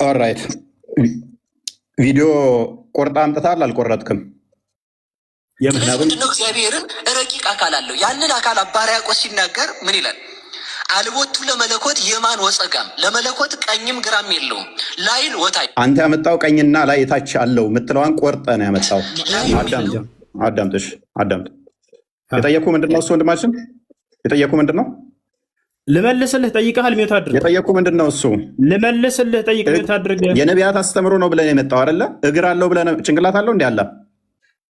ኦራይት ቪዲዮ ቆርጣ አምጥታል አልቆረጥክም? ምንድነው? እግዚአብሔርን ረቂቅ አካል አለው። ያንን አካል አባ ሕርያቆስ ሲናገር ምን ይላል? አልቦቱ ለመለኮት የማን ወፀጋም፣ ለመለኮት ቀኝም ግራም የለውም ላይል ወታይ። አንተ ያመጣው ቀኝና ላይ የታች አለው የምትለዋን ቆርጠ ነው ያመጣው። አዳምጥሽ አዳምጥ። የጠየኩ ምንድን ነው? እሱ ወንድማችን የጠየኩ ምንድን ነው? ልመልስልህ ጠይቀሃል። ሚውት አድርግ። የጠየኩ ምንድን ነው? እሱ ልመልስልህ ጠይቅ። ሚውት አድርግ። የነቢያት አስተምሮ ነው ብለን የመጣው አይደለ? እግር አለው ብለን ጭንቅላት አለው እንዲ አለ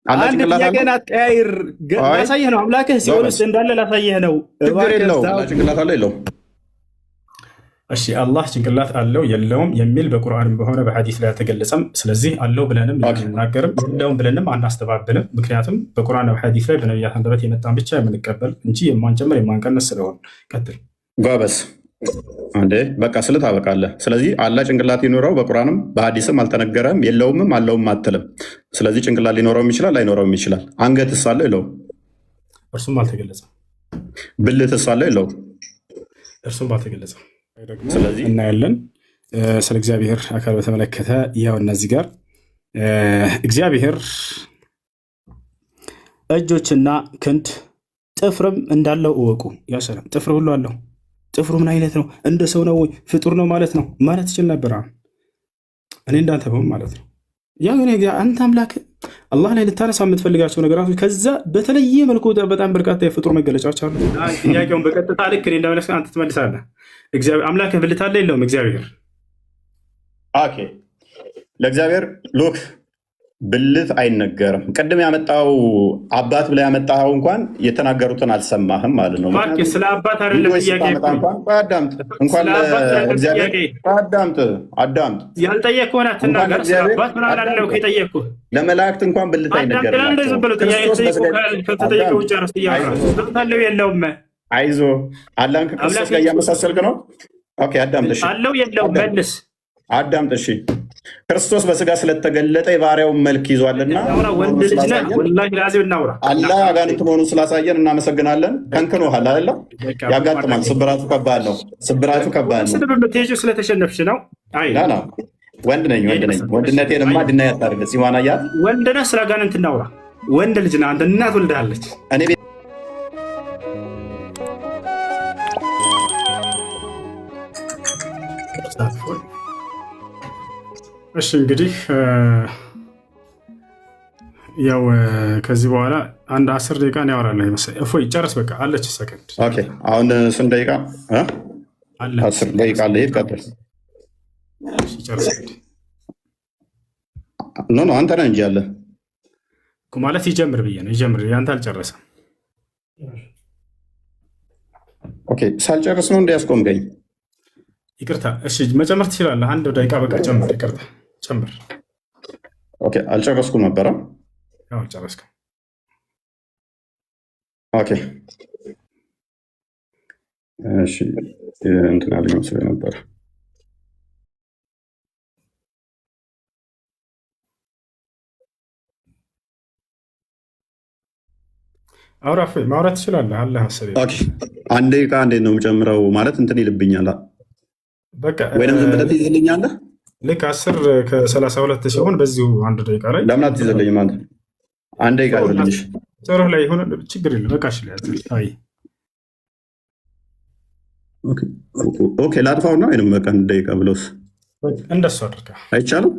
አንድ ጥያቄን አትቀያይር። ላሳየህ ነው አምላክህ ሲሆን ውስጥ እንዳለ ላሳየህ ነው። ችግር የለውም። ጭንቅላት አለው የለውም? እሺ አላህ ጭንቅላት አለው የለውም የሚል በቁርአንም በሆነ በሐዲስ ላይ አልተገለጸም። ስለዚህ አለው ብለንም አንናገርም፣ የለውም ብለንም አናስተባብልም። ምክንያቱም በቁርአን በሐዲስ ላይ በነቢያት አንደበት የመጣን ብቻ የምንቀበል እንጂ የማንጨምር የማንቀነስ ስለሆን። ቀጥል ጓበስ እንዴ በቃ ስል ታበቃለህ። ስለዚህ አላህ ጭንቅላት ይኖረው በቁርአንም በሐዲስም አልተነገረም። የለውምም አለውም አትልም። ስለዚህ ጭንቅላት ሊኖረውም ይችላል ላይኖረውም ይችላል። አንገትስ አለው የለውም? እርሱም አልተገለጸም። ብልትስ አለው የለውም? እርሱም አልተገለጸም። ስለዚህ እናያለን። ስለ እግዚአብሔር አካል በተመለከተ ያው እነዚህ ጋር እግዚአብሔር እጆችና ክንድ ጥፍርም እንዳለው እወቁ። ያሰለም ጥፍር ሁሉ አለው። ጥፍሩ ምን አይነት ነው? እንደ ሰው ነው ወይ ፍጡር ነው ማለት ነው ማለት ትችል ነበር። እኔ እንዳንተ በሆን ማለት ነው። ያ ግን አንተ አምላክ አላህ ላይ ልታነሳ የምትፈልጋቸው ነገራቶች ከዛ በተለየ መልኩ በጣም በርካታ የፍጡር መገለጫዎች አሉ። ጥያቄውን በቀጥታ ልክ እኔ እንዳመለስ አንተ ትመልሳለህ። አምላክ ብልት አለ የለውም? እግዚአብሔር ኦኬ፣ ለእግዚአብሔር ሉክ ብልት አይነገርም። ቅድም ያመጣው አባት ብላ ያመጣው እንኳን የተናገሩትን አልሰማህም ማለት ነው። ስለ አባት አይደለም ጥያቄ። አዳምጥ። ያልጠየቅኩህ ሆነ አትናገር። ስለ አባት ምን አላለው? ከጠየቅኩህ ለመላእክት እንኳን ብልት አይነገርም። ከተጠየቀው ውጭ ረስ አለው የለውም? አይዞህ አላህን ከክርስቶስ ጋር እያመሳሰልክ ነው። ኦኬ አዳምጥ። አለው የለውም? መልስ አዳምጥ። እሺ ክርስቶስ በስጋ ስለተገለጠ የባሪያውን መልክ ይዟልና አላህ አጋንንት መሆኑን ስላሳየን እናመሰግናለን። ከንክኖሃል አይደለ? ያጋጥማል። ስብራቱ ከባድ ነው። ስብራቱ ከባድ ነው። ስድብ ስለተሸነፍሽ ነው። ወንድ ነኝ። ወንድነቴንማ ድና ያታርገ ሲዋና ያ ወንድ ነህ። ስለ አጋንንት እናውራ። ወንድ ልጅ ነህ አንተ። እናት ወልዳለች። እሺ እንግዲህ ያው ከዚህ በኋላ አንድ 10 ደቂቃ ነው ያወራለሁ መሰለኝ። እፎይ ጨርስ። በቃ አለች ሰከንድ። ኦኬ አሁን ስንት ደቂቃ አለ? 10 ደቂቃ አለ። ይሄድ ቀጥል። እሺ ጨርስ። ኖ አንተ ነህ እንጂ አለ ማለት ይጀምር ብዬ ነው። ይጀምር። ያንተ አልጨረሰም። ኦኬ ሳልጨርስ ነው እንዲያስቆምገኝ። ይቅርታ። እሺ መጨመር ትችላለህ። አንድ ደቂቃ በቃ ጨምር። ይቅርታ ጨምር። ኦኬ አልጨረስኩም ነበረ። ያው ጨረስኩ። ኦኬ እሺ እንትን አለኝ መስሎኝ ነበር። አውራፍ ማውራት ትችላለህ። አለ መሰለኝ። ኦኬ አንድ ደቂቃ እንዴት ነው የምጨምረው? ማለት እንትን ይልብኛል። በቃ ወይንም ዝም ብለህ ትይዝልኛለህ? ልክ 10 ከ32 ሲሆን በዚሁ አንድ ደቂቃ ላይ ለምን አትይዘልኝም አንተ? አንድ ደቂቃ ይዘልኝሽ ጨረህ ላይ ሆነ ችግር የለም። በቃ እሺ አይ ኦኬ ላጥፋው ነው ወይንም በቃ አንድ ደቂቃ ብለውስ እንደሱ አድርጋ አይቻልም?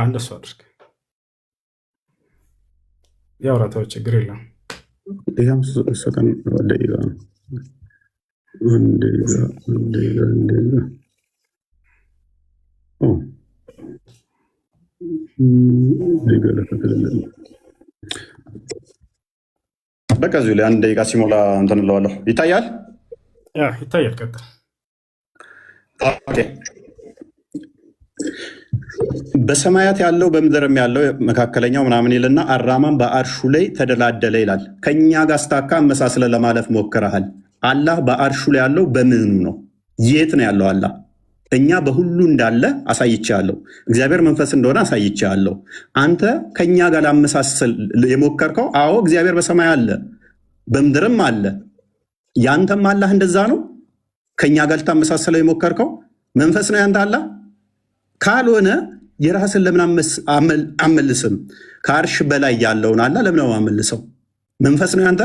እንደሱ አድርጋ ያውራታው ችግር የለም። ይሄም ሰከን ደቂቃ በቃ እዚሁ ላይ አንድ ደቂቃ ሲሞላ እንትን እለዋለሁ። ይታያል? ይታያል። ቀጥል። በሰማያት ያለው በምድርም ያለው መካከለኛው ምናምን ይልና አራማን በአርሹ ላይ ተደላደለ ይላል። ከኛ ጋር ስታካ መሳስለ ለማለፍ ሞክረሃል። አላህ በአርሹ ላይ ያለው በምኑ ነው? የት ነው ያለው አላህ? እኛ በሁሉ እንዳለ አሳይቻለሁ። እግዚአብሔር መንፈስ እንደሆነ አሳይቻለሁ። አንተ ከኛ ጋር ላመሳሰል የሞከርከው፣ አዎ እግዚአብሔር በሰማይ አለ በምድርም አለ። ያንተም አላህ እንደዛ ነው። ከኛ ጋር ልታመሳሰለው የሞከርከው መንፈስ ነው ያንተ አላህ። ካልሆነ የራስን ለምን አመልስም? ከአርሽ በላይ ያለውን አላ ለምን አመልሰው? መንፈስ ነው ያንተ።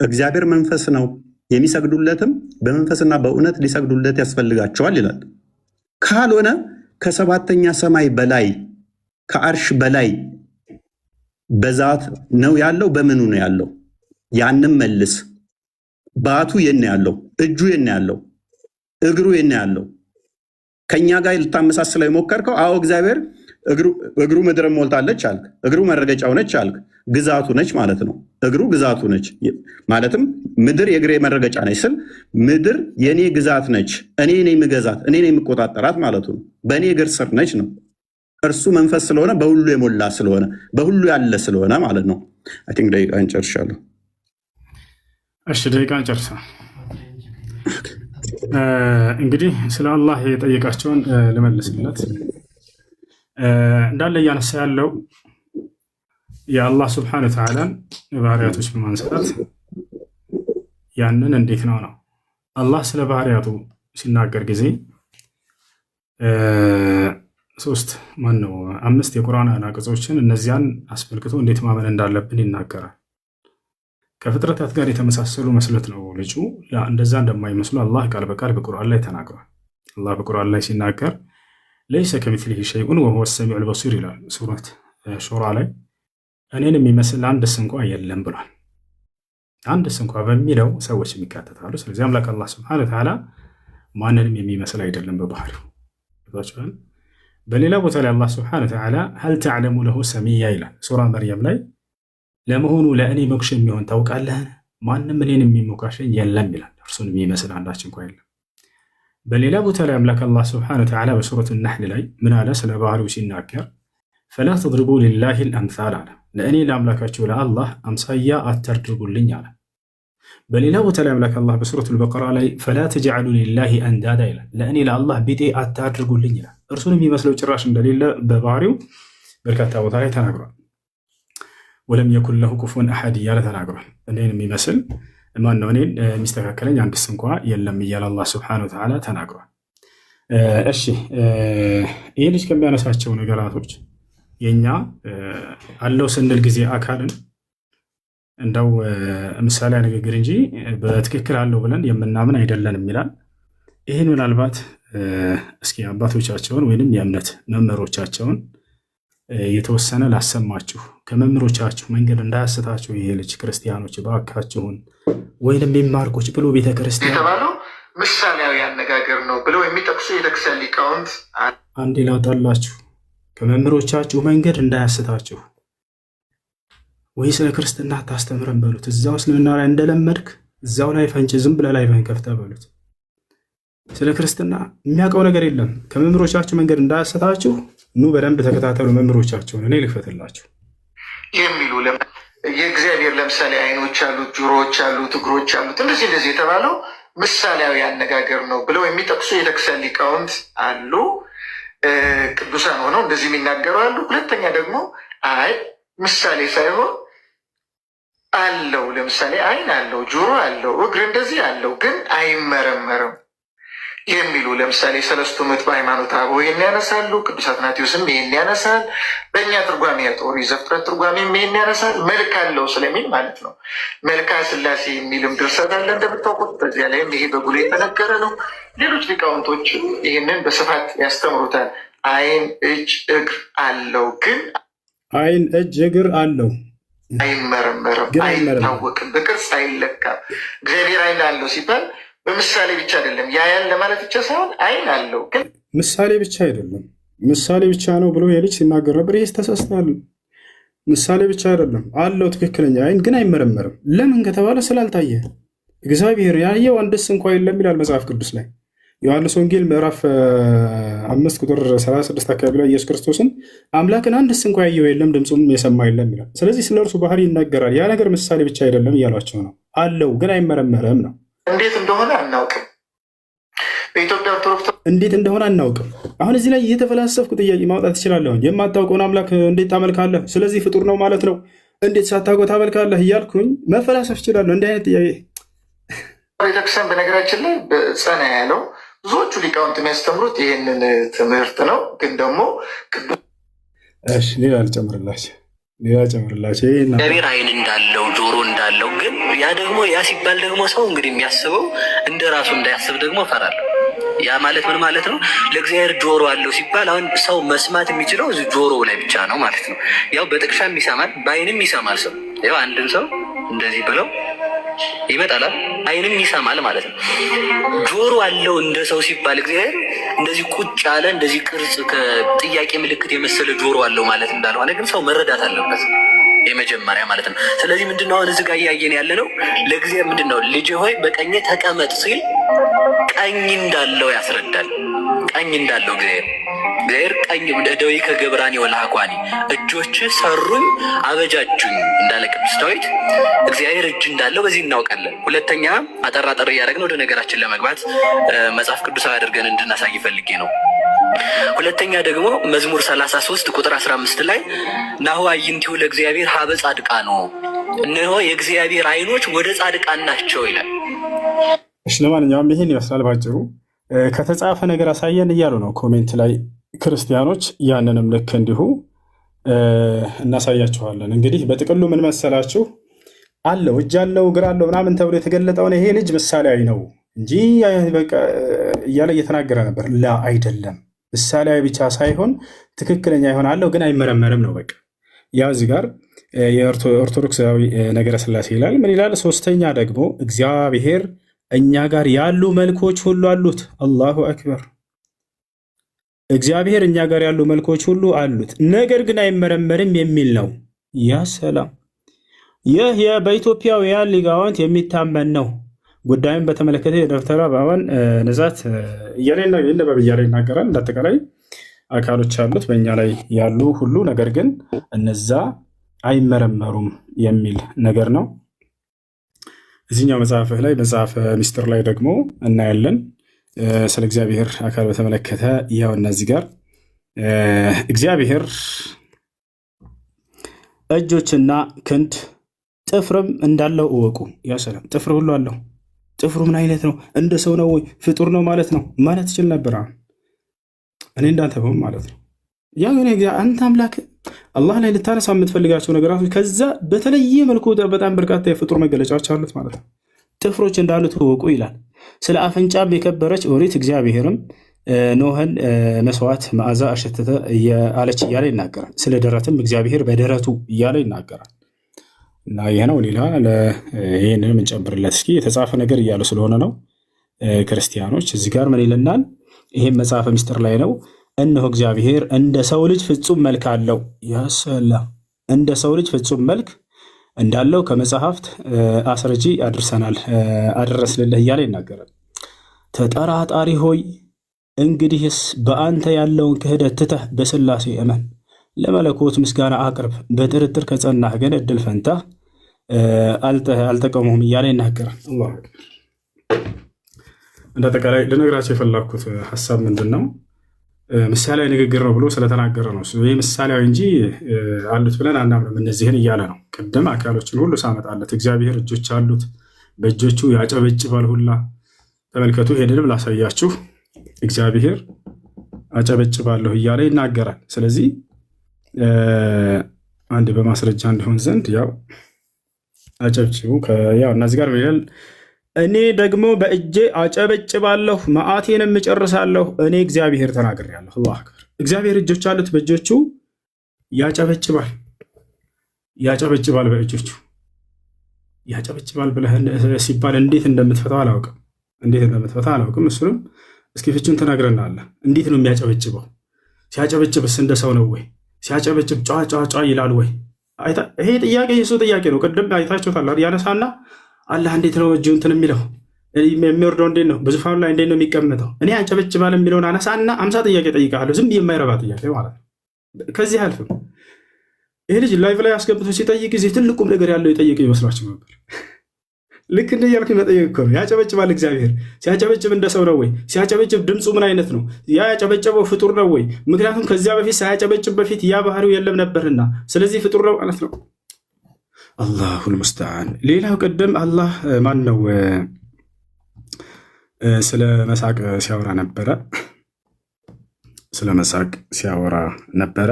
እግዚአብሔር መንፈስ ነው፣ የሚሰግዱለትም በመንፈስና በእውነት ሊሰግዱለት ያስፈልጋቸዋል ይላል። ካልሆነ ከሰባተኛ ሰማይ በላይ ከአርሽ በላይ በዛት ነው ያለው? በምኑ ነው ያለው? ያንም መልስ። ባቱ የነ ያለው? እጁ የነ ያለው? እግሩ የነ ያለው? ከኛ ጋር ልታመሳስለው የሞከርከው? አዎ እግዚአብሔር እግሩ ምድርን ሞልታለች አልክ። እግሩ መረገጫው ነች አልክ። ግዛቱ ነች ማለት ነው። እግሩ ግዛቱ ነች ማለትም ምድር የእግሬ መረገጫ ነች ስል ምድር የኔ ግዛት ነች፣ እኔ ነኝ የምገዛት፣ እኔ ነኝ የምቆጣጠራት ማለቱ ነው። በእኔ እግር ስር ነች ነው። እርሱ መንፈስ ስለሆነ በሁሉ የሞላ ስለሆነ በሁሉ ያለ ስለሆነ ማለት ነው። አይ ቲንክ ደቂቃ እንጨርሻለሁ። እሺ ደቂቃ እንጨርሳ። እንግዲህ ስለ አላህ የጠየቃቸውን ልመልስለት። እንዳለ እያነሳ ያለው የአላህ ስብሐነ ወተዓላን ባህሪያቶች በማንሳት ያንን እንዴት ነው አላህ ስለ ባህሪያቱ ሲናገር ጊዜ አምስት የቁርአን አንቀጾችን እነዚያን አስመልክቶ እንዴት ማመን እንዳለብን ይናገራል። ከፍጥረታት ጋር የተመሳሰሉ መስሎት ነው ልጁ። እንደዛ እንደማይመስሉ አላህ ቃል በቃል በቁርአን ላይ ተናግሯል። አላህ በቁርአን ላይ ሲናገር ለይሰ ከሚስሊሂ ሸይኡን ወሁወ ሰሚዑል በሲር ይላል ሱረት ሹራ ላይ። እኔን የሚመስል አንድስ እንኳ የለም ብሏል። አንድስ እንኳ በሚለው ሰዎች የሚካተታሉ። ስለዚህ አምላክ አላህ ሱብሓነሁ ወተዓላ ማንንም የሚመስል አይደለም በባህሪው። በሌላ ቦታ ላይ አላህ ሱብሓነሁ ወተዓላ ሀል ተዕለሙ ለሁ ሰሚያ ይላል ሱራ መርየም ላይ። ለመሆኑ ለእኔ ሞክሽ የሚሆን ታውቃለህን? ማንም እኔን የሚሞካሸኝ የለም ይላል። እርሱን የሚመስል አንዳች እንኳ የለም። በሌላ ቦታ ላይ አምላክ አላህ ሱብሓነሁ ወተዓላ በሱረት ነሕል ላይ ምን አለ? ስለ ባህሪው ሲናገር ፈላ ተድሪቡ ሊላሂ አልአምሳል አለ። ለእኔ ለአምላካቸው ለአላህ አምሳያ አታድርጉልኝ አለ። በሌላ ቦታ ላይ አምላክ አላህ በሱረቱል በቀራ ላይ ፈላ ተጅዐሉ ሊላሂ አንዳዳ ይላል። ለእኔ ለአላህ ቢጤ አታድርጉልኝ ይላል። እርሱን የሚመስለው ጭራሽ እንደሌለ በባህሪው በርካታ ቦታ ላይ ተናግሯል። ወለም የኩን ለሁ ኩፉወን አሐድ እያለ ተናግሯል። እኔን የሚመስል ማነው? እኔን የሚስተካከለኝ አንድስ እንኳ የለም እያለ አላህ ሱብሓነሁ ወተዓላ ተናግሯል። እሺ ይህ ልጅ ከሚያነሳቸው ነገራቶች የኛ አለው ስንል ጊዜ አካልን እንደው ምሳሌ ንግግር እንጂ በትክክል አለው ብለን የምናምን አይደለንም ይላል። ይህን ምናልባት እስኪ አባቶቻቸውን ወይንም የእምነት መምህሮቻቸውን የተወሰነ ላሰማችሁ፣ ከመምህሮቻችሁ መንገድ እንዳያስታችሁ ይሄ ልጅ ክርስቲያኖች ባካችሁን፣ ወይንም የሚማርቆች ብሎ ቤተክርስቲያን የተባለው ምሳሌያዊ አነጋገር ነው ብለው የሚጠቅሱ የቤተክርስቲያን ሊቃውንት አንዴ ላውጣላችሁ፣ ከመምህሮቻችሁ መንገድ እንዳያስታችሁ፣ ወይ ስለ ክርስትና አታስተምረን በሉት። እዛው እስልምና ላይ እንደለመድክ እዛው ላይ ፈንጭ ዝም ብለህ ላይ ከፍተህ በሉት። ስለ ክርስትና የሚያውቀው ነገር የለም። ከመምህሮቻችሁ መንገድ እንዳያስታችሁ ኑ በደንብ ተከታተሉ መምህሮቻቸውን፣ እኔ ልክፈትላችሁ የሚሉ የእግዚአብሔር ለምሳሌ አይኖች አሉት፣ ጆሮዎች አሉት፣ እግሮች አሉት፣ እንደዚህ የተባለው ምሳሌያዊ አነጋገር ነው ብለው የሚጠቅሱ የቤተክርስቲያን ሊቃውንት አሉ። ቅዱሳን ሆነው እንደዚህ የሚናገሩ አሉ። ሁለተኛ ደግሞ አይ ምሳሌ ሳይሆን አለው፣ ለምሳሌ አይን አለው፣ ጆሮ አለው፣ እግር እንደዚህ አለው፣ ግን አይመረመርም የሚሉ ለምሳሌ ሰለስቱ ምዕት በሃይማኖተ አበው ይህን ያነሳሉ። ቅዱስ አትናቴዎስም ይህን ያነሳል። በእኛ ትርጓሜ የኦሪት ዘፍጥረት ትርጓሜም ይህን ያነሳል። መልክ አለው ስለሚል ማለት ነው። መልክአ ሥላሴ የሚልም ድርሰት አለ እንደምታውቁት። በዚያ ላይም ይሄ በጉል የተነገረ ነው። ሌሎች ሊቃውንቶች ይህንን በስፋት ያስተምሩታል። አይን፣ እጅ፣ እግር አለው፣ ግን አይን፣ እጅ፣ እግር አለው፣ አይመረመርም፣ አይታወቅም፣ በቅርጽ አይለካም። እግዚአብሔር አይን አለው ሲባል በምሳሌ ብቻ አይደለም፣ ያያን ለማለት ብቻ ሳይሆን አይን አለው፣ ግን ምሳሌ ብቻ አይደለም። ምሳሌ ብቻ ነው ብሎ የልጅ ሲናገር ነበር። ይህ ተሳስተዋል። ምሳሌ ብቻ አይደለም አለው ትክክለኛ አይን፣ ግን አይመረመርም። ለምን ከተባለ ስላልታየ። እግዚአብሔር ያየው አንድስ እንኳ የለም ይላል መጽሐፍ ቅዱስ ላይ። ዮሐንስ ወንጌል ምዕራፍ 5 ቁጥር 36 አካባቢ ላይ ኢየሱስ ክርስቶስን አምላክን አንድስ እንኳ ያየው የለም ድምፁም የሰማ የለም ይላል። ስለዚህ ስለ እርሱ ባህሪ ይናገራል። ያ ነገር ምሳሌ ብቻ አይደለም እያሏቸው ነው። አለው ግን አይመረመርም ነው። እንዴት እንደሆነ አናውቅም። በኢትዮጵያ ኦርቶዶክስ እንዴት እንደሆነ አናውቅም። አሁን እዚህ ላይ እየተፈላሰፍኩ ጥያቄ ማውጣት ትችላለሁ። የማታውቀውን አምላክ እንዴት ታመልካለህ? ስለዚህ ፍጡር ነው ማለት ነው። እንዴት ሳታውቀው ታመልካለህ እያልኩኝ መፈላሰፍ እችላለሁ። እንዲህ አይነት ጥያቄ ቤተክርስቲያን በነገራችን ላይ ጸና ያለው ብዙዎቹ ሊቃውንት የሚያስተምሩት ይህንን ትምህርት ነው። ግን ደግሞ ሌላ ልጨምርላቸው እግዚአብሔር ዓይን እንዳለው ጆሮ እንዳለው ግን ያ ሲባል ደግሞ ሰው እንግዲህ የሚያስበው እንደ ራሱ እንዳያስብ ደግሞ እፈራለሁ። ያ ማለት ምን ማለት ነው? ለእግዚአብሔር ጆሮ አለው ሲባል አሁን ሰው መስማት የሚችለው ጆሮው ላይ ብቻ ነው ማለት ነው። ያው በጥቅሻም ይሰማል፣ በዓይንም ይሰማል። ሰው ያው አንድን ሰው እንደዚህ ብለው ይመጣላል፣ ዓይንም ይሰማል ማለት ነው። ጆሮ አለው እንደ ሰው ሲባል እግዚአብሔር እንደዚህ ቁጭ ያለ እንደዚህ ቅርጽ ከጥያቄ ምልክት የመሰለ ጆሮ አለው ማለት እንዳልሆነ ግን ሰው መረዳት አለበት የመጀመሪያ ማለት ነው። ስለዚህ ምንድነው አሁን እዚህ ጋር እያየን ያለ ነው? ለእግዚአብሔር ምንድነው ልጅ ሆይ በቀኜ ተቀመጥ ሲል ቀኝ እንዳለው ያስረዳል። ቀኝ እንዳለው እግዚአብሔር ቀኝ ደዌ ከገብራኒ ወላኳኒ እጆች ሰሩኝ አበጃጁኝ እንዳለ ቅዱስ ዳዊት እግዚአብሔር እጅ እንዳለው በዚህ እናውቃለን። ሁለተኛ አጠር እያደረግን ወደ ነገራችን ለመግባት መጽሐፍ ቅዱሳዊ አድርገን እንድናሳይ ፈልጌ ነው። ሁለተኛ ደግሞ መዝሙር 33 ቁጥር 15 ላይ ናሁ አዕይንቲሁ ለእግዚአብሔር ሀበ ጻድቃን ነው፣ እነሆ የእግዚአብሔር ዓይኖች ወደ ጻድቃን ናቸው ይላል። እሺ ለማንኛውም ይሄን ይመስላል ባጭሩ። ከተጻፈ ነገር አሳየን እያሉ ነው ኮሜንት ላይ ክርስቲያኖች። ያንንም ልክ እንዲሁ እናሳያችኋለን። እንግዲህ በጥቅሉ ምን መሰላችሁ አለው እጅ አለው እግር አለው ምናምን ተብሎ የተገለጠውን ይሄ ልጅ ምሳሌያዊ ነው እንጂ በቃ እያለ እየተናገረ ነበር። ላ አይደለም፣ ምሳሌያዊ ብቻ ሳይሆን ትክክለኛ ይሆናለው ግን አይመረመርም ነው። በቃ ያው እዚህ ጋር የኦርቶዶክሳዊ ነገረ ሥላሴ ይላል። ምን ይላል? ሶስተኛ ደግሞ እግዚአብሔር እኛ ጋር ያሉ መልኮች ሁሉ አሉት። አላሁ አክበር። እግዚአብሔር እኛ ጋር ያሉ መልኮች ሁሉ አሉት፣ ነገር ግን አይመረመርም የሚል ነው። ያ ሰላም! ይህ በኢትዮጵያውያን ሊቃውንት የሚታመን ነው። ጉዳዩን በተመለከተ የደብተራ በአዋን ንዛት እያለ ይናገራል። እንዳጠቃላይ አካሎች አሉት በእኛ ላይ ያሉ ሁሉ፣ ነገር ግን እነዛ አይመረመሩም የሚል ነገር ነው። እዚህኛው መጽሐፍህ ላይ መጽሐፈ ሚስጥር ላይ ደግሞ እናያለን ስለ እግዚአብሔር አካል በተመለከተ። ያው እነዚህ ጋር እግዚአብሔር እጆችና ክንድ ጥፍርም እንዳለው እወቁ። ያ ሰላም! ጥፍር ሁሉ አለው። ጥፍሩ ምን አይነት ነው? እንደ ሰው ነው ወይ ፍጡር ነው ማለት ነው ማለት ይችል ነበር። እኔ እንዳንተ በሆን ማለት ነው። ያ ግን አንተ አምላክ አላህ ላይ ልታነሳ የምትፈልጋቸው ነገራቶች ከዛ በተለየ መልኩ በጣም በርካታ የፍጡር መገለጫዎች አሉት ማለት ነው። ጥፍሮች እንዳሉት እወቁ ይላል። ስለ አፍንጫም የከበረች ኦሪት እግዚአብሔርም ኖህን መስዋዕት መዓዛ አሸተተ አለች እያለ ይናገራል። ስለ ደረትም እግዚአብሔር በደረቱ እያለ ይናገራል። እና ይህ ነው። ሌላ ይህንን የምንጨምርለት እስኪ የተጻፈ ነገር እያሉ ስለሆነ ነው ክርስቲያኖች። እዚህ ጋር ምን ይለናል? ይሄም መጽሐፈ ሚስጥር ላይ ነው። እነሆ እግዚአብሔር እንደ ሰው ልጅ ፍጹም መልክ አለው። ያሰላም! እንደ ሰው ልጅ ፍጹም መልክ እንዳለው ከመጽሐፍት አስረጂ አደረስልልህ እያለ ይናገራል። ተጠራጣሪ ሆይ እንግዲህስ በአንተ ያለውን ክህደት ትተህ በሥላሴ እመን፣ ለመለኮት ምስጋና አቅርብ። በጥርጥር ከጸናህ ግን እድል ፈንታ አልጠቀሙም እያለ ይናገራል። አላሁ አክበር። እንደ አጠቃላይ ልነግራቸው የፈላኩት ሀሳብ ምንድን ነው? ምሳሌያዊ ንግግር ነው ብሎ ስለተናገረ ነው። ይህ ምሳሌያዊ እንጂ አሉት ብለን አናምንም እነዚህን እያለ ነው። ቅድም አካሎችን ሁሉ ሳመጣለት እግዚአብሔር እጆች አሉት፣ በእጆቹ ያጨበጭባል ሁላ። ተመልከቱ፣ ይሄንንም ላሳያችሁ። እግዚአብሔር አጨበጭባለሁ እያለ ይናገራል። ስለዚህ አንድ በማስረጃ እንዲሆን ዘንድ ያው አጨብጭቡ። ያው እነዚህ ጋር ይላል እኔ ደግሞ በእጄ አጨበጭባለሁ መዓቴንም እጨርሳለሁ፣ እኔ እግዚአብሔር ተናግሬአለሁ። አላሁ አክበር። እግዚአብሔር እጆች አሉት፣ በእጆቹ ያጨበጭባል በእጆቹ ያጨበጭባል ብለህ ሲባል እንዴት እንደምትፈታው አላውቅም። እሱንም እስኪ ፍቹን ትነግረናለህ። እንዴት ነው የሚያጨበጭበው? ሲያጨበጭብስ እንደ ሰው ነው ወይ? ሲያጨበጭብ ጫ ይላል ወይ? ይሄ ጥያቄ የሱ ጥያቄ ነው። ቅድም አይታችሁታል። ያነሳና አላህ እንዴት ነው እጁ እንትን የሚለው የሚወርደው? እንዴት ነው በዙፋኑ ላይ እንዴት ነው የሚቀመጠው? እኔ አጨበጭባል የሚለውን አነሳና 50 ጥያቄ ጠይቃለሁ። ዝም የማይረባ ጥያቄ ማለት ነው። ከዚህ አልፍም። ይሄ ልጅ ላይቭ ላይ አስገብቶ ሲጠይቅ ጊዜ ትልቁም ነገር ያለው የጠየቀ ይመስላችሁ ነበር። ልክ እንደ እያልኩኝ መጠየቅ እኮ ነው። ያጨበጭባል እግዚአብሔር። ሲያጨበጭብ እንደ ሰው ነው ወይ? ሲያጨበጭብ ድምፁ ምን አይነት ነው? ያ ያጨበጨበው ፍጡር ነው ወይ? ምክንያቱም ከዚያ በፊት ሳያጨበጭብ በፊት ያ ባህሪው የለም ነበርና፣ ስለዚህ ፍጡር ነው ማለት ነው። አላሁል ሙስተዓን። ሌላው ቅድም አላህ ማን ነው ስለ መሳቅ ሲያወራ ነበረ።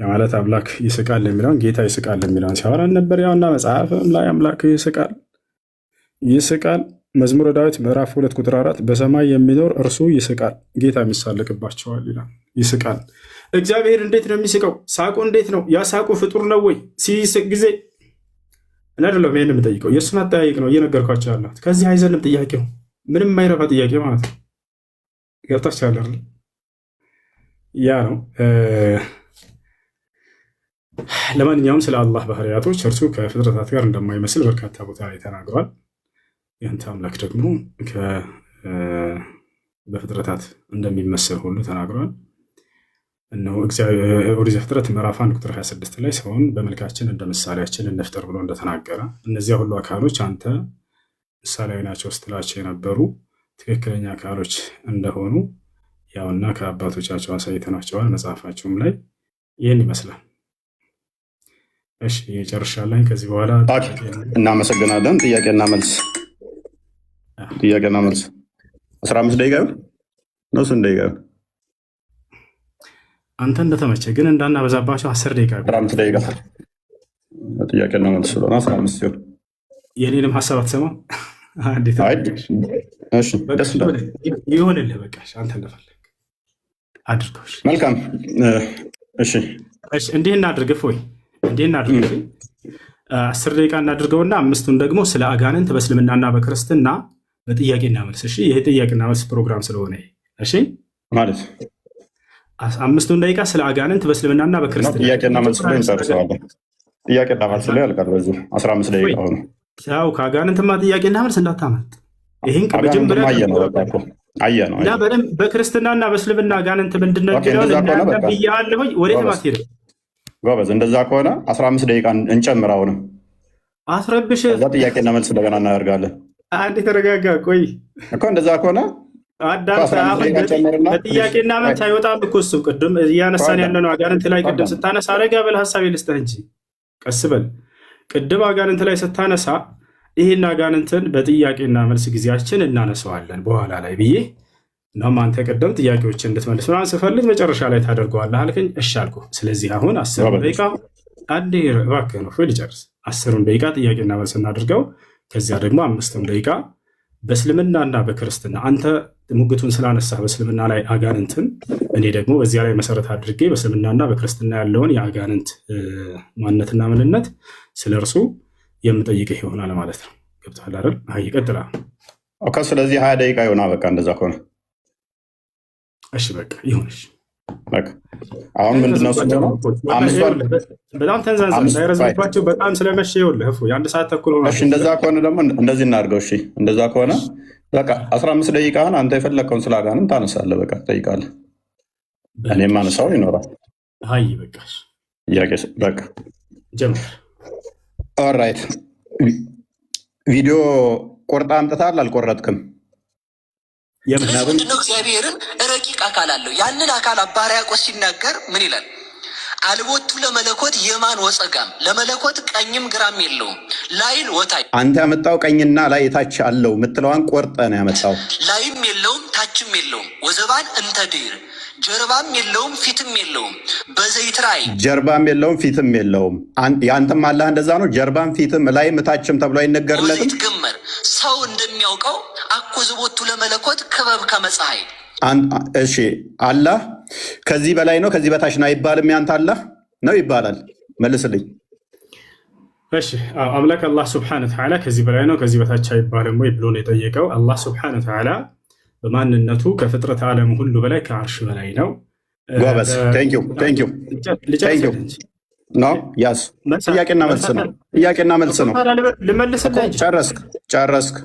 የማለት አምላክ ይስቃል የሚለውን ጌታ ይስቃል የሚለውን ሲያወራ ነበር። ያውና መጽሐፍም ላይ አምላክ ይስቃል። መዝሙረ ዳዊት ምዕራፍ 2 ቁጥር 4 በሰማይ የሚኖር እርሱ ይስቃል፣ ጌታ የሚሳለቅባቸዋል ይላል። ይስቃል። እግዚአብሔር እንዴት ነው የሚስቀው? ሳቁ እንዴት ነው? ያ ሳቁ ፍጡር ነው ወይ? ሲስቅ ጊዜ እኔ አይደለሁም ይሄን የምጠይቀው፣ የእሱን አጠያየቅ ነው እየነገርኳቸው ያለሁት። ከዚህ አይዘንም ጥያቄው፣ ምንም የማይረባ ጥያቄ ማለት ነው። ገብታችኋል አይደል? ያ ነው። ለማንኛውም ስለ አላህ ባህሪያቶች እርሱ ከፍጥረታት ጋር እንደማይመስል በርካታ ቦታ ላይ ተናግሯል። ያንተ አምላክ ደግሞ በፍጥረታት እንደሚመስል ሁሉ ተናግሯል። እነሆ ኦሪት ዘፍጥረት ምዕራፍ 1 ቁጥር 26 ላይ ሰውን በመልካችን እንደ ምሳሌያችን እንፍጠር ብሎ እንደተናገረ እነዚያ ሁሉ አካሎች አንተ ምሳሌያዊ ናቸው ስትላቸው የነበሩ ትክክለኛ አካሎች እንደሆኑ ያውና ከአባቶቻቸው አሳይተናቸዋል። መጽሐፋቸውም ላይ ይህን ይመስላል። እሺ የጨርሻለኝ። ከዚህ በኋላ እናመሰግናለን። ጥያቄና መልስ 15 ደቂቃ ነው። ስንት ደቂቃ አንተ እንደተመቸ ግን እንዳናበዛባቸው 10 ደቂቃ 15 ደቂቃ ጥያቄና መልስ ስለሆነ 15 ሲሆን የኔንም ሀሳብ አትሰማ። ይሆንልህ በቃ አንተ እንደፈለግ አድርገው። መልካም። እሺ እንዲህ እናድርግ። እፎይ እንዲህ እናድርግ። 10 ደቂቃ እናድርገውና 5ቱን ደግሞ ስለ አጋንንት በእስልምናና በክርስትና በጥያቄና መልስ። እሺ ይሄ ጥያቄና መልስ ፕሮግራም ስለሆነ እሺ ማለት 5ቱን ደቂቃ ስለ አጋንንት በእስልምናና በክርስትና ጥያቄና መልስ ላይ እንጨርሰዋለን። ጥያቄና መልስ ላይ ያልቃል። በዚህ 15 ደቂቃ ሆነ። ያው ከአጋንንትማ ጥያቄና መልስ እንዳታመልጥ። ይሄን ከመጀመሪያ አየነው እና በደንብ በክርስትናና በእስልምና አጋንንት ምንድነው ብያለሁ። ወዴት ማትሄድ ጎበዝ። እንደዛ ከሆነ 15 ደቂቃ እንጨምር። አሁንም አስረብሽ። እዛ ጥያቄና መልስ እንደገና እናደርጋለን። አንድ የተረጋጋ ቆይ እኮ እንደዛ ከሆነ በጥያቄና መልስ አይወጣም እኮ እሱ ቅድም እያነሳን ያለ ነው። አጋንንት ላይ ቅድም ስታነሳ አረጋ በል ሀሳብ ልስጥህ እንጂ ቀስ በል። ቅድም አጋንንት ላይ ስታነሳ ይህን አጋንንትን በጥያቄና መልስ ጊዜያችን እናነሳዋለን በኋላ ላይ ብዬ እናም አንተ ቅድም ጥያቄዎችን እንድትመልስ ምናምን ስፈልግ መጨረሻ ላይ ታደርገዋለህ አልከኝ። እሺ አልኩ። ስለዚህ አሁን 10 ደቂቃ አንዴ እባክህ ነው ሊጨርስ 10 ደቂቃ ጥያቄና መልስ እናድርገው። ከዚያ ደግሞ 5 ደቂቃ በእስልምናና በክርስትና አንተ ሙግቱን ስላነሳ በእስልምና ላይ አጋንንትን፣ እኔ ደግሞ በዚያ ላይ መሰረት አድርጌ በእስልምናና በክርስትና ያለውን የአጋንንት ማንነትና ምንነት ስለ እርሱ የምጠይቅህ ይሆናል ማለት ነው። ገብቶሃል አይደል? ይቀጥላል። ስለዚህ 20 ደቂቃ ይሆናል። በቃ እንደዛ ከሆነ እሺ በቃ ይሁንሽ። አሁን ምንድነው በጣም ተንዛንዛ እንዳይረዝምባቸው በጣም ስለመሸ ይኸውልህ የአንድ ሰዓት ተኩል ሆኗል። እንደዛ ከሆነ ደግሞ እንደዚህ እናድርገው። እሺ እንደዛ ከሆነ በቃ 15 ደቂቃህን አንተ የፈለግከውን ስለ አጋንንት ታነሳለህ። በቃ ትጠይቃለህ፣ እኔም አነሳው ይኖራል። አይ በቃ በቃ ጀምር። ኦልራይት። ቪዲዮ ቆርጣ አምጥታል አልቆረጥክም? ምንድነው? እግዚአብሔርን ረቂቅ አካል አለው። ያንን አካል አባ ሕርያቆስ ሲናገር ምን ይላል? አልቦቱ ለመለኮት የማን ወፀጋም፣ ለመለኮት ቀኝም ግራም የለውም ላይል ወታይ። አንተ ያመጣው ቀኝና ላይ ታች አለው ምትለዋን ቆርጠ ነው ያመጣው። ላይም የለውም ታችም የለውም ወዘባን እንተ ድር፣ ጀርባም የለውም ፊትም የለውም በዘይት ራእይ። ጀርባም የለውም ፊትም የለውም። ያንተም አላህ እንደዛ ነው። ጀርባም ፊትም ላይም ታችም ተብሎ አይነገርለትም። ግመር ሰው እንደሚያውቀው አኮ ዝቦቱ ለመለኮት ክበብ ከመፀሐይ። እሺ አላህ ከዚህ በላይ ነው ከዚህ በታች ነው አይባልም። ያንተ አላህ ነው ይባላል። መልስልኝ። እሺ አምላክ አላህ ስብሐነ ወተዓላ ከዚህ በላይ ነው ከዚህ በታች አይባልም ወይ ብሎ ነው የጠየቀው። አላህ ስብሐነ ወተዓላ በማንነቱ ከፍጥረት ዓለም ሁሉ በላይ ከአርሽ በላይ ነው። ጎበዝ። ቴንኪው ነው ያስ ጥያቄና መልስ ነው። ጥያቄና መልስ ነው። ልመልስልህ። ጨረስክ? ጨረስክ?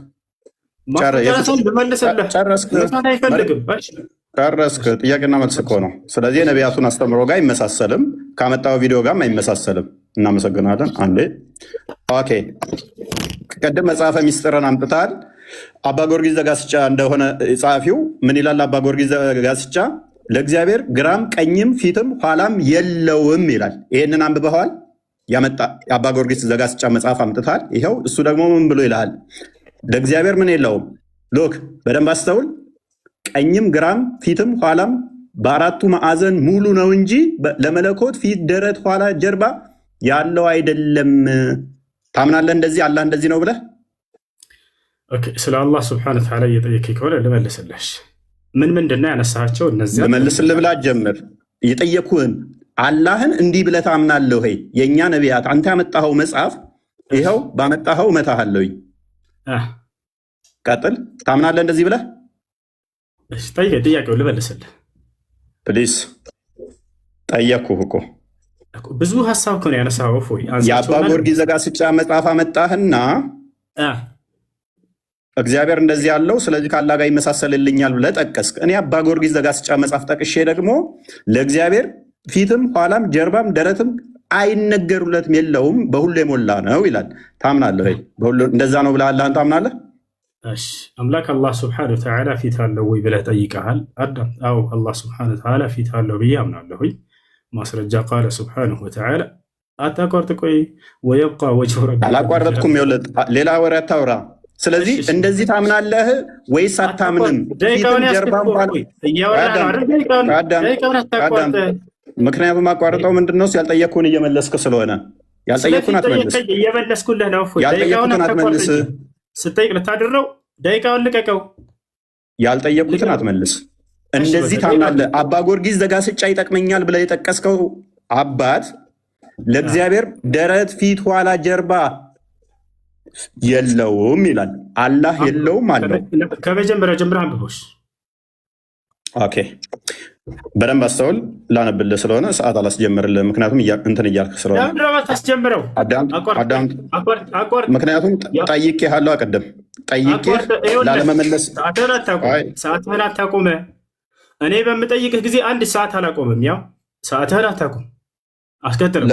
ጥያቄና መልስ እኮ ነው። ስለዚህ የነቢያቱን አስተምሮ ጋር አይመሳሰልም፣ ካመጣው ቪዲዮ ጋርም አይመሳሰልም። እናመሰግናለን። አንዴ ኦኬ። ቅድም መጽሐፈ ሚስጥርን አምጥታል። አባ ጊዮርጊስ ዘጋስጫ እንደሆነ ጸሐፊው ምን ይላል? አባ ጊዮርጊስ ዘጋስጫ ለእግዚአብሔር ግራም ቀኝም ፊትም ኋላም የለውም ይላል። ይህንን አንብበዋል? ያመጣ አባ ጊዮርጊስ ዘጋስጫ መጽሐፍ አምጥታል። ይኸው እሱ ደግሞ ምን ብሎ ይልሃል? ለእግዚአብሔር ምን የለውም? ሎክ በደንብ አስተውል። ቀኝም ግራም ፊትም ኋላም በአራቱ ማዕዘን ሙሉ ነው እንጂ ለመለኮት ፊት፣ ደረት፣ ኋላ፣ ጀርባ ያለው አይደለም። ታምናለህ? እንደዚህ አላህ እንደዚህ ነው ብለህ ስለ አላህ ስብሐነሁ ወተዓላ እየጠየከኝ ከሆነ ልመልስልህ። ምንድን ነው ያነሳቸው? እነዚያ ልመልስልህ ብላ ጀምር። የጠየኩህን አላህን እንዲህ ብለህ ታምናለህ ወይ? የእኛ ነቢያት አንተ ያመጣኸው መጽሐፍ ይኸው ባመጣኸው እመታሃለሁኝ። ቀጥል። ታምናለህ እንደዚህ ብለህ? ጥያቄውን ልመልስልህ ፕሊስ። ጠየቅኩህ እኮ ብዙ ሀሳብ እኮ ነው ያነሳኸው። የአባ ጊዮርጊስ ዘጋስጫ መጽሐፍ አመጣህና እግዚአብሔር እንደዚህ ያለው ስለዚህ ከአላህ ጋር ይመሳሰልልኛል ብለህ ጠቀስክ። እኔ አባ ጊዮርጊስ ዘጋስጫ መጽሐፍ ጠቅሼ ደግሞ ለእግዚአብሔር ፊትም ኋላም ጀርባም ደረትም አይነገሩለትም የለውም በሁሉ የሞላ ነው ይላል። ታምናለህ ወይ? እንደዛ ነው ብለህ አላህን ታምናለህ? አምላክ አላህ ስብሐነሁ ወተዓላ ፊት አለው ወይ ብለህ ጠይቀሃል አዳም። አዎ አላህ ስብሐነሁ ወተዓላ ፊት አለው ብዬ አምናለሁ። ማስረጃ ቃለ ስብሐነሁ ወተዓላ አታቋርጥ። ቆይ ወየብቃ ወጅሁ ረቢከ። አላቋረጥኩም። ሌላ ወሬ አታውራ። ስለዚህ እንደዚህ ታምናለህ ወይስ አታምንም? ፊትም ጀርባም ምክንያቱም አቋርጠው ምንድነው ያልጠየቅኩህን እየመለስክ ስለሆነ ያልጠየቅኩህን አትመልስ። እየመለስኩልህ ነው። ያልጠየቅኩህን አትመልስ። ስጠይቅ ልታድረው ደቂቃውን ልቀቀው። ያልጠየቅኩትን አትመልስ። እንደዚህ ታምናለህ? አባ ጊዮርጊስ ዘጋስጫ ይጠቅመኛል ብለህ የጠቀስከው አባት ለእግዚአብሔር ደረት፣ ፊት፣ ኋላ፣ ጀርባ የለውም ይላል። አላህ የለውም አለው። ከመጀመሪያ ጀምረህ አንብቦሽ። ኦኬ በደንብ አስተውል። ላነብልህ ስለሆነ ሰዓት አላስጀምርልህ። ምክንያቱም እንትን እያልክ ስለሆነ ታስጀምረው። ምክንያቱም ጠይቄሃለሁ። አቀደም ጠይቄህ ላለመመለስ ሰዓትህን አታቁመ። እኔ በምጠይቅህ ጊዜ አንድ ሰዓት አላቆምም። ያው ሰዓትህን አታቁም። አስከትለው።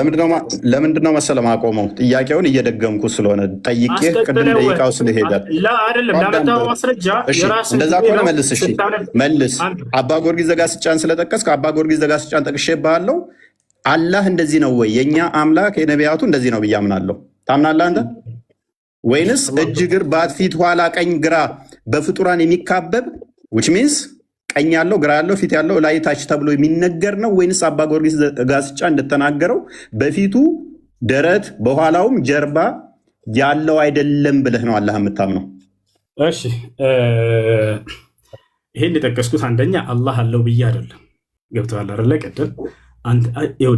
ለምንድነው መሰለህ ማቆመው? ጥያቄውን እየደገምኩ ስለሆነ ጠይቄህ ቅድም ደቂቃው ስለሄዳል አይደለም። ላመጣው ማስረጃ እንደዛ ከሆነ መልስ። እሺ መልስ። አባ ጊዮርጊስ ዘጋስጫን ስለጠቀስክ አባ ጊዮርጊስ ዘጋስጫን ጠቅሼብሃለሁ። አላህ እንደዚህ ነው ወይ? የእኛ አምላክ የነቢያቱ እንደዚህ ነው ብዬ አምናለሁ። ታምናለህ አንተ? ወይንስ እጅ፣ እግር፣ ባት፣ ፊት፣ ኋላ፣ ቀኝ፣ ግራ በፍጡራን የሚካበብ ዊች ሚንስ ቀኝ ያለው ግራ ያለው ፊት ያለው ላይ ታች ተብሎ የሚነገር ነው? ወይንስ አባ ጊዮርጊስ ዘጋስጫ እንደተናገረው በፊቱ ደረት በኋላውም ጀርባ ያለው አይደለም ብለህ ነው አላህ የምታምነው? እሺ ይሄን የጠቀስኩት አንደኛ አላህ አለው ብዬ አይደለም። ገብቶሃል አይደለ? ቅድም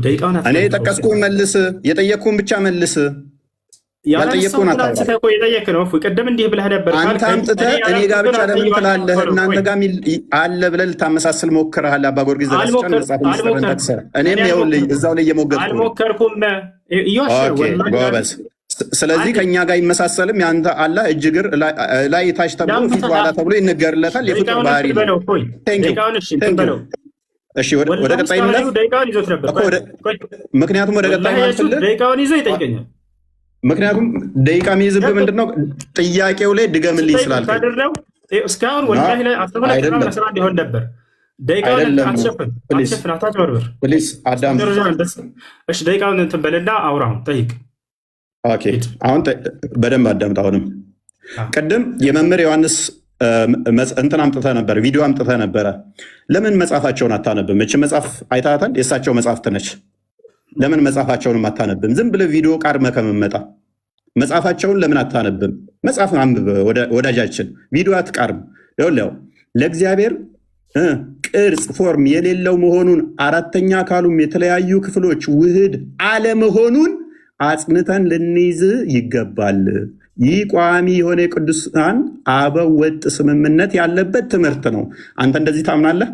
ደቂቃውን እኔ የጠቀስኩህን መልስ፣ የጠየቅኩህን ብቻ መልስ። ያልጠየቅኩህን አታውራ። የጠየቅ ነው። ቅድም እንዲህ ብለህ ነበር። አንተ አምጥተህ እኔ ጋር ብቻ ለምን ትላለህ? እናንተ ጋር አለ ብለህ ልታመሳስል ሞክረሃል። አባ ጊዮርጊስ ዘጋስጫን መጽሐፍ ሚስጥርን ጠቅሰህ እኔም ይኸውልህ እዛው ላይ እየሞገጥኩ አልሞከርኩም። ጎበዝ። ስለዚህ ከእኛ ጋር አይመሳሰልም። የአንተ አላህ እጅ፣ እግር፣ ላይ ታች ተብሎ ፊት ኋላ ተብሎ ይነገርለታል። የፍጡር ባህሪ ነው። እሺ ወደ ቀጣይ ምክንያቱም ወደ ቀጣይ ደቂቃውን ይዞ ይጠይቀኛል። ምክንያቱም ደቂቃ የሚይዝብህ ምንድነው? ጥያቄው ላይ ድገምልኝ ስላልከኝ እስካሁን ወላሂ ላይ 11 ይሆን ነበር። ደቂቃውን አትሸፍን፣ አታጭበርብር። እሺ ደቂቃውን እንትን በልና አውራውን ጠይቅ። ኦኬ አሁን በደንብ አዳምጥ። አሁንም ቅድም የመምህር ዮሐንስ እንትን አምጥተህ ነበር፣ ቪዲዮ አምጥተህ ነበረ። ለምን መጽሐፋቸውን አታነብም? እች መጽሐፍ አይታታል፣ የእሳቸው መጽሐፍት ነች። ለምን መጽሐፋቸውንም አታነብም? ዝም ብለህ ቪዲዮ ቃርመህ ከምመጣ መጽሐፋቸውን ለምን አታነብም? መጽሐፍ አንብብ ወዳጃችን፣ ቪዲዮ አትቃርም። ይኸውልህ ለእግዚአብሔር ቅርጽ ፎርም የሌለው መሆኑን አራተኛ አካሉም የተለያዩ ክፍሎች ውህድ አለመሆኑን አጽንተን ልንይዝ ይገባል። ይህ ቋሚ የሆነ የቅዱሳን አበው ወጥ ስምምነት ያለበት ትምህርት ነው። አንተ እንደዚህ ታምናለህ?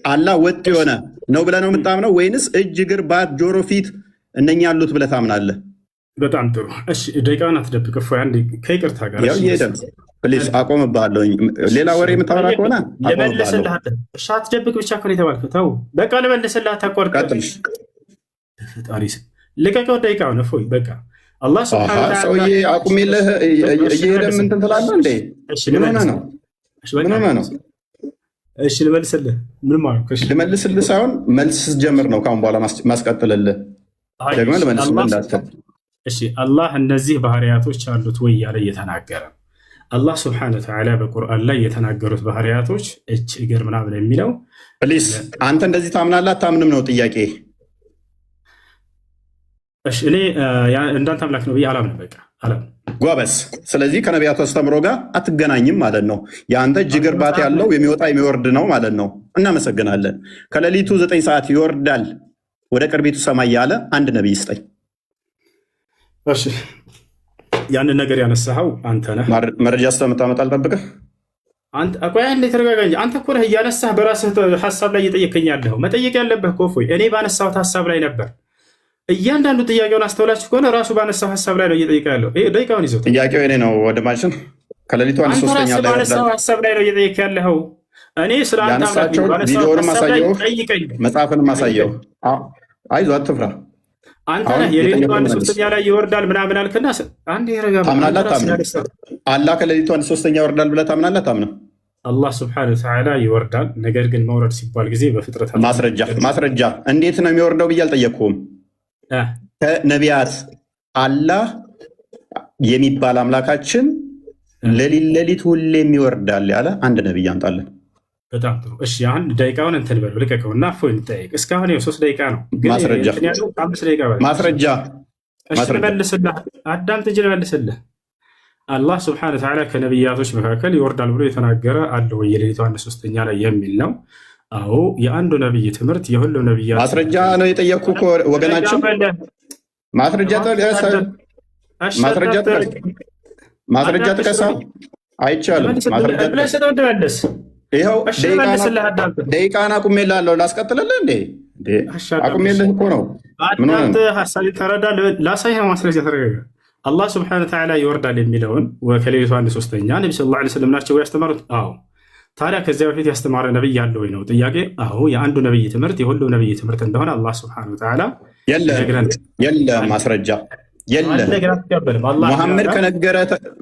አላህ ወጥ የሆነ ነው ብለህ ነው የምታምነው? ወይንስ እጅ፣ እግር፣ ባት፣ ጆሮ፣ ፊት እነኛ ያሉት ብለህ ታምናለህ? በጣም ጥሩ። እሺ ደቂቃውን አትደብቅ። ከይቅርታ ጋር ፕሊዝ አቆምብሃለሁ። ሌላ ወሬ የምታወራ ከሆነ ልመልስልህ። እሺ አትደብቅ ብቻ እኮ ነው የተባልከው። ተው በቃ ልመልስልህ። አታቋርጥ። ፈጣሪ ልቀቀው። ደቂቃውን እፎይ በቃ አላህ ሱብሓነሁ ወተዓላ ሰውዬ አቁሜልህ እየሄደህ ምን ትላለህ እንዴ? ምን ሆነህ ነው? እሺ ልመልስልህ። ምን ማለት ነው? ልመልስልህ ሳይሆን መልስ ጀምር ነው ካሁን በኋላ ማስቀጥልልህ። ደግሞ ልመልስልህ እንዳትል። እሺ አላህ እነዚህ ባህሪያቶች አሉት ወይ ያለ እየተናገረ አላህ ስብሐነ ወተዓላ በቁርአን ላይ የተናገሩት ባህሪያቶች እጅ እግር ምናምን የሚለው ፕሊስ አንተ እንደዚህ ታምናለህ አታምንም ነው ጥያቄ። እሺ እኔ እንዳንተ አምላክ ነው ብዬ አላምንም። በቃ አላምንም። ጎበስ። ስለዚህ ከነቢያቱ አስተምሮ ጋር አትገናኝም ማለት ነው። የአንተ እጅ እግር ባት ያለው የሚወጣ የሚወርድ ነው ማለት ነው። እናመሰግናለን። ከሌሊቱ 9 ሰዓት ይወርዳል ወደ ቅርቢቱ ሰማይ ያለ አንድ ነቢይ ስጠኝ። እሺ ያንን ነገር ያነሳኸው አንተ ነህ። መረጃ ስለምታመጣ አልጠብቅህ። ተረጋጋ እንጂ አንተ እኮ ነህ እያነሳህ በራስህ ሀሳብ ላይ እየጠየቀኝ ያለኸው። መጠየቅ ያለብህ እኮ እፎይ እኔ ባነሳሁት ሀሳብ ላይ ነበር። እያንዳንዱ ጥያቄውን አስተውላችሁ ከሆነ ራሱ ባነሳው ሀሳብ ላይ ነው እየጠየቀ ያለው። ደቂቃውን ይዞ ጥያቄው እኔ ነው ወንድማችን። ከሌሊቱ 1/3 ላይ ባነሳው ሀሳብ ላይ ነው እየጠየቀ ያለው። እኔ ስለ አንተ ቪዲዮንም አሳየው፣ መጽሐፍንም አሳየው። አይዞህ አትፍራ። አንተ ነህ የሌሊቱ 1/3 ላይ ይወርዳል ምናምን አልክና አንድ ይረጋል። ታምናለህ አታምንም? አላህ ከሌሊቱ 1/3 ይወርዳል ብለህ ታምናለህ አታምንም? አላህ ስብሐነሁ ወተዓላ ይወርዳል። ነገር ግን መውረድ ሲባል ጊዜ በፍጥረት ማስረጃ እንዴት ነው የሚወርደው ብዬ አልጠየቅኩም። ከነቢያት አላህ የሚባል አምላካችን ሌሊት ሁሌም ይወርዳል ያለ አንድ ነቢይ አምጣለን። በጣም ጥሩ። እሺ አሁን ደቂቃውን እንትን በል ልቀቀው እና እፎይ እንጠይቅ። እስካሁን 3 ደቂቃ ነው። ማስረጃ መልስልህ፣ አዳምጥ እንጂ ልመልስልህ። አላህ ስብሐነሁ ወተዓላ ከነቢያቶች መካከል ይወርዳል ብሎ የተናገረ አለ ወይ? የሌሊቱ 1/3 ላይ የሚል ነው። አዎ የአንዱ ነቢይ ትምህርት የሁሉም ነቢያት ማስረጃ ነው የጠየቅኩ ወገናችን። ማስረጃ ጥቀሳ። አይቻልም። ይኸው ደቂቃን አቁሜልሃለሁ። ላስቀጥልልህ እንዴ? አቁሜልህ እኮ ነው። ሀሳብ ተረዳ። ላሳይህ ማስረጃ ተረጋጋ። አላህ ስብሐነሁ ወተዓላ ይወርዳል የሚለውን ከሌሊቱ 1/3 ነቢ ሰለላሁ ዐለይሂ ወሰለም ናቸው ያስተማሩት? አዎ። ታዲያ ከዚያ በፊት ያስተማረ ነቢይ ያለ ወይ ነው ጥያቄ። አዎ የአንዱ ነቢይ ትምህርት የሁሉም ነቢይ ትምህርት እንደሆነ አላህ ስብሐነሁ ወተዓላ የለም ማስረጃ የለም።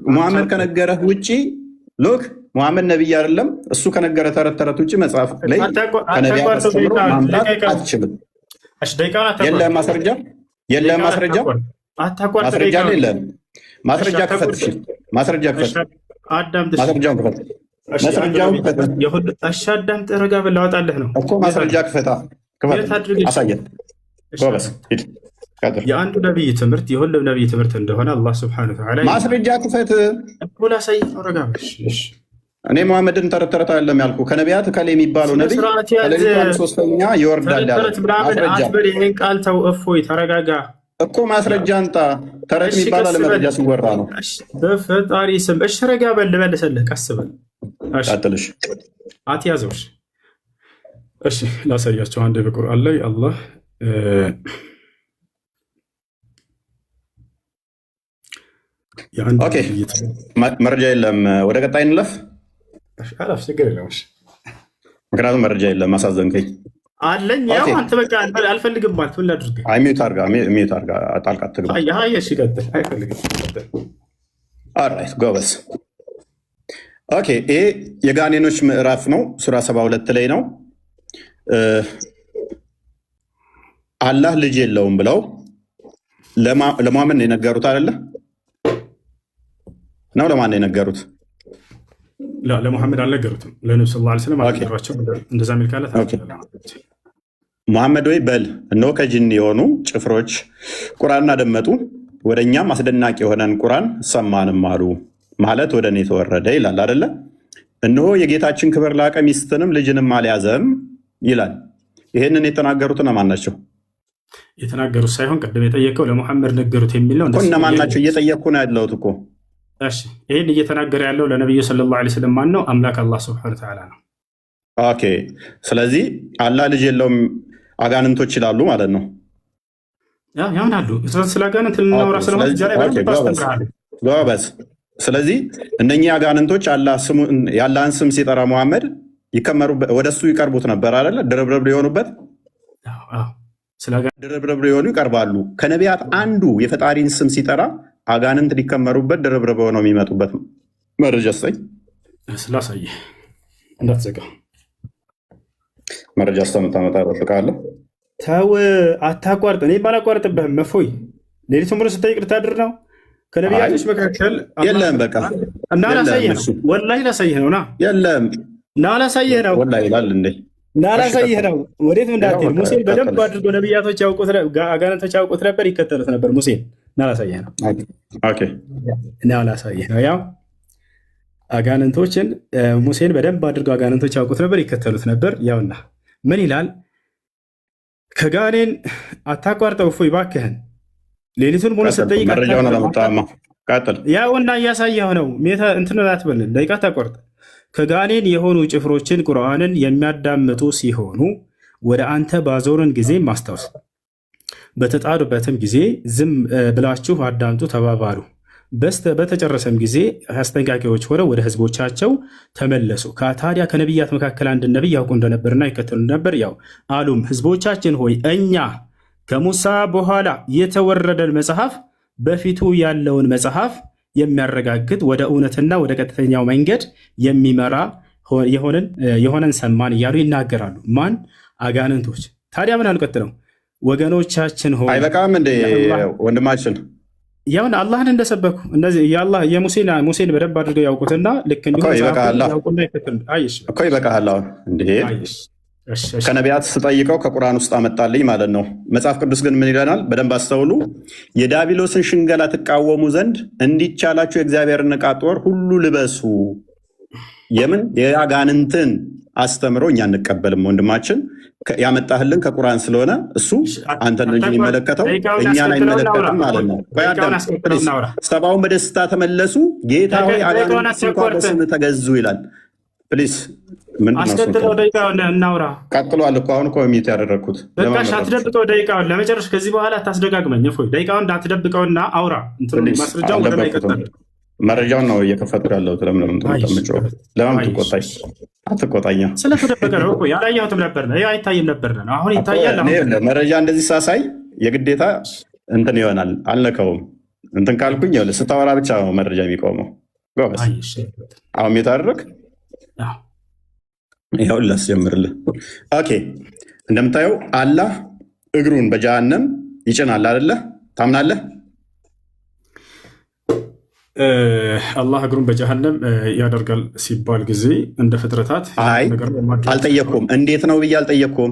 ሙሐመድ ከነገረህ ውጭ ሎክ ሙሐመድ ነቢይ አይደለም። እሱ ከነገረ ተረት ውጭ መጽሐፍ ላይ ከነቢያት አስተምሮ ማምጣት አትችልም። የለም ማስረጃ የለም ማስረጃ የለም። ማስረጃ ክፈት። አዳምጥ። ረጋ በል ላወጣልህ ነው እኮ ማስረጃ ክፈታ። አሳየን። የአንዱ ነቢይ ትምህርት የሁሉም ነቢይ ትምህርት እንደሆነ አላህ ስብሐነሁ ወተዓላ ማስረጃ ክፈት። ላሳይ ነው። ረጋ በል። እኔ ሙሐመድን ተረት አይደለም ያልኩ። ከነቢያት ከላይ የሚባለው ነቢይ ከሌሊቱ 1/3 ይወርዳል ያለ ይህን ቃል ተው። እፎይ ተረጋጋ እኮ ማስረጃ አንጣ። ተረት የሚባል አለመረጃ ሲወራ ነው። በፈጣሪ ስም እሺ፣ ረጋ በል ልመልስልህ። ቀስ በል ቀጥልሽ፣ አትያዘውሽ። እሺ ላሳያቸው። አንድ በቁርአን ላይ አላህ መረጃ የለም። ወደ ቀጣይ እንለፍ። ምክንያቱም መረጃ የለም። አሳዘንከኝ። አለኝ ያው አንተ በቃ አልፈልግም ማለት ምን ላድርግ? ሚዩት አድርጋ ጣልቃ አትግባ። እሺ ቀጥል። አይፈልግም። ኦልራይት ጎበዝ። ኦኬ ይሄ የጋኔኖች ምዕራፍ ነው። ሱራ 72 ላይ ነው። አላህ ልጅ የለውም ብለው ለሙሐመድ የነገሩት አይደለ ነው? ለማን ነው የነገሩት? ለሙሐመድ አልነገሩትም። ለነብዩ ሰለላሁ ዐለይሂ ወሰለም አልነገሯቸው። እንደዛ የሚል ካለ ሙሐመድ ወይ በል እነሆ ከጅን የሆኑ ጭፍሮች ቁርአንን አደመጡ፣ ወደ እኛም አስደናቂ የሆነን ቁርአን ሰማንም አሉ ማለት ወደ እኔ ተወረደ ይላል አይደለ? እነሆ የጌታችን ክብር ላቀ፣ ሚስትንም ልጅንም አልያዘም ይላል። ይህንን የተናገሩት እነማን ናቸው? የተናገሩት ሳይሆን ቅድም የጠየቀው ለሙሐመድ ነገሩት የሚል ነው። እነማን ናቸው? እየጠየቅኩ ነው ያለሁት እኮ። እሺ ይህን እየተናገረ ያለው ለነቢዩ ሰለላሁ ዐለይሂ ወሰለም ማን ነው? አምላክ አላህ ሱብሓነሁ ወተዓላ ነው። ኦኬ ስለዚህ አላህ ልጅ የለውም አጋንንቶች ይላሉ ማለት ነው። ያምናሉ። ስለ አጋንንት ልናወራ ስለሆነ ጎበዝ። ስለዚህ እነኚህ አጋንንቶች የአላህን ስም ሲጠራ ሙሐመድ ወደ እሱ ይቀርቡት ነበር አይደለ? ድርብርብ ሊሆኑበት ድርብርብ ሊሆኑ ይቀርባሉ። ከነቢያት አንዱ የፈጣሪን ስም ሲጠራ አጋንንት ሊከመሩበት ድርብርብ ሆነው የሚመጡበት መረጃ ስጠኝ። ስላሳየ እንዳትዘጋ መረጃ እስከምታመጣ እጠብቅሃለሁ። ተው አታቋርጥ። እኔ ባላቋርጥብህም መፎይ ሌሊቱን ሙሉ ስጠይቅ ልታድር ነው። ከነቢያቶች መካከል የለም በቃ እና ላሳየህ የለም ነው። እሱ ወላሂ ላሳየህ ነው። ና የለም ና ላሳየህ ነው። ወላሂ ይላል እንዴ? ና እሺ ላሳየህ ቀጥል። ነው። ወዴት ይኸው እንዳትሄድ። በቃ ሙሴን በደንብ ቀጥል። አድርጎ ነቢያቶች ያውቁት፣ አጋንንቶች ያውቁት ነበር፣ ይከተሉት ነበር ሙሴን። ና ላሳየህ ነው። ኦኬ ና ላሳየህ ነው። ያው አጋንንቶችን ሙሴን በደንብ አድርገው አጋንንቶች ያውቁት ነበር፣ ይከተሉት ነበር። ያውና ምን ይላል? ከጋኔን አታቋርጠው እፎይ እባክህን፣ ሌሊቱን ሙሉ ቀጥል። ስትጠይቅ መረጃውን አላመጣህማ። ቀጥል። ያውና እያሳየው ነው። እንትን አትበልን፣ ደቂቃ አታቋርጥ። ከጋኔን የሆኑ ጭፍሮችን ቁርአንን የሚያዳምጡ ሲሆኑ ወደ አንተ ባዞርን ጊዜ ማስታወስ፣ በተጣዱበትም ጊዜ ዝም ብላችሁ አዳምጡ ተባባሉ። በተጨረሰም ጊዜ አስጠንቃቂዎች ሆነው ወደ ህዝቦቻቸው ተመለሱ። ታዲያ ከነቢያት መካከል አንድ ነቢይ ያውቁ እንደነበርና ይከተሉ ነበር። ያው አሉም ህዝቦቻችን ሆይ እኛ ከሙሳ በኋላ የተወረደን መጽሐፍ በፊቱ ያለውን መጽሐፍ የሚያረጋግጥ ወደ እውነትና ወደ ቀጥተኛው መንገድ የሚመራ የሆነን ሰማን እያሉ ይናገራሉ። ማን? አጋንንቶች። ታዲያ ምን አልቀጥለው? ወገኖቻችን ሆይ አይበቃም እንዴ ወንድማችን? ያውን አላህን እንደሰበኩ እነዚህ ሙሴን በደንብ አድርገው ያውቁትና ልክ እኮ ይበቃሃል እኮ ይበቃሃል። አሁን እንዴ ከነቢያት ስጠይቀው ከቁርአን ውስጥ አመጣልኝ ማለት ነው። መጽሐፍ ቅዱስ ግን ምን ይለናል? በደንብ አስተውሉ። የዲያብሎስን ሽንገላ ትቃወሙ ዘንድ እንዲቻላችሁ የእግዚአብሔርን ዕቃ ጦር ሁሉ ልበሱ። የምን የአጋንንትን አስተምሮ እኛ እንቀበልም። ወንድማችን ያመጣህልን ከቁርአን ስለሆነ እሱ አንተን እንጂ የሚመለከተው እኛን አይመለከትም ማለት ነው። ሰባውን በደስታ ተመለሱ፣ ጌታ ሆይ አጋንንት እንኳን በስም ተገዙ ይላል። ፕሊስ አስከትለው ደቂቃውን እናውራ። ቀጥሏል እኮ አሁን እኮ ሚት ያደረግኩት በቃሽ። አትደብቀው ደቂቃውን ለመጨረሻ ከዚህ በኋላ አታስደጋግመኝ። እፎይ ደቂቃውን እንዳትደብቀውና አውራ። ማስረጃውን ወደ ላይ ይቀጥላል። መረጃውን ነው እየከፈትኩ ያለሁት። ለምን ትቆጣኝ? አትቆጣኛ። ስለተደበቀ ነው እኮ ያላየሁትም ነበር ነው አይታይም ነበር ነው። አሁን ይታያል። መረጃ እንደዚህ ሳሳይ የግዴታ እንትን ይሆናል። አልነከውም። እንትን ካልኩኝ ስታወራ ብቻ ነው መረጃ የሚቆመው። ጎበዝ። አሁን ሚት አደረግ። ይኸው ላስጀምርልህ። ኦኬ እንደምታየው አላህ እግሩን በጀሃነም ይጭናል አይደለ? ታምናለህ? አላህ እግሩን በጀሃነም ያደርጋል ሲባል ጊዜ እንደ ፍጥረታት አልጠየቅኩም። እንዴት ነው ብዬ አልጠየቅኩም።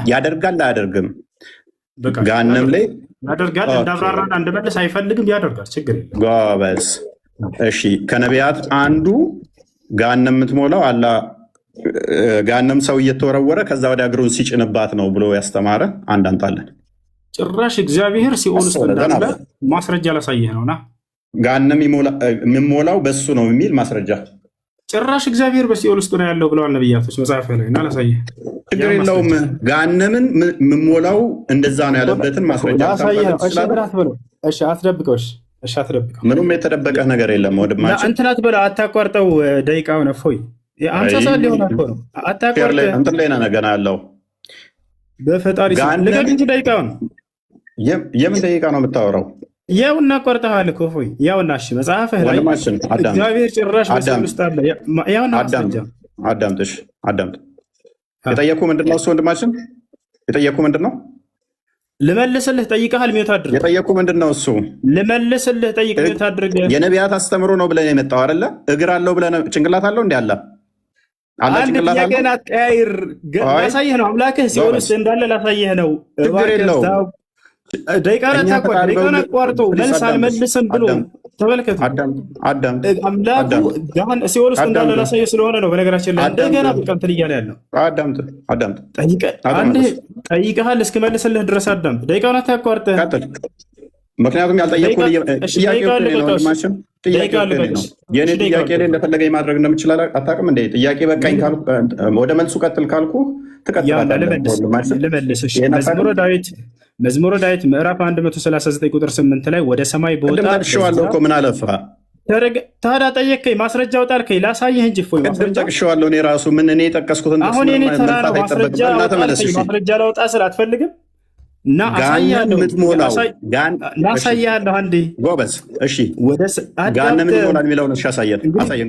ያደርጋል አያደርግም? ገሃነም ላይ ያደርጋል። እንዳብራራና እንደመለስ አይፈልግም። ያደርጋል። ችግር የለም። ጎበዝ። እሺ ከነቢያት አንዱ ገሃነም የምትሞላው አላህ ገሃነም ሰው እየተወረወረ ከዛ ወደ እግሩን ሲጭንባት ነው ብሎ ያስተማረ አንድ አምጣለን። ጭራሽ እግዚአብሔር ሲኦል ውስጥ እንዳለ ማስረጃ ላሳየህ ነውና ገሃነም የሚሞላው በሱ ነው የሚል ማስረጃ። ጭራሽ እግዚአብሔር በሲኦል ውስጥ ነው ያለው ብለዋል ነቢያቶች መጽሐፍ ላይ እና ላሳየህ። ችግር የለውም። ገሃነምን የምሞላው እንደዛ ነው ያለበትን ማስረጃ አትደብቀው። እሺ አትደብቀው። ምንም የተደበቀ ነገር የለም። ወድማችን እንትን አትበለው። አታቋርጠው። ደቂቃውን እፎይ አምሳ ሰዓት ሊሆን እኮ ነው። አታቋርጠው። እንትን ላይ ነው ገና ያለው። በፈጣሪ ልቀቅ እንጂ ደቂቃውን። የምን ደቂቃ ነው የምታወራው? ያው እናቋርጠሃል እኮ እፎይ። ያውና እሺ መጽሐፍህ ላይ እግዚአብሔር ጭራሽ በሲኦል ውስጥ አለ። ያውና አዳምጥሽ አዳምጥ። የጠየኩ ምንድን ነው እሱ ወንድማችን? የጠየኩ ምንድን ነው? ልመልስልህ ጠይቀሃል። ሚውት አድርግ። የጠየኩ ምንድን ነው እሱ? ልመልስልህ ጠይቅ። ሚውት አድርግ። የነቢያት አስተምሮ ነው ብለን የመጣው አይደለ? እግር አለው ብለን ጭንቅላት አለው እንዲ አለ አንድ ጥያቄን አትቀያይር። ላሳየህ ነው አምላክህ ሲኦል ውስጥ እንዳለ ላሳየህ ነው። ችግር የለውም። ደቂቃን አቋርጦ መልስ አልመልስም ብሎ ተመልከቱ። አምላኩ ሲኦል ውስጥ እንዳለ ላሳየህ ስለሆነ ነው። በነገራችን ላይ እንደገና በቃ እንትን እያለ ያለው ጠይቀሃል እስክመልስልህ ድረስ አዳምጥ። ደቂቃውን አታቋርጠህ። ምክንያቱም ያልጠየቁ የኔ ጥያቄ ላይ እንደፈለገ ማድረግ እንደምችል አታውቅም እንደ ጥያቄ በቃኝ ወደ መልሱ ቀጥል ካልኩ ትቀጥላለህ። መዝሙረ ዳዊት ምዕራፍ 139 ቁጥር 8 ላይ ወደ ሰማይ በወጣ እኮ ምን አለፋ ታዲያ ጠየቅከኝ፣ ማስረጃ አውጣልከኝ ላሳየህ እንጂ እፎይ ጠቅሼዋለሁ። እኔ ራሱ ምን እኔ የጠቀስኩትን አሁን የኔ ተራ ነው። ማስረጃ ላውጣ ስል አትፈልግም እና ላሳያለሁ። አንዴ ጎበዝ። እሺ ገሃነም ይሞላል የሚለውን አሳየን።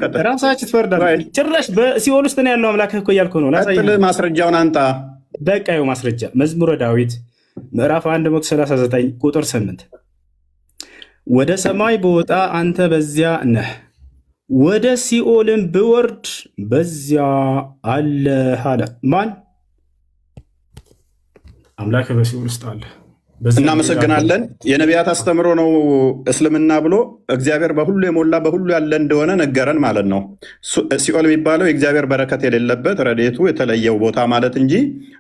ቀጥል። ራሳችሁ ትፈርዳለህ። ጭራሽ በሲኦል ውስጥ ነው ያለው አምላክህ እኮ እያልኩ ነው። ቀጥል። ማስረጃውን አንጣ። በቃ ይኸው ማስረጃ መዝሙረ ዳዊት ምዕራፍ 139 ቁጥር 8 ወደ ሰማይ በወጣ አንተ በዚያ ነህ፣ ወደ ሲኦልን ብወርድ በዚያ አለህ አለ። ማን? አምላክ በሲኦል ውስጥ አለ። እናመሰግናለን። የነቢያት አስተምሮ ነው እስልምና ብሎ እግዚአብሔር በሁሉ የሞላ በሁሉ ያለ እንደሆነ ነገረን ማለት ነው። ሲኦል የሚባለው የእግዚአብሔር በረከት የሌለበት ረድኤቱ የተለየው ቦታ ማለት እንጂ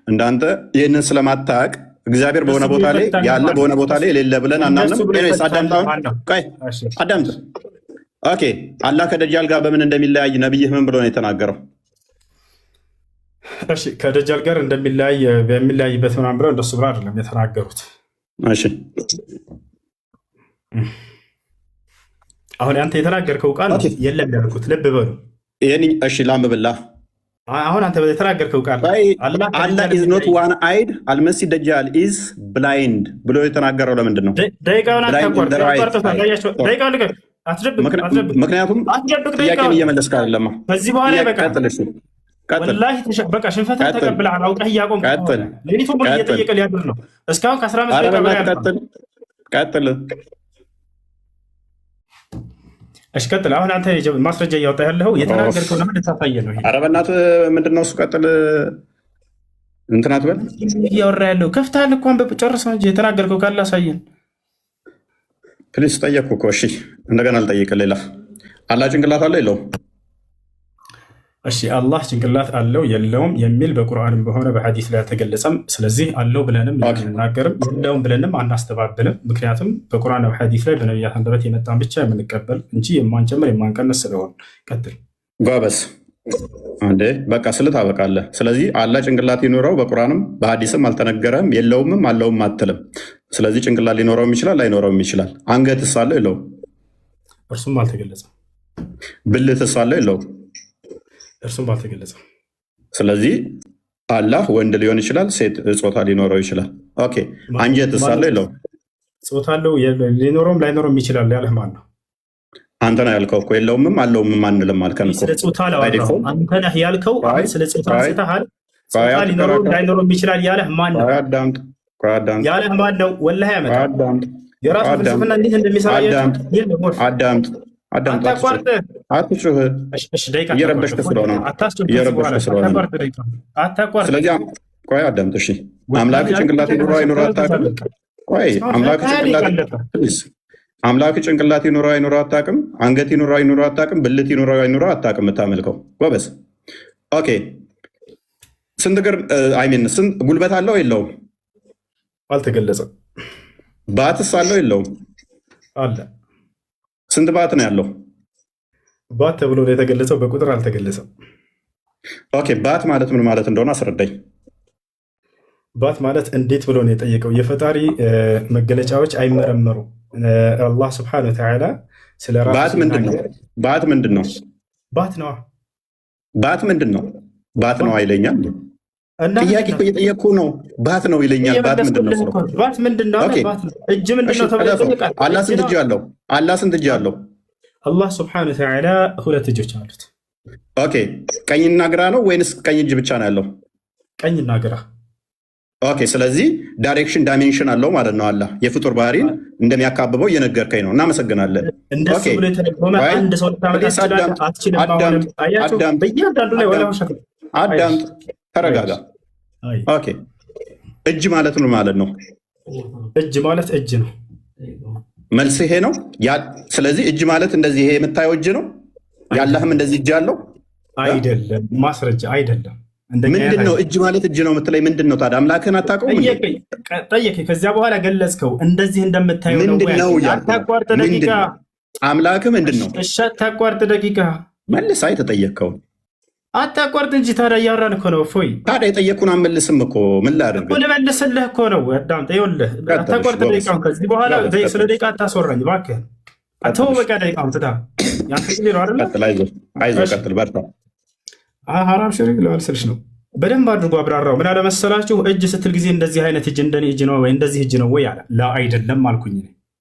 እንዳንተ ይህንን ስለማታቅ እግዚአብሔር በሆነ ቦታ ላይ ያለ በሆነ ቦታ ላይ የሌለ ብለን አናምንም። አዳምጥ። ኦኬ፣ አላህ ከደጃል ጋር በምን እንደሚለያይ ነቢይህ ምን ብሎ ነው የተናገረው? እሺ፣ ከደጃል ጋር እንደሚለያይ በሚለያይበት ምናምን ብለው እንደሱ ብሎ አይደለም የተናገሩት። እሺ፣ አሁን አንተ የተናገርከው ቃል የለም ያልኩት፣ ልብ በሉ። እሺ፣ ላምብላ። አሁን አንተ የተናገርከው ቃል አላህ ኢዝ ኖት ዋን አይድ አልመሲ ደጃል ኢዝ ብላይንድ ብሎ የተናገረው ለምንድን ነው? ደቂቃውን ምክንያቱም ጥያቄን እየመለስክ አይደለም። ከዚህ በኋላ በቃ ሽንፈትን ተቀብለሃል። አውቀህ እያቆምክ ሌሊቱን ሙሉ እየጠየቀ ሊያድር ነው። እስካሁን ከ15 ደቂቃ ቀጥል። እሺ ቀጥል። አሁን አንተ ማስረጃ እያወጣ ያለው የተናገርከው ለምን ታሳየ ነው? ኧረ በእናትህ ምንድን ነው እሱ? ቀጥል። እንትን አትበል። እያወራ ያለው ከፍተሃል እኮ ጨርስ ነው እንጂ የተናገርከው ካለ አሳየን። ፕሊስ ጠየቅኩ እኮ። እሺ እንደገና አልጠይቅህ። ሌላ አላህ ጭንቅላት አለው የለውም? እሺ አላህ ጭንቅላት አለው የለውም የሚል በቁርአንም በሆነ በሐዲስ ላይ አልተገለጸም። ስለዚህ አለው ብለንም አንናገርም፣ የለውም ብለንም አናስተባብልም። ምክንያቱም በቁርአን በሐዲስ ላይ በነቢያት አንደበት የመጣን ብቻ የምንቀበል እንጂ የማንጨምር የማንቀንስ ስለሆን። ቀጥል ጎበዝ። አንዴ በቃ ስልት አበቃለህ። ስለዚህ አላህ ጭንቅላት ይኖረው በቁርአንም በሐዲስም አልተነገረም። የለውምም አለውም አትልም። ስለዚህ ጭንቅላት ሊኖረውም ይችላል ላይኖረውም ይችላል። አንገትስ አለው የለውም? እርሱም አልተገለጸም። ብልትስ አለው የለውም? እርሱም አልተገለጸም። ስለዚህ አላህ ወንድ ሊሆን ይችላል፣ ሴት ጾታ ሊኖረው ይችላል። ኦኬ አንጀትስ አለው የለውም? ጾታ አለው፣ ሊኖረውም ላይኖረውም ይችላል ያለህ ማን ነው? አንተ ነህ ያልከው እኮ። የለውምም አለውም አንልም አልከን እኮ። ስለ ጾታ አንተ ነህ ያልከው። ስለ ጾታ አንስተሃል። ጾታ ሊኖረውም ላይኖረውም ይችላል ያለህ ማን ነው? ያለህ ማን ነው? ወላሂ ያመጣ የራሱ ፍልስፍና እንዴት እንደሚሰራ አዳምጥ። አትጩህ፣ እየረበሽክ ስለሆነ። ስለዚህ ቆይ አዳምጥ። እሺ አምላክ ጭንቅላት ይኑረው አይኑረው አታውቅም? ቆይ አምላክ ጭንቅላት ይኑረው አይኑረው አታውቅም? አንገት ይኑረው አይኑረው አታውቅም? ብልት ይኑረው አይኑረው አታውቅም? የምታመልከው ጎበዝ። ኦኬ ስንት እግር ስንት ጉልበት አለው የለውም? አልተገለጸም። ባትስ አለው የለውም? አለ። ስንት ባት ነው ያለው? ባት ተብሎ ነው የተገለጸው፣ በቁጥር አልተገለጸም። ኦኬ ባት ማለት ምን ማለት እንደሆነ አስረዳኝ። ባት ማለት እንዴት ብሎ ነው የጠየቀው? የፈጣሪ መገለጫዎች አይመረመሩ። አላህ ስብሐነ ወተዓላ ስለ ራሱ ባት ምንድን ነው? ባት ምንድን ነው? ባት ነው። ባት ምንድን ነው? ባት ነው አይለኛል። ጥያቄ እኮ እየጠየቅኩ ነው። ባት ነው ይለኛል። ባት ምንድን ነው? ባት ምንድን ነው? እጅ ምንድን ነው ተብሎ ይጠየቃል። አላህ ስንት እጅ አለው? አላህ ስንት እጅ አለው? አላህ ስብሐነ ወተዓላ 2 እጆች አሉት። ኦኬ ቀኝና ግራ ነው ወይንስ ቀኝ እጅ ብቻ ነው ያለው? ቀኝና ግራ። ኦኬ ስለዚህ ዳይሬክሽን ዳይሜንሽን አለው ማለት ነው። አላህ የፍጡር ባህሪን እንደሚያካብበው እየነገርከኝ ነው። እናመሰግናለን። እንደሱ ብሎ የተደጎመ አንድ ሰው አትችልም። በእያንዳንዱ ላይ አዳምጥ፣ ተረጋጋ። ኦኬ እጅ ማለት ምን ማለት ነው? እጅ ማለት እጅ ነው። መልስ ይሄ ነው። ስለዚህ እጅ ማለት እንደዚህ ይሄ የምታየው እጅ ነው። ያለህም እንደዚህ እጅ አለው አይደለም? ማስረጃ አይደለም። ምንድን ነው እጅ ማለት? እጅ ነው የምትለኝ ምንድን ነው ታዲያ? አምላክህን አታውቀውም? ጠየቀኝ። ከዚያ በኋላ ገለጽከው። እንደዚህ እንደምታየው ነው። አታቋርጥ ደቂቃ። አምላክህ ምንድን ነው? እሺ አታቋርጥ ደቂቃ። መልስ። አይ ተጠየቅከው አታቋርጥ እንጂ ታዲያ እያወራን እኮ ነው። እፎይ ታዲያ የጠየቅኩን አመልስም እኮ ምን ላድርግ? ልመልስልህ እኮ ነው። አዳምጥ፣ ይኸውልህ አታቋርጥ ደቂቃውን። ከዚህ በኋላ ስለ ደቂቃ አታስወራኝ እባክህ። ተው በቃ ደቂቃውን ትታ አይዞህ ቀጥል፣ በርታ። ሀራም ሽሪክ ለዋልስልሽ ነው። በደንብ አድርጎ አብራራው። ምን አለመሰላችሁ? እጅ ስትል ጊዜ እንደዚህ አይነት እጅ እንደኔ እጅ ነው ወይ እንደዚህ እጅ ነው ወይ አለ። ላ አይደለም አልኩኝ።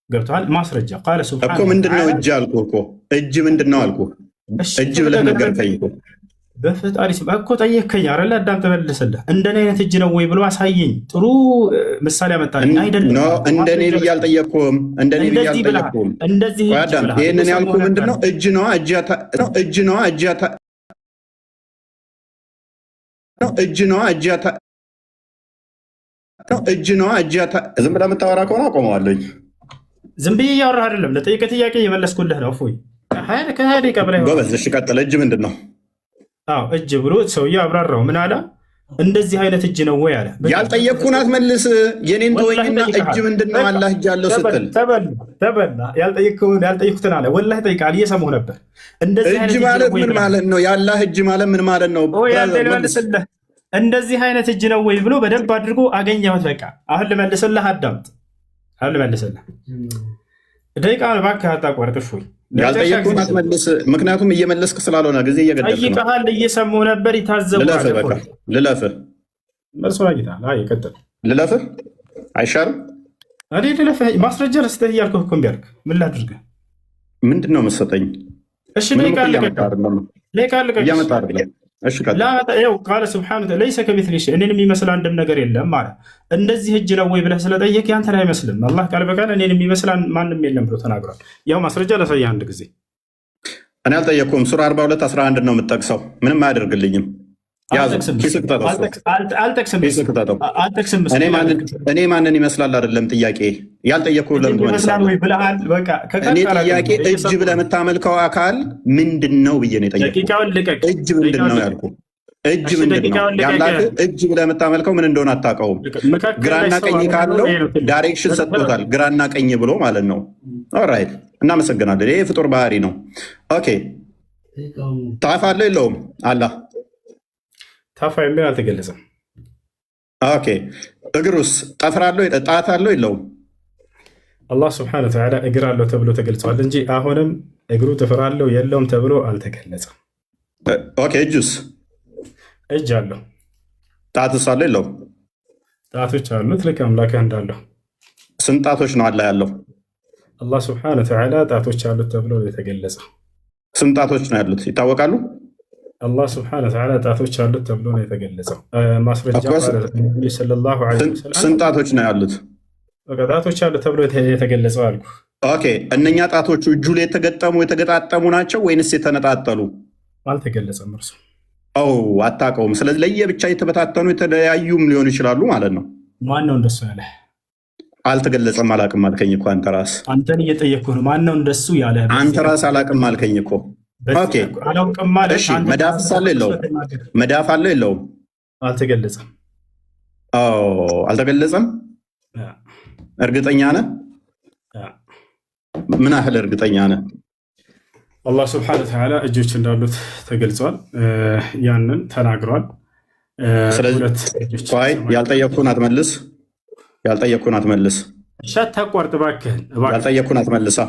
ገብቶሃል? ማስረጃ ቃለ ሱብሃነ እኮ ምንድን ነው እጅ አልኩህ እኮ። እጅ ምንድን ነው አልኩህ። እጅ ብለህ ነገርከኝ እኮ። በፈጣሪ ስም እኮ ጠየከኝ አይደለ? አዳም ተመልሰልህ እንደኔ አይነት እጅ ነው ወይ ብሎ አሳየኝ። ጥሩ ምሳሌ አመጣልኝ። አይደለም እንደኔ ብዬ አልጠየቅኩም። እንደኔ ብዬ አልጠየቅኩም። እንደዚህ አዳም ይሄንን ያልኩ ምንድነው? እጅ ነዋ እጅ ነዋ ዝም ብለህ የምታወራ ከሆነ አቆመዋለኝ። ዝም ብዬ እያወራህ አይደለም። ለጠየቀ ጥያቄ የመለስኩልህ ነው። እፎይ ከሀያ ደቂቃ በላይ ጎበዝ። እሺ ቀጥል። እጅ ምንድን ነው? አዎ እጅ ብሎ ሰውዬው አብራራው። ምን አለ? እንደዚህ አይነት እጅ ነው ወይ አለ። ያልጠየቅኩህን አትመልስ። የኔን ተወኝና እጅ ምንድን ነው አላህ እጅ አለው ስትል ተበላ። ያልጠየቅኩትን አለ። ወላሂ ጠይቃል። እየሰማሁ ነበር። እጅ ማለት ምን ማለት ነው? የአላህ እጅ ማለት ምን ማለት ነው? ልመልስልህ። እንደዚህ አይነት እጅ ነው ወይ ብሎ በደንብ አድርጎ አገኘሁት። በቃ አሁን ልመልስልህ። አዳምጥ። አሁን ልመልስልህ። ደቂቃ እባክህ አታቋርጥ። እፎይ ያልጠየቅኩህን አትመልስ። ምክንያቱም እየመለስክ ስላልሆነ ጊዜ እየገደልክ ነው። ጠይቀሃል። እየሰማሁ ነበር። ይታዘባል። ልለፍህ መልሶ አግኝተሃል። አይ ቀጥል። ልለፍህ አይሻልም? እኔ ልለፍህ ማስረጃ ልስጥህ እያልኩህ እኮ እምቢ አልክ። ምን ላድርግህ? ምንድን ነው የምትሰጠኝ? እሺ ደቂቃ ልቀቅ። እያመጣህ አይደለም። እሺ ቃለ ስብሓነ ለይሰ ከሚስሊሂ ሸይእ እኔን የሚመስል አንድም ነገር የለም ማለት። እንደዚህ እጅ ነው ወይ ብለህ ስለጠየቅ ያንተን አይመስልም። አላህ ቃል በቃል እኔን የሚመስል ማንም የለም ብሎ ተናግሯል። ያው ማስረጃ ላሳየህ አንድ ጊዜ። እኔ አልጠየቅኩም። ሱራ 42:11 ነው የምጠቅሰው። ምንም አያደርግልኝም። እኔ ማንን ይመስላል አይደለም ጥያቄ። ያልጠየቅኩህ ለምን ትመልሳለህ? እኔ ጥያቄ እጅ ብለህ የምታመልከው አካል ምንድን ነው ብዬ ነው የጠየቅኩህ። እጅ ምንድን ነው ያልኩህ። እጅ ምንድን ነው ያላህ? እጅ ብለህ የምታመልከው ምን እንደሆነ አታውቀውም። ግራና ቀኝ ካለው ዳይሬክሽን ሰጥቶታል። ግራና ቀኝ ብሎ ማለት ነው። ኦራይት፣ እናመሰግናለን። ይሄ ፍጡር ባህሪ ነው። ኦኬ፣ ታፍ አለው የለውም? አላህ ታፋ የሚል አልተገለጸም። ኦኬ፣ እግሩስ ጠፍር አለው ጣት አለው የለውም? አላህ ስብሐነ ወተዓላ እግር አለው ተብሎ ተገልጿል እንጂ አሁንም እግሩ ጥፍር አለው የለውም ተብሎ አልተገለጸም። ኦኬ፣ እጁስ? እጅ አለው። ጣትስ አለው የለውም? ጣቶች አሉት ልክ አምላክህ እንዳለው። ስንት ጣቶች ነው አላህ ያለው? አላህ ስብሐነ ወተዓላ ጣቶች አሉት ተብሎ የተገለጸው። ስንት ጣቶች ነው ያሉት ይታወቃሉ? አላህ ስብሐነ ወተዓላ ጣቶች አሉት ተብሎ ነው የተገለጸው። ማስረጃ ሰለላሁ ዐለይሂ ወሰለም ስንት ጣቶች ነው ያሉት? ጣቶች አሉት ተብሎ የተገለጸው አልኩ። ኦኬ፣ እነኛ ጣቶቹ እጁ ላይ የተገጣጠሙ ናቸው ወይንስ የተነጣጠሉ? አልተገለጸም እርሱ። አታውቀውም። ስለዚህ ለየብቻ የተበታተኑ የተለያዩም ሊሆኑ ይችላሉ ማለት ነው። ማን ነው እንደሱ ያለ? አልተገለጸም። አላቅም አልከኝ እኮ አንተ ራስህ። አንተን እየጠየቅኩህ ነው። ማን ነው እንደሱ ያለ? አንተ ራስህ አላቅም አልከኝ እኮ። መዳፍ አለው የለውም? መዳፍ አለው የለውም? አልተገለጸም። አልተገለጸም። እርግጠኛ ነህ? ምን ያህል እርግጠኛ ነህ? አላህ ስብሐነ ወተዓላ እጆች እንዳሉት ተገልጿል። ያንን ተናግሯል። ስለዚህ ያልጠየቅኩህን አትመልስ። ያልጠየቅኩህን አትመልስ። አታቋርጥ እባክህን። ያልጠየቅኩህን አትመልሳ።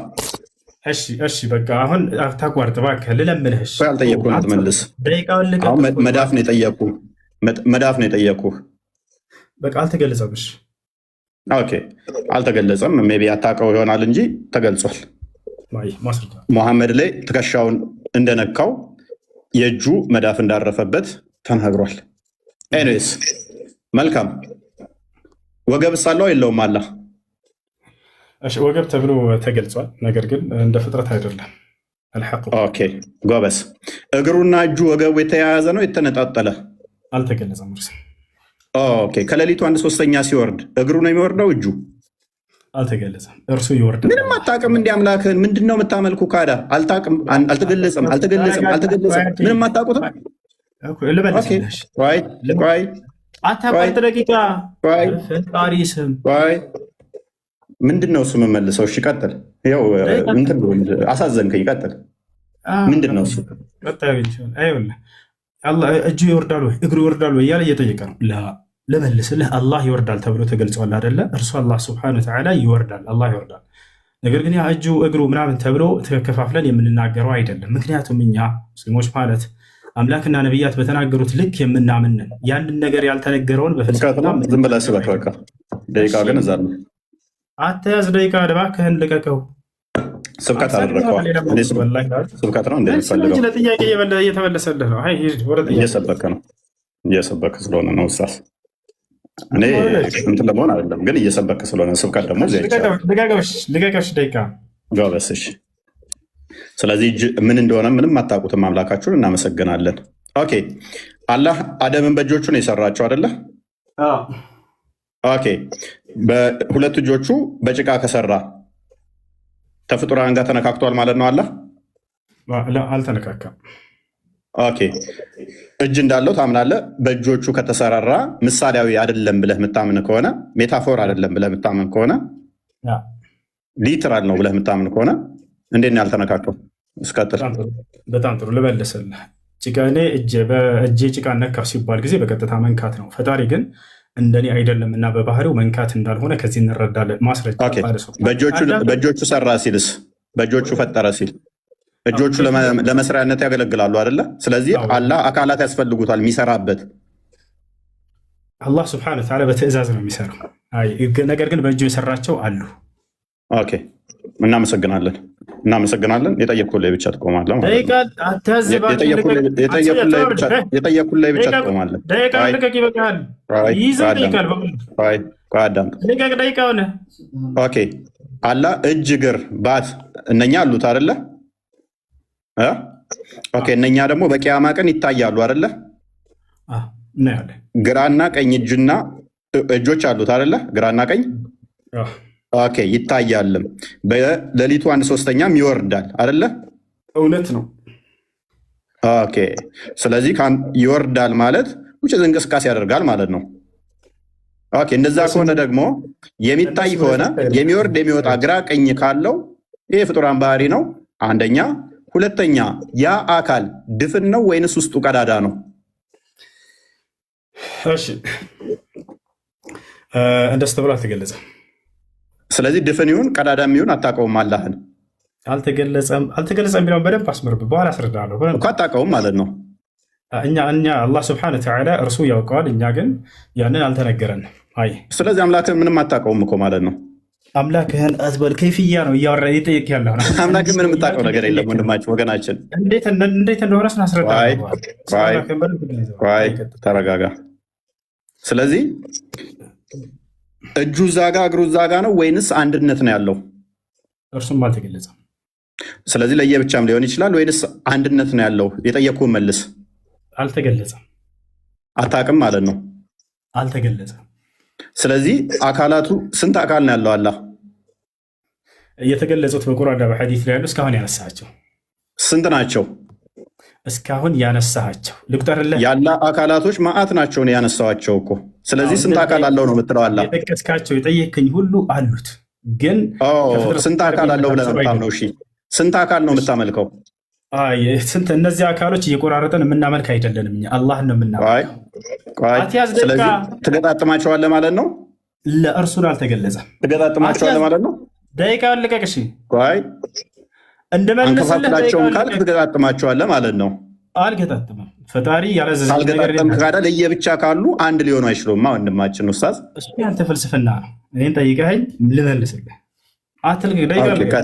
እሺ በቃ አሁን አታቋርጥ እባክህ፣ ልለምንህ። ያልጠየቅኩህን አትመልስ። መዳፍ ነው የጠየቅኩህ። መዳፍ ነው የጠየቅኩህ። በቃ አልተገለጸም። እሺ ኦኬ፣ አልተገለጸም። ሜይ ቢ አታውቀው ይሆናል እንጂ ተገልጿል። ሙሐመድ ላይ ትከሻውን እንደነካው የእጁ መዳፍ እንዳረፈበት ተናግሯል። ኤኒዌይስ መልካም። ወገብስ አለው የለውም? አላህ ወገብ ተብሎ ተገልጿል። ነገር ግን እንደ ፍጥረት አይደለም። ኦኬ ጎበስ። እግሩና እጁ ወገቡ የተያያዘ ነው የተነጣጠለ? አልተገለጸም። ኦኬ፣ ከሌሊቱ 1/3 ሲወርድ እግሩ ነው የሚወርደው? እጁ አልተገለጸም። እርሱ ይወርዳል። ምንም አታውቅም። እንዲህ አምላክህን ምንድን ነው የምታመልኩ? ካዳ አልታውቅም። አልተገለጸም። ምንም አታውቁትም። አታቋርጥ። ደቂቃ ፈጣሪ ስም ምንድን ነው እሱ የምመልሰው? እሺ ቀጥል። ያው አሳዘንከኝ። ቀጥል። ምንድን ነው እሱ? እጁ ይወርዳል ወይ እግሩ ይወርዳል ወይ እያለ እየጠየቀ ነው። ለመልስልህ አላህ ይወርዳል ተብሎ ተገልጿል አይደለ? እርሱ አላህ ስብሐነ ወተዓላ ይወርዳል፣ አላህ ይወርዳል። ነገር ግን ያ እጁ እግሩ ምናምን ተብሎ ተከፋፍለን የምንናገረው አይደለም። ምክንያቱም እኛ ሙስሊሞች ማለት አምላክና ነቢያት በተናገሩት ልክ የምናምንን ያንን ነገር ያልተነገረውን በፍልስፍና ዝም ብለህ ስበክ። በቃ ደቂቃ ግን እዛ ነው። አትያዝ። ደቂቃ እባክህን ልቀቀው። ስብከት አደረግከዋ። ስብከት ነው እንደሚፈልገው ለጥያቄ እየተመለሰልህ ነው። እየሰበከ ነው። እየሰበከ ስለሆነ ነው ኡስታዝ። እኔ እንትን ለመሆን አይደለም ግን እየሰበከ ስለሆነ ስብከት ደግሞ ልቀቀሽ ደቂቃ ጎበስሽ። ስለዚህ ምን እንደሆነ ምንም አታውቁትም። አምላካችሁን እናመሰግናለን። ኦኬ አላህ አደምን በእጆቹ ነው የሰራቸው አይደለ? ኦኬ በሁለት እጆቹ በጭቃ ከሰራ ከፍጡራን ጋር ተነካክቷል ማለት ነው። አላህ አልተነካካም። ኦኬ እጅ እንዳለው ታምናለህ። በእጆቹ ከተሰራራ ምሳሌያዊ አይደለም ብለህ የምታምን ከሆነ ሜታፎር አይደለም ብለህ የምታምን ከሆነ ሊትራል ነው ብለህ የምታምን ከሆነ እንዴት ነው ያልተነካከው? እስቀጥል። በጣም ጥሩ ልመልስልህ። እኔ በእጄ ጭቃ ነካው ሲባል ጊዜ በቀጥታ መንካት ነው። ፈጣሪ ግን እንደኔ አይደለም እና በባህሪው መንካት እንዳልሆነ ከዚህ እንረዳለን። ማስረጃ በእጆቹ ሰራ ሲልስ በእጆቹ ፈጠረ ሲል እጆቹ ለመስሪያነት ያገለግላሉ አይደለ? ስለዚህ አላህ አካላት ያስፈልጉታል የሚሰራበት። አላህ ስብሐነሁ ወተዓላ በትዕዛዝ ነው የሚሰራው። ነገር ግን በእጁ የሰራቸው አሉ። ኦኬ እናመሰግናለን። የጠየኩህ ላይ ብቻ ትቆማለህ። የጠየኩህ ላይ ብቻ ትቆማለህ። ኦኬ አላህ እጅ፣ እግር፣ ባት እነኛ አሉት አይደለ? ኦኬ እነኛ ደግሞ በቂያማ ቀን ይታያሉ አይደለ? ግራና ቀኝ እጆች አሉት አይደለ? ግራና ቀኝ ኦኬ ይታያልም። በሌሊቱ 1/3 ይወርዳል አይደለ? እውነት ነው። ኦኬ ስለዚህ ይወርዳል ማለት እንቅስቃሴ ያደርጋል ማለት ነው። ኦኬ እንደዛ ከሆነ ደግሞ የሚታይ ከሆነ የሚወርድ የሚወጣ ግራ ቀኝ ካለው ይሄ ፍጡራን ባህሪ ነው አንደኛ። ሁለተኛ ያ አካል ድፍን ነው ወይንስ ውስጡ ቀዳዳ ነው? እሺ እንደሱ ተብሎ አልተገለጸም። ስለዚህ ድፍን ይሁን ቀዳዳ ይሁን አታውቀውም። አላህን አልተገለጸም የሚለውን በደንብ አስመርብ፣ በኋላ አስረዳለሁ እኮ አታውቀውም ማለት ነው። እኛ አላህ ስብሐነሁ ወተዓላ እርሱ ያውቀዋል፣ እኛ ግን ያንን አልተነገረንም። ስለዚህ አምላክህን ምንም አታውቀውም እኮ ማለት ነው። አምላክህን አትበል፣ ከይፍያ ነው እያወራ እየጠየቅ ያለው ነው። አምላክህን ምንም የምታውቀው ነገር የለም ወንድማችን፣ ወገናችን። እንዴት እንደሆነ ስናስረዳለሁ። ተረጋጋ። ስለዚህ እጁ እዛ ጋ እግሩ እዛ ጋ ነው ወይንስ አንድነት ነው ያለው? እርሱም አልተገለጸም። ስለዚህ ለየብቻም ሊሆን ይችላል ወይንስ አንድነት ነው ያለው? የጠየቅኩህን መልስ። አልተገለጸም። አታውቅም ማለት ነው። አልተገለጸም። ስለዚህ አካላቱ ስንት አካል ነው ያለው? አላህ የተገለጹት በቁርአንና በሐዲስ ላይ ያሉ እስካሁን ያነሳቸው ስንት ናቸው? እስካሁን ያነሳቸው ልቁጠርልህ። ያለ አካላቶች ማአት ናቸው ነው ያነሳዋቸው እኮ። ስለዚህ ስንት አካል አለው ነው የምትለው? አላህ የጠቀስካቸው የጠየቅከኝ ሁሉ አሉት። ግን ስንት አካል አለው ብለህ ነው የምታምነው? እሺ ስንት አካል ነው የምታመልከው? ስንት እነዚህ አካሎች እየቆራረጠን የምናመልክ አይደለንም። እኛ አላህን ነው የምናመልከው። ስለዚህ ትገጣጥማቸዋለህ ማለት ነው። ለእርሱን አልተገለጸም። ትገጣጥማቸዋለህ ማለት ነው። ደቂቃ ልቀቅ። እሺ አንከፋፍላቸውም ካልክ ትገጣጥማቸዋለህ ማለት ነው። አልገጣጥምም። ፈጣሪ ያለዘዘኝ አልገጣጥምም ካለ ለየብቻ ካሉ አንድ ሊሆኑ አይችሉም። ወንድማችን ኡስታዝ፣ እሱ ያንተ ፍልስፍና ነው። ይህን ጠይቀኸኝ ልመልስልህ። አትልቅ። ደቂቃ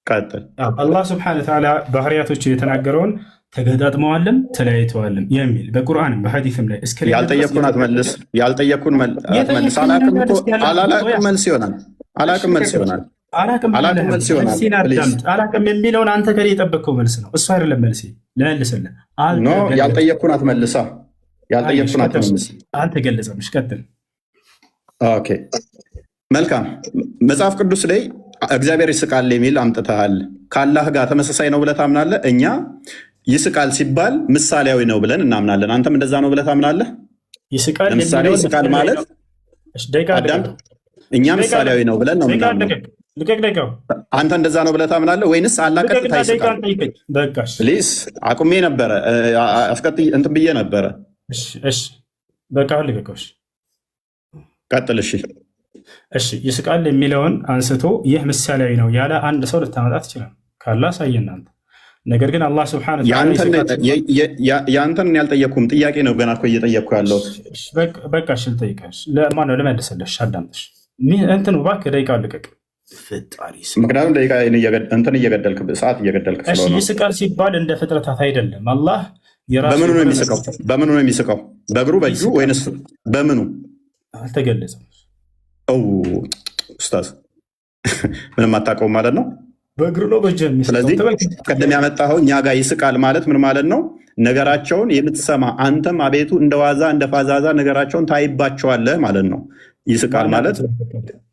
ቀጥል። አላህ ስብሐነሁ ወተዓላ ባህሪያቶችን የተናገረውን ተገጣጥመዋልም ተለያይተዋልም የሚል በቁርአንም በሐዲስም ላይ ያልጠየቅኩን አትመልስ። ያልጠየቅኩን አትመልስ። አላቅም መልስ ይሆናል። አላቅም መልስ ይሆናል። አላቅም የሚለውን አንተ ከእኔ የጠበቅከው መልስ ነው። እሱ አይደለም መልሴ። ልመልስልህ። ያልጠየቅኩን አትመልሳ። ያልጠየቅኩን አትመልስ። አልተገለጸም። ቀጥል። ኦኬ መልካም። መጽሐፍ ቅዱስ ላይ እግዚአብሔር ይስቃል የሚል አምጥተሃል። ከአላህ ጋር ተመሳሳይ ነው ብለህ ታምናለህ? እኛ ይስቃል ሲባል ምሳሌያዊ ነው ብለን እናምናለን። አንተም እንደዛ ነው ብለህ ታምናለህ? ለምሳሌ ይስቃል ማለት እኛ ምሳሌያዊ ነው ብለን ነው ምናምን። አንተ እንደዛ ነው ብለህ ታምናለህ ወይንስ አላህ ቀጥታ ይስቃል? ፕሊዝ አቁሜ ነበረ አስቀጥይ እንትን ብዬ ነበረ። ቀጥል። እሺ ይስቃል የሚለውን አንስቶ ይህ ምሳሌያዊ ነው ያለ አንድ ሰው ልታመጣ ትችላል። ካላ ሳይ እናንተ። ነገር ግን አላህ ስብሐነሁ ወተዓላ ያንተን ያልጠየኩም ጥያቄ ነው ገና እኮ እየጠየቅኩ ያለሁት። በቃ እሺ ልጠይቅሽ። ለማን ነው ልመልስልሽ? አዳምጥሽ እንትኑ እባክህ ደቂቃ ልቀቅ። ፈጣሪ ምክንያቱም ደቂቃ እንትን እየገደልክ ሰዓት እየገደልክ ስለሆነ ይስቃል ሲባል እንደ ፍጥረታት አይደለም። አላህ በምኑ ነው የሚስቀው? በምኑ ነው የሚስቀው? በእግሩ በእጁ ወይንስ በምኑ? አልተገለጸም። ኡስታዝ ምንም አታውቀውም ማለት ነው። በእግሩ ነው በእጅ የሚስቀው። ስለዚህ ቅድም ያመጣኸው እኛ ጋር ይስቃል ማለት ምን ማለት ነው? ነገራቸውን የምትሰማ አንተም አቤቱ እንደ ዋዛ እንደ ፋዛዛ ነገራቸውን ታይባቸዋለህ ማለት ነው። ይስቃል ማለት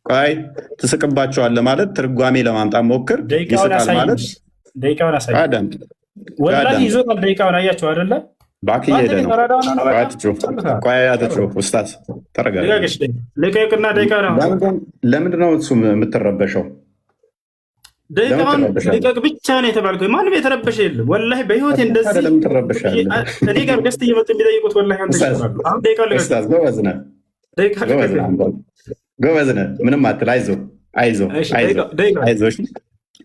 ቆይ ትስቅባቸዋለህ ማለት ትርጓሜ ለማምጣት ሞክር። ይስቃል ማለት ደቂቃውን አሳይ። ወላሂ ይዞታል። ደቂቃውን አያቸው አይደለ? ባክ እየሄደ ነው። ቆይ አትጩህ ኡስታዝ ተረጋጋ። ልቀቅና ደቂቃ ነው። ለምንድን ነው እሱ የምትረበሸው? ደቂቃውን ልቀቅ ብቻ ነው የተባልከው። ማንም የተረበሸ የለም። ወላሂ በህይወቴ እንደዚህ እኔ ጋር ገስት እየመጡ የሚጠይቁት ወላሂ አንተ ይችላሉ። አሁን ደቂቃውን ልቀቅ። ጎበዝ ነህ። ምንም አትል። አይዞህ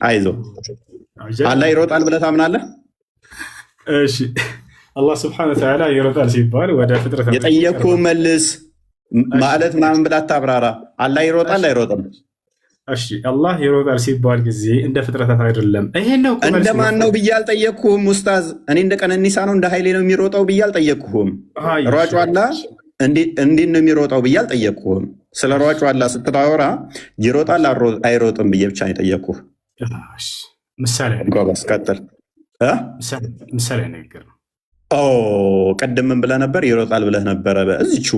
አይዞህ። አላህ ይሮጣል ብለህ ታምናለህ? እሺ አላህ ስብሐነ ወተዓላ ይሮጣል ሲባል ወደ ፍጥረት የጠየኩህን መልስ ማለት ምናምን ብለህ አታብራራ። አላህ ይሮጣል አይሮጥም? እሺ አላህ ይሮጣል ሲባል ጊዜ እንደ ፍጥረታት አይደለም። ይሄን ነው እንደማን ነው ብዬ አልጠየቅኩህም ኡስታዝ። እኔ እንደ ቀነኒሳ ነው እንደ ኃይሌ ነው የሚሮጠው ብዬ አልጠየቅኩህም። ሯጩ አላህ እንዴት ነው የሚሮጠው ብዬ አልጠየቅኩህም። ስለ ሯጩ አላህ ስትታወራ ይሮጣል አይሮጥም ብዬ ብቻ ነው የጠየቅኩህ። ምሳሌ ቀጥል። ምሳሌ ንግግር ነው። ቅድም ምን ብለህ ነበር? ይሮጣል ብለህ ነበረ። እዚቹ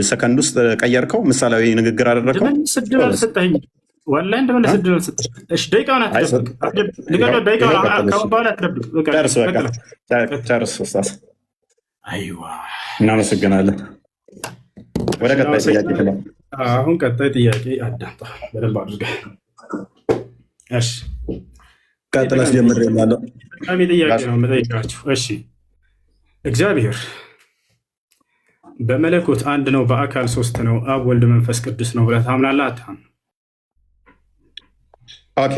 ሰከንድ ውስጥ ቀየርከው፣ ምሳሌያዊ ንግግር አደረግከው። ስድል አልሰጠኸኝም ወላሂ እንደመለስ ስድል አልሰጠኸኝም። እሺ ደቂቃውን አትደብቅ። ጨርስ ኡስታዝ። አይዋ እናመሰግናለን። ወደ ቀጣይ ጥያቄ ትላ። አሁን ቀጣይ ጥያቄ አዳምጣ በደንብ አድርገህ። እሺ ቀጥል። አስጀምር ያለው ጥያቄ ነው የምጠይቃችሁ። እሺ እግዚአብሔር በመለኮት አንድ ነው፣ በአካል ሶስት ነው፣ አብ ወልድ መንፈስ ቅዱስ ነው ብለህ ታምናለህ አታምንም? ኦኬ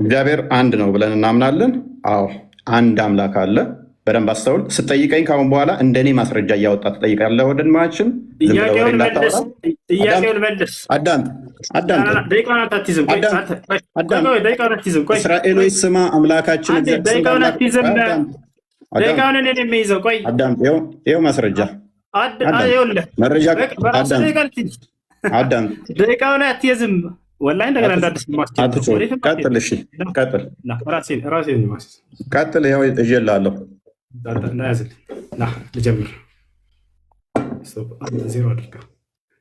እግዚአብሔር አንድ ነው ብለን እናምናለን። አዎ አንድ አምላክ አለ። በደንብ አስተውል። ስጠይቀኝ ካሁን በኋላ እንደኔ ማስረጃ እያወጣ ትጠይቃለህ። ወንድማችን ጥያቄውን መልስ። እስራኤሎች ስማ አምላካችን ደቂቃውን እኔ የሚይዘው ቆይ ይኸው ማስረጃ መረጃ አዳምጥ። ደቂቃውን አትይዝም ወላሂ እንደገና እንዳዲስ ቀጥል። እሺ ቀጥል። ይኸው እዤልሃለሁ። ልጀምር። ዜሮ አድርገው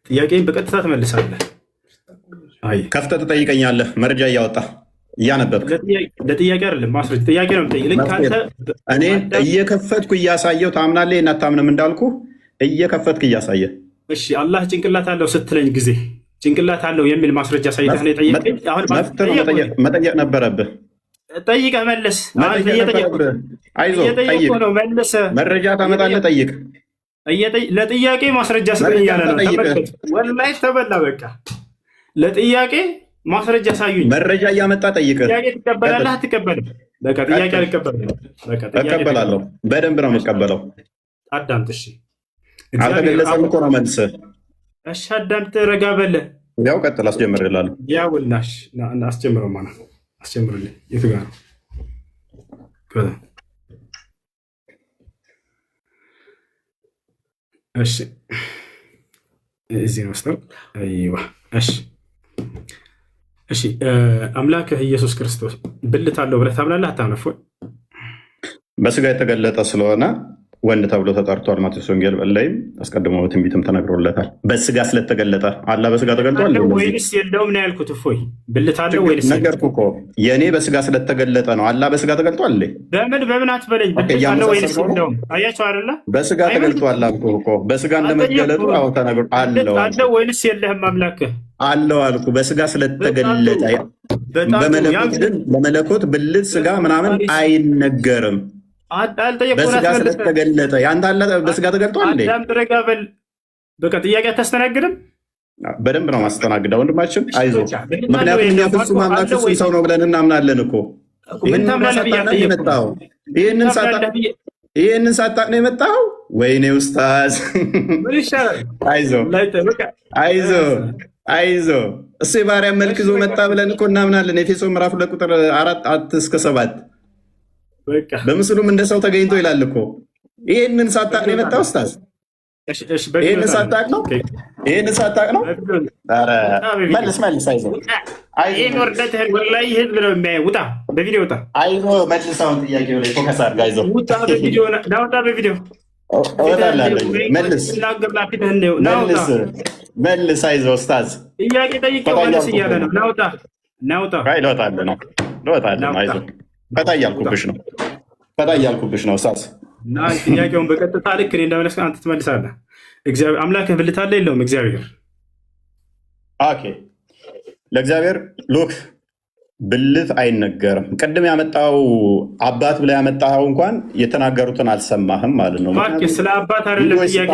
ጥያቄን በቀጥታ ትመልሳለህ። ከፍተህ ትጠይቀኛለህ። መረጃ እያወጣ እያነበብክ ለጥያቄ አይደለም ማስረጃ ጥያቄ ነው የምጠይቅህ። እኔ እየከፈትኩ እያሳየው ታምናለህ እና አታምንም እንዳልኩ እየከፈትክ እያሳየህ። እሺ አላህ ጭንቅላት አለው ስትለኝ ጊዜ ጭንቅላት አለው የሚል ማስረጃ ሳይተህ ነው የጠየቀኝ። መጠየቅ ነበረብህ። ጠይቀህ መለስ። አይዞህ ነው መልስ። መረጃ ታመጣለህ። ጠይቅ። ለጥያቄ ማስረጃ ስጠኝ እያለ ነው። ወላሂ ተበላ። በቃ ለጥያቄ ማስረጃ ሳዩኝ። መረጃ እያመጣ ጠይቅ። ጥያቄ ትቀበላለህ አትቀበልም? በቃ ጥያቄ አልቀበልም። እቀበላለሁ። በደንብ ነው የምቀበለው። አዳምጥ። እሺ አልተገለጸም እኮ ነው መልስህ። እሺ አዳምጥ። ረጋ በለ። ያው ቀጥል። አስጀምርልሃለሁ። ያውልናሽ አስጀምረው ማለት ነው። አስጀምርልኝ። የቱ ጋር ነው? እሺ እዚህ ነው ስጠው። አይዋ እሺ አምላክህ ኢየሱስ ክርስቶስ ብልት አለው ብለህ ታምናለህ አታምነህ? በስጋ የተገለጠ ስለሆነ ወንድ ተብሎ ተጠርቷል። ማቴዎስ ወንጌል ላይም አስቀድሞ በትንቢትም ተነግሮለታል። በስጋ ስለተገለጠ አላ በስጋ ተገልጧል ወይንስ የለውም ነው ያልኩት። እፎይ ብልት አለው ወይንስ? ነገርኩህ እኮ የእኔ በስጋ ስለተገለጠ ነው። አላ በስጋ ተገልጧል። በምን አትበለኝ። ብልት አለው ወይንስ የለውም? አያቸው አይደለ? በስጋ ተገልጧል አልኩህ እኮ። በስጋ እንደመገለጡ ተነግሮ አለው ወይንስ የለህም? አምላክህ አለው አልኩ። በስጋ ስለተገለጠ በመለኮት ግን ለመለኮት ብልት ስጋ ምናምን አይነገርም። በስጋ ስለተገለጠ ያንተ አለ በስጋ ተገልጧል። በቃ ጥያቄ አታስተናግድም። በደንብ ነው ማስተናግደው ወንድማችን፣ አይዞህ። ምክንያቱም እኛ ፍጹም አምላክ ፍጹም ሰው ነው ብለን እናምናለን እኮ። ይህንን ሳታቅ ነው የመጣው። ወይኔ ኡስታዝ፣ አይዞህ አይዞ እሱ የባሪያ መልክ ይዞ መጣ ብለን እኮ እናምናለን። ኤፌሶ ምዕራፍ 2 ቁጥር 4-7 በምስሉም እንደ ሰው ተገኝቶ ይላል እኮ። ይህንን ሳታቅ ነው የመጣ ኡስታዝ? ይህንን ሳታቅ ነው? ይህንን ሳታቅ ነው? መልስ አይዞ አይዞ መልስ። አሁን ጥያቄው ላይ ፎከስ አድርግ። አይዞ መልስ። አይዞ ኡስታዝ ጥያቄ ጠይቄው መልስ እያለ ነው። ናውጣ ልወጣልህ ነው። አይዞ ፈታ እያልኩብሽ ነው ኡስታዝ። ጥያቄውን በቀጥታ ልክ እኔ እንደመለስ አንተ ትመልሳለህ። እግዚአብሔር አምላክህ ብልት አለ የለውም? እግዚአብሔር ኦኬ፣ ለእግዚአብሔር ሉክ ብልት አይነገርም። ቅድም ያመጣው አባት ብላ ያመጣው እንኳን የተናገሩትን አልሰማህም ማለት ነው። ስለ አባት አይደለም ጥያቄ።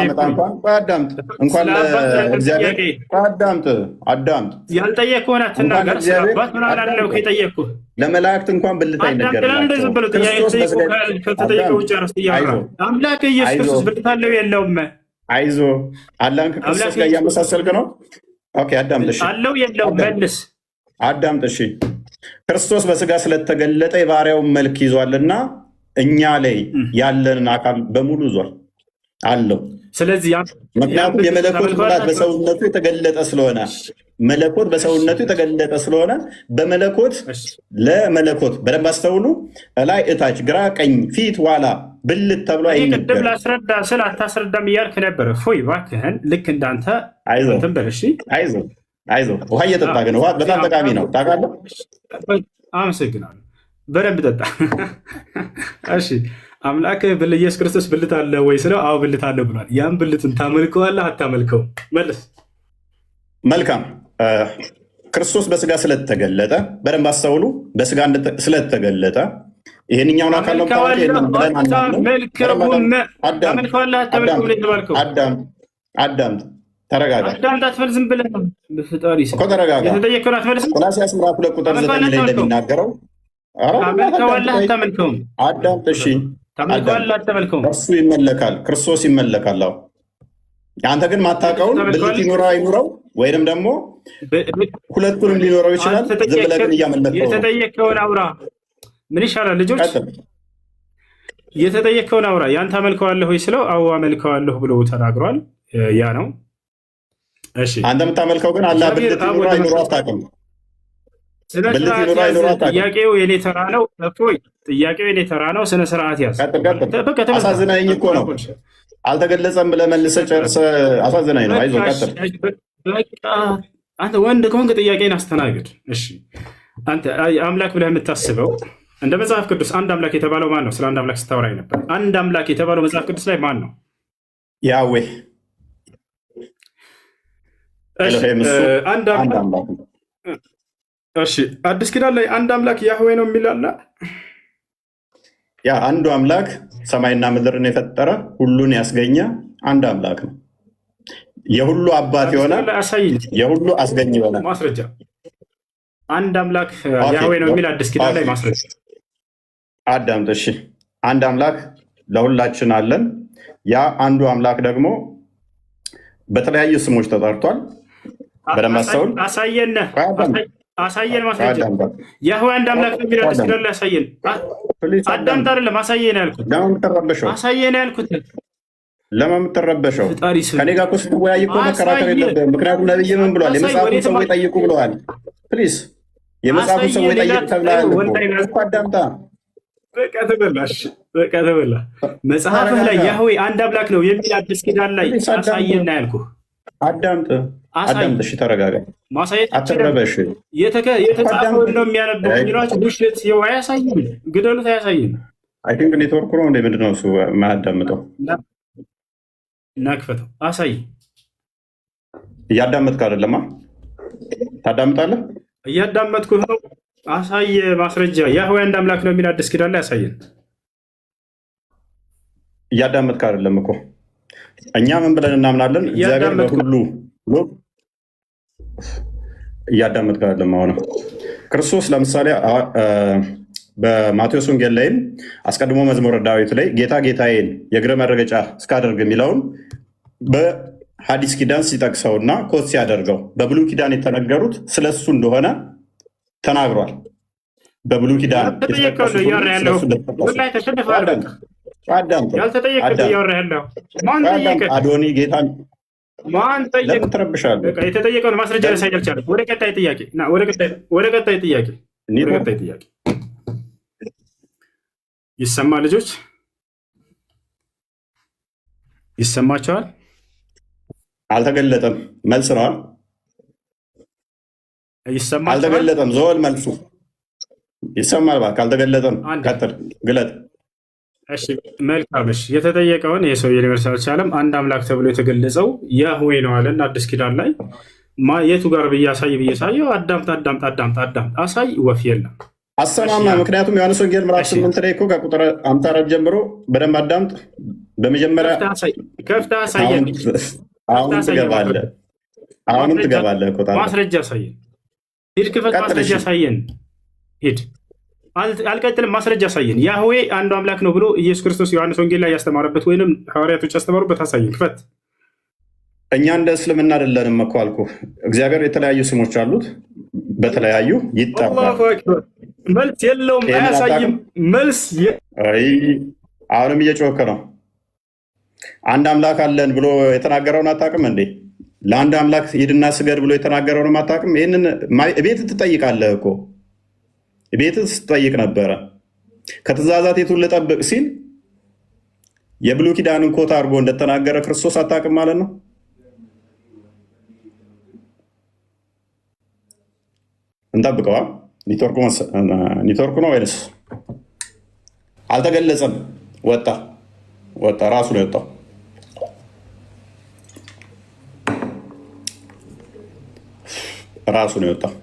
አዳምጥ፣ እንኳን ለእግዚአብሔር አዳምጥ። ያልጠየቅኩህን አትናገር። ስለ አባት ምናምን አለው ከጠየቅኩህ ለመላእክት እንኳን ብልት አይነገርም። ከተጠየቀ ውጭ ረስ እያወራ አምላክ ኢየሱስ ክርስቶስ ብልት አለው የለውም? አይዞ አላህን ከክርስቶስ ጋር እያመሳሰልክ ነው። ኦኬ አዳምጥ። እሺ አለው የለውም? መልስ። አዳምጥ። እሺ ክርስቶስ በስጋ ስለተገለጠ የባሪያውን መልክ ይዟልና እኛ ላይ ያለንን አካል በሙሉ ይዟል አለው። ስለዚህ ምክንያቱም የመለኮት ሙላት በሰውነቱ የተገለጠ ስለሆነ መለኮት በሰውነቱ የተገለጠ ስለሆነ በመለኮት ለመለኮት በደንብ አስተውሉ። ላይ እታች፣ ግራ፣ ቀኝ፣ ፊት፣ ኋላ፣ ብልት ተብሎ አይነገርም። ቅድም ላስረዳ ስል አታስረዳም እያልክ ነበረ። ፎይ እባክህን፣ ልክ እንዳንተ አይዞ ውሃ እየጠጣ ግን ውሃ በጣም ጠቃሚ ነው ታውቃለህ። አመሰግናለሁ። በደንብ ጠጣ። እሺ አምላክ ኢየሱስ ክርስቶስ ብልት አለ ወይ ስለው አዎ ብልት አለ ብሏል። ያን ብልትን ታመልከዋለህ አታመልከውም? መልስ። መልካም። ክርስቶስ በስጋ ስለተገለጠ በደንብ አስተውሉ። በስጋ ስለተገለጠ ይህንኛውን አካል ነው አዳምጥ፣ ተረጋጋ። ዝም ብለህ ተረጋጋ። ቆላስይስ ምዕራፍ 2 ቁጥር 9 ላይ እንደሚናገረው ታመልከዋለህ አታመልከውም? አዳምጥ። እሺ ታመልከዋለህ አታመልከውም? እርሱ ይመለካል፣ ክርስቶስ ይመለካል። አዎ አንተ ግን ማታውቀውን ብልት ይኖረው አይኖረው ወይንም ደግሞ ሁለቱንም ሊኖረው ይችላል። ዝም ብለህ ግን እያመለከው የተጠየቀውን አውራ። ምን ይሻላል ልጆች? የተጠየቀውን አውራ። ያን ታመልከዋለህ ወይ ስለው አዎ አመልከዋለሁ ብሎ ተናግሯል። ያ ነው። እሺ አንተ የምታመልከው ግን አላህ ብልት ይኖረው አይኖረው አታውቅም። ጥያቄው የኔ ተራ ነው። እፎይ ጥያቄው የኔ ተራ ነው። ስነ ስርዓት ያዝ። አሳዝናኝ እኮ ነው። አልተገለጸም ብለህ መልሰህ ጨርሰህ አሳዝናኝ ነው። አይዞህ ቀጥል። አንተ ወንድ ከሆንክ ጥያቄን አስተናግድ። እሺ አንተ አምላክ ብለህ የምታስበው እንደ መጽሐፍ ቅዱስ አንድ አምላክ የተባለው ማን ነው? ስለ አንድ አምላክ ስታወራኝ ነበር። አንድ አምላክ የተባለው መጽሐፍ ቅዱስ ላይ ማን ነው? ያዌ። አንድ አምላክ። እሺ አዲስ ኪዳን ላይ አንድ አምላክ ያህዌ ነው የሚል አለ። ያ አንዱ አምላክ ሰማይና ምድርን የፈጠረ ሁሉን ያስገኘ አንድ አምላክ ነው። የሁሉ አባት የሆነ የሁሉ አስገኝ የሆነ ማስረጃ አንድ አምላክ ያህዌ ነው የሚል አዲስ ኪዳን ላይ ማስረጃ። አዳምጥ። እሺ አንድ አምላክ ለሁላችን አለን። ያ አንዱ አምላክ ደግሞ በተለያዩ ስሞች ተጠርቷል። በደንብ አስተውል። አሳየን ማስረጃ። ያህዌ አንድ አምላክ ነው የሚል አዲስ ኪዳን ላይ አሳየን። አዳምጥ። አይደለም አሳየን ያልኩት። አሳየን ያልኩት ለምን የምትረበሸው? ከኔ ጋር እኮ ስትወያይ እኮ መከራከር የለብህም። ምክንያቱም ነብይ ምን ብሏል? የመጽሐፉን ሰዎች ጠይቁ ብለዋል። ፕሊዝ የመጽሐፉን ሰዎች ጠይቁ ተብለሃል እኮ። አዳምጣ። በቃ ተበላ። መጽሐፍህ ላይ ያህዌ አንድ አምላክ ነው የሚል አዲስ ኪዳን ላይ አሳየን ያልኩህ። አዳምጥ። እሺ ተረጋጋ፣ አትረበሽ። የተጻፈውን ነው የሚያነበው ሚሏቸው ውሸት ይኸው አያሳይም። ግደሉት፣ አያሳይም። አይ ቲንክ ኔትወርኩ ነው እንደ ምንድን ነው እሱ የማያዳምጠው? እናክፈተው፣ አሳይ። እያዳመጥክ አይደለማ? ታዳምጣለህ? እያዳመጥኩህ ነው። አሳየ ማስረጃ። ያህዌ አንድ አምላክ ነው የሚል አዲስ ኪዳን ላይ አሳየን። እያዳመጥክ አይደለም እኮ። እኛ ምን ብለን እናምናለን? እግዚአብሔር በሁሉ እያዳመጥክ አይደለም። አሁንም ክርስቶስ ለምሳሌ በማቴዎስ ወንጌል ላይም አስቀድሞ መዝሙረ ዳዊት ላይ ጌታ ጌታዬን የእግረ መረገጫ እስካደርግ የሚለውን ሐዲስ ኪዳን ሲጠቅሰውና ኮት ሲያደርገው በብሉይ ኪዳን የተነገሩት ስለሱ እንደሆነ ተናግሯል። በብሉይ ኪዳን አዶኒ ጌታ ለምን ትረብሻለህ? የተጠየቀውን ማስረጃ ላሳይ አልቻለም። ወደ ቀጣይ ጥያቄ ይሰማ ልጆች ይሰማቸዋል? አልተገለጠም። መልስ ነዋል። ይሰማቸዋል? አልተገለጠም። ዘወል መልሱ ይሰማል። እባክህ አልተገለጠም። ቀጥል፣ ግለጥ። እሺ መልካም። እሺ የተጠየቀውን የሰው ሊመልስ አልቻለም። አንድ አምላክ ተብሎ የተገለጸው ያህዌ ነው አለን አዲስ ኪዳን ላይ። የቱ ጋር ብዬ ሳየው አዳምጥ አሳይ፣ ወፍ የለም አሰማማ። ምክንያቱም ዮሐንስ ወንጌል ምዕራፍ 8 ላይ እኮ ከቁጥር 54 ጀምሮ በደንብ አዳምጥ። በመጀመሪያ ከፍተህ አሳየን። አሁንም ትገባለህ። ማስረጃ አሳየን። ሂድ ክፈት፣ ማስረጃ አሳየን። ሂድ አልቀጥልም። ማስረጃ አሳየን። ያህዌ አንዱ አምላክ ነው ብሎ ኢየሱስ ክርስቶስ ዮሐንስ ወንጌል ላይ ያስተማረበት ወይንም ሐዋርያቶች ያስተማሩበት አሳየን። ክፈት። እኛ እንደ እስልምና አይደለንም እኮ አልኩህ። እግዚአብሔር የተለያዩ ስሞች አሉት፣ በተለያዩ ይጠራል። መልስ የለውም፣ አያሳይም። መልስ አሁንም እየጮኸ ነው። አንድ አምላክ አለን ብሎ የተናገረውን አታውቅም እንዴ? ለአንድ አምላክ ሂድና ስገድ ብሎ የተናገረውንም አታውቅም? ይህንን ቤት ትጠይቃለህ እኮ ቤት ስትጠይቅ ነበረ። ከትእዛዛት የቱን ልጠብቅ ሲል የብሉይ ኪዳንን ኮታ አድርጎ እንደተናገረ ክርስቶስ አታውቅም ማለት ነው። እንጠብቀዋ። ኔትወርኩ ነው ወይንስ አልተገለጸም? ወጣ ራሱ ነው የወጣው። ራሱ ነው የወጣው።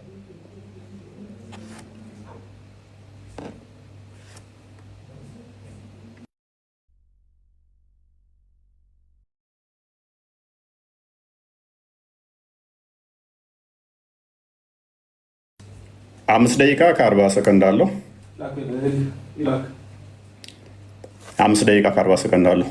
አምስት ደቂቃ ከ40 ሰከንድ አለው። 5 ደቂቃ ከ40 ሰከንድ አለው።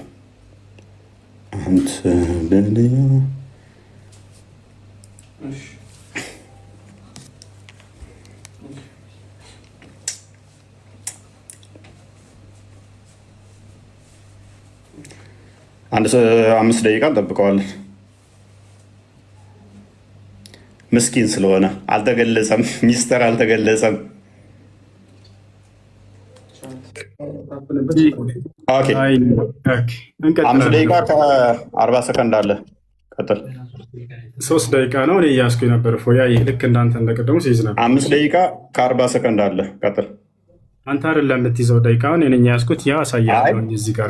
አንድ 5 ደቂቃ እንጠብቀዋለን። ምስኪን ስለሆነ አልተገለጸም። ሚስጥር አልተገለጸም። ኦኬ 5 ደቂቃ ከ40 ሰከንድ አለ። ቀጥል። 3 ደቂቃ ነው እኔ እያስኩ ነበር። ፎያ ልክ እንዳንተ እንደቀደሙ ሲይዝ ነበር። 5 ደቂቃ ከ40 ሰከንድ አለ። ቀጥል። አንተ አይደለም የምትይዘው ደቂቃውን እኔ ያስኩት። ያ አሳያለሁ እዚህ ጋር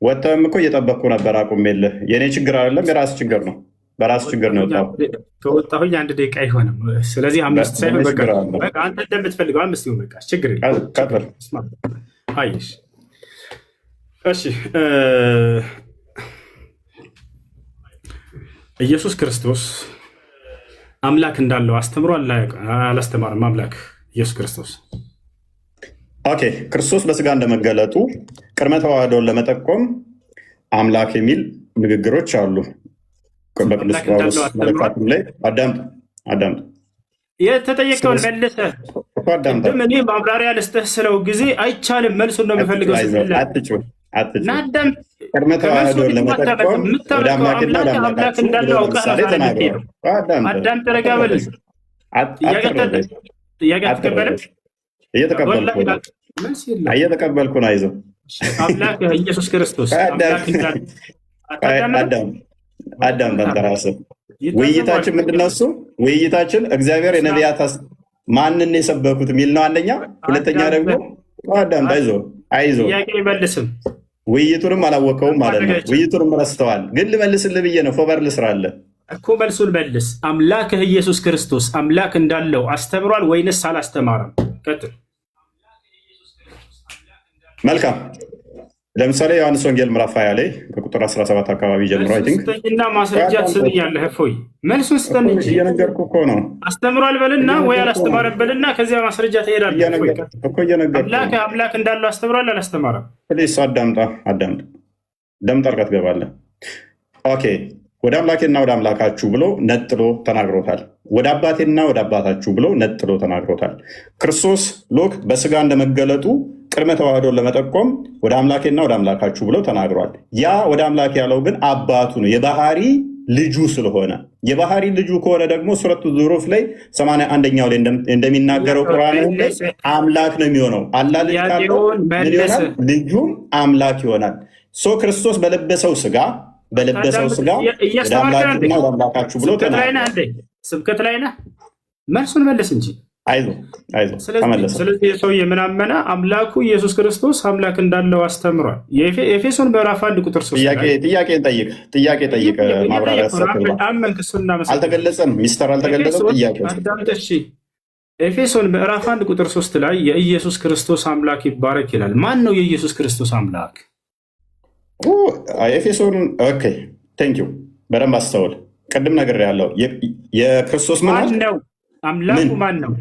ወጥተህም እኮ እየጠበቅኩ ነበር። አቁሜልህ። የእኔ ችግር አይደለም፣ የራስ ችግር ነው። በራስ ችግር ነው የወጣው። ከወጣሁኝ 1 ደቂቃ አይሆንም። ስለዚህ 5 ሳይሆን በቃ አንተ እንደምትፈልገው 5 ይሁን። በቃ ችግር የለም። አይሽ እሺ። ኢየሱስ ክርስቶስ አምላክ እንዳለው አስተምሯል አላስተማርም? አምላክ ኢየሱስ ክርስቶስ ኦኬ። ክርስቶስ በስጋ እንደመገለጡ ቅድመ ተዋህዶን ለመጠቆም አምላክ የሚል ንግግሮች አሉ። በቅዱስ ጳውሎስ መልእክታቱ ላይ አዳምጥ። የተጠየቀውን መልሰህ ቅድም እኔ ማብራሪያ ልስጥህ ስለው ጊዜ አይቻልም፣ መልሱን ነው የምፈልገው። ቅድመ ተዋህዶን ለመጠቆም ወደ አምላክና ወደ አምላክ እንዳለው አውቀህ አዳምጥ። ረጋ በል። ጥያቄ አትቀበልም? እየተቀበልኩ ነው። አይዞህ። አምላክ ኢየሱስ ክርስቶስ አዳም በንተራስብ ውይይታችን ምንድን ነው? እሱ ውይይታችን እግዚአብሔር የነቢያት ማንን የሰበኩት የሚል ነው። አንደኛ። ሁለተኛ ደግሞ አዳም አይዞህ መልስም ውይይቱንም አላወቀውም ማለት ነው። ውይይቱንም ረስተዋል። ግን ልመልስልህ ብዬ ነው። ፎበር ልስራለህ እኮ መልሱን መልስ። አምላክህ ኢየሱስ ክርስቶስ አምላክ እንዳለው አስተምሯል ወይንስ አላስተማረም? ቀጥል። መልካም። ለምሳሌ ዮሐንስ ወንጌል ምዕራፍ 20 ላይ ከቁጥር 17 አካባቢ ጀምሮ እና ማስረጃ ትስጥ እያለህ እፎይ መልሱን ስጠን እንጂ እየነገርኩህ እኮ ነው። አስተምሯል በልና ወይ አላስተማረም በልና ከዚያ ማስረጃ ትሄዳለህ እኮ እየነገርኩህ። አምላክ እንዳለው አስተምሯል አላስተማረም? ፕሊስ አዳምጥ። ደም ጠርቀህ ትገባለህ። ኦኬ ወደ አምላኬና ወደ አምላካችሁ ብሎ ነጥሎ ተናግሮታል። ወደ አባቴና ወደ አባታችሁ ብሎ ነጥሎ ተናግሮታል። ክርስቶስ ሎክ በስጋ እንደመገለጡ ቅድመ ተዋህዶን ለመጠቆም ወደ አምላኬና ወደ አምላካችሁ ብሎ ተናግሯል። ያ ወደ አምላኬ ያለው ግን አባቱ ነው፣ የባህሪ ልጁ ስለሆነ። የባህሪ ልጁ ከሆነ ደግሞ ሱረቱ ዙሩፍ ላይ 81ኛው ላይ እንደሚናገረው ቁርአን ላይ አምላክ ነው የሚሆነው። አላህ ልጅ ካለው ምን ይሆናል? ልጁም አምላክ ይሆናል። ክርስቶስ በለበሰው ስጋ ወደ አምላክና ወደ አምላካችሁ ብሎ ተናግሯል። ስብከት ላይ ነህ፣ መልሱን መልስ እንጂ አይዞህ ተመለሰ። ስለዚህ የሰው የምናመነ አምላኩ ኢየሱስ ክርስቶስ አምላክ እንዳለው አስተምሯል። የኤፌሶን ምዕራፍ 1 ቁጥር 3 ጥያቄ ጠይቅ። ማብራሪያ አልተገለጸም፣ ሚስተር አልተገለጸም። ጥያቄ ኤፌሶን ምዕራፍ 1 ቁጥር 3 ላይ የኢየሱስ ክርስቶስ አምላክ ይባረክ ይላል። ማን ነው የኢየሱስ ክርስቶስ አምላክ? ኤፌሶን ኦኬ፣ ቴንክ ዩ። በደንብ አስተውል። ቅድም ነገር ያለው የክርስቶስ ማን ነው? አምላኩ ማን ነው?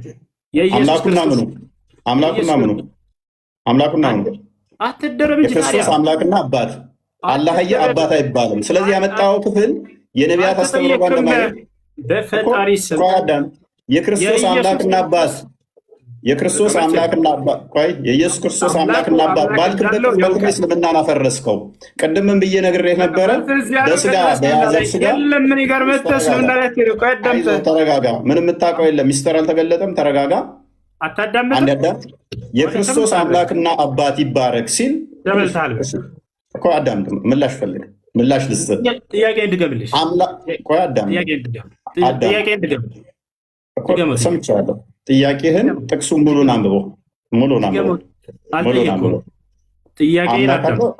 አምላኩና ምኑ አትደረብ እንጂ የክርስቶስ አምላክና አባት አላህዬ አባት አይባልም። ስለዚህ ያመጣው ክፍል የነቢያት አስተምሮ ጋር ለማለት በፈጣሪ ስም የክርስቶስ አምላክና አባት የክርስቶስ አምላክና አባት ቆይ የኢየሱስ ክርስቶስ አምላክና አባት ባልክበት በኩል እስልምናን አፈረስከው። ቅድምም ብዬ ነግሬህ ነበረ። በስጋ በያዘው ስጋ ተረጋጋ። ምንም የምታውቀው የለም። ሚስጥር አልተገለጠም። ተረጋጋ። አንድ አዳምጥ። የክርስቶስ አምላክና አባት ይባረክ ሲል እኮ አዳምጥ። ምላሽ ፈልግ። ምላሽ ልስጥ። ጥያቄ እንድገምልሽ ቆይ አዳምጥ። ሰምቻለሁ። ጥያቄህን ጥቅሱን ሙሉን አንብቦ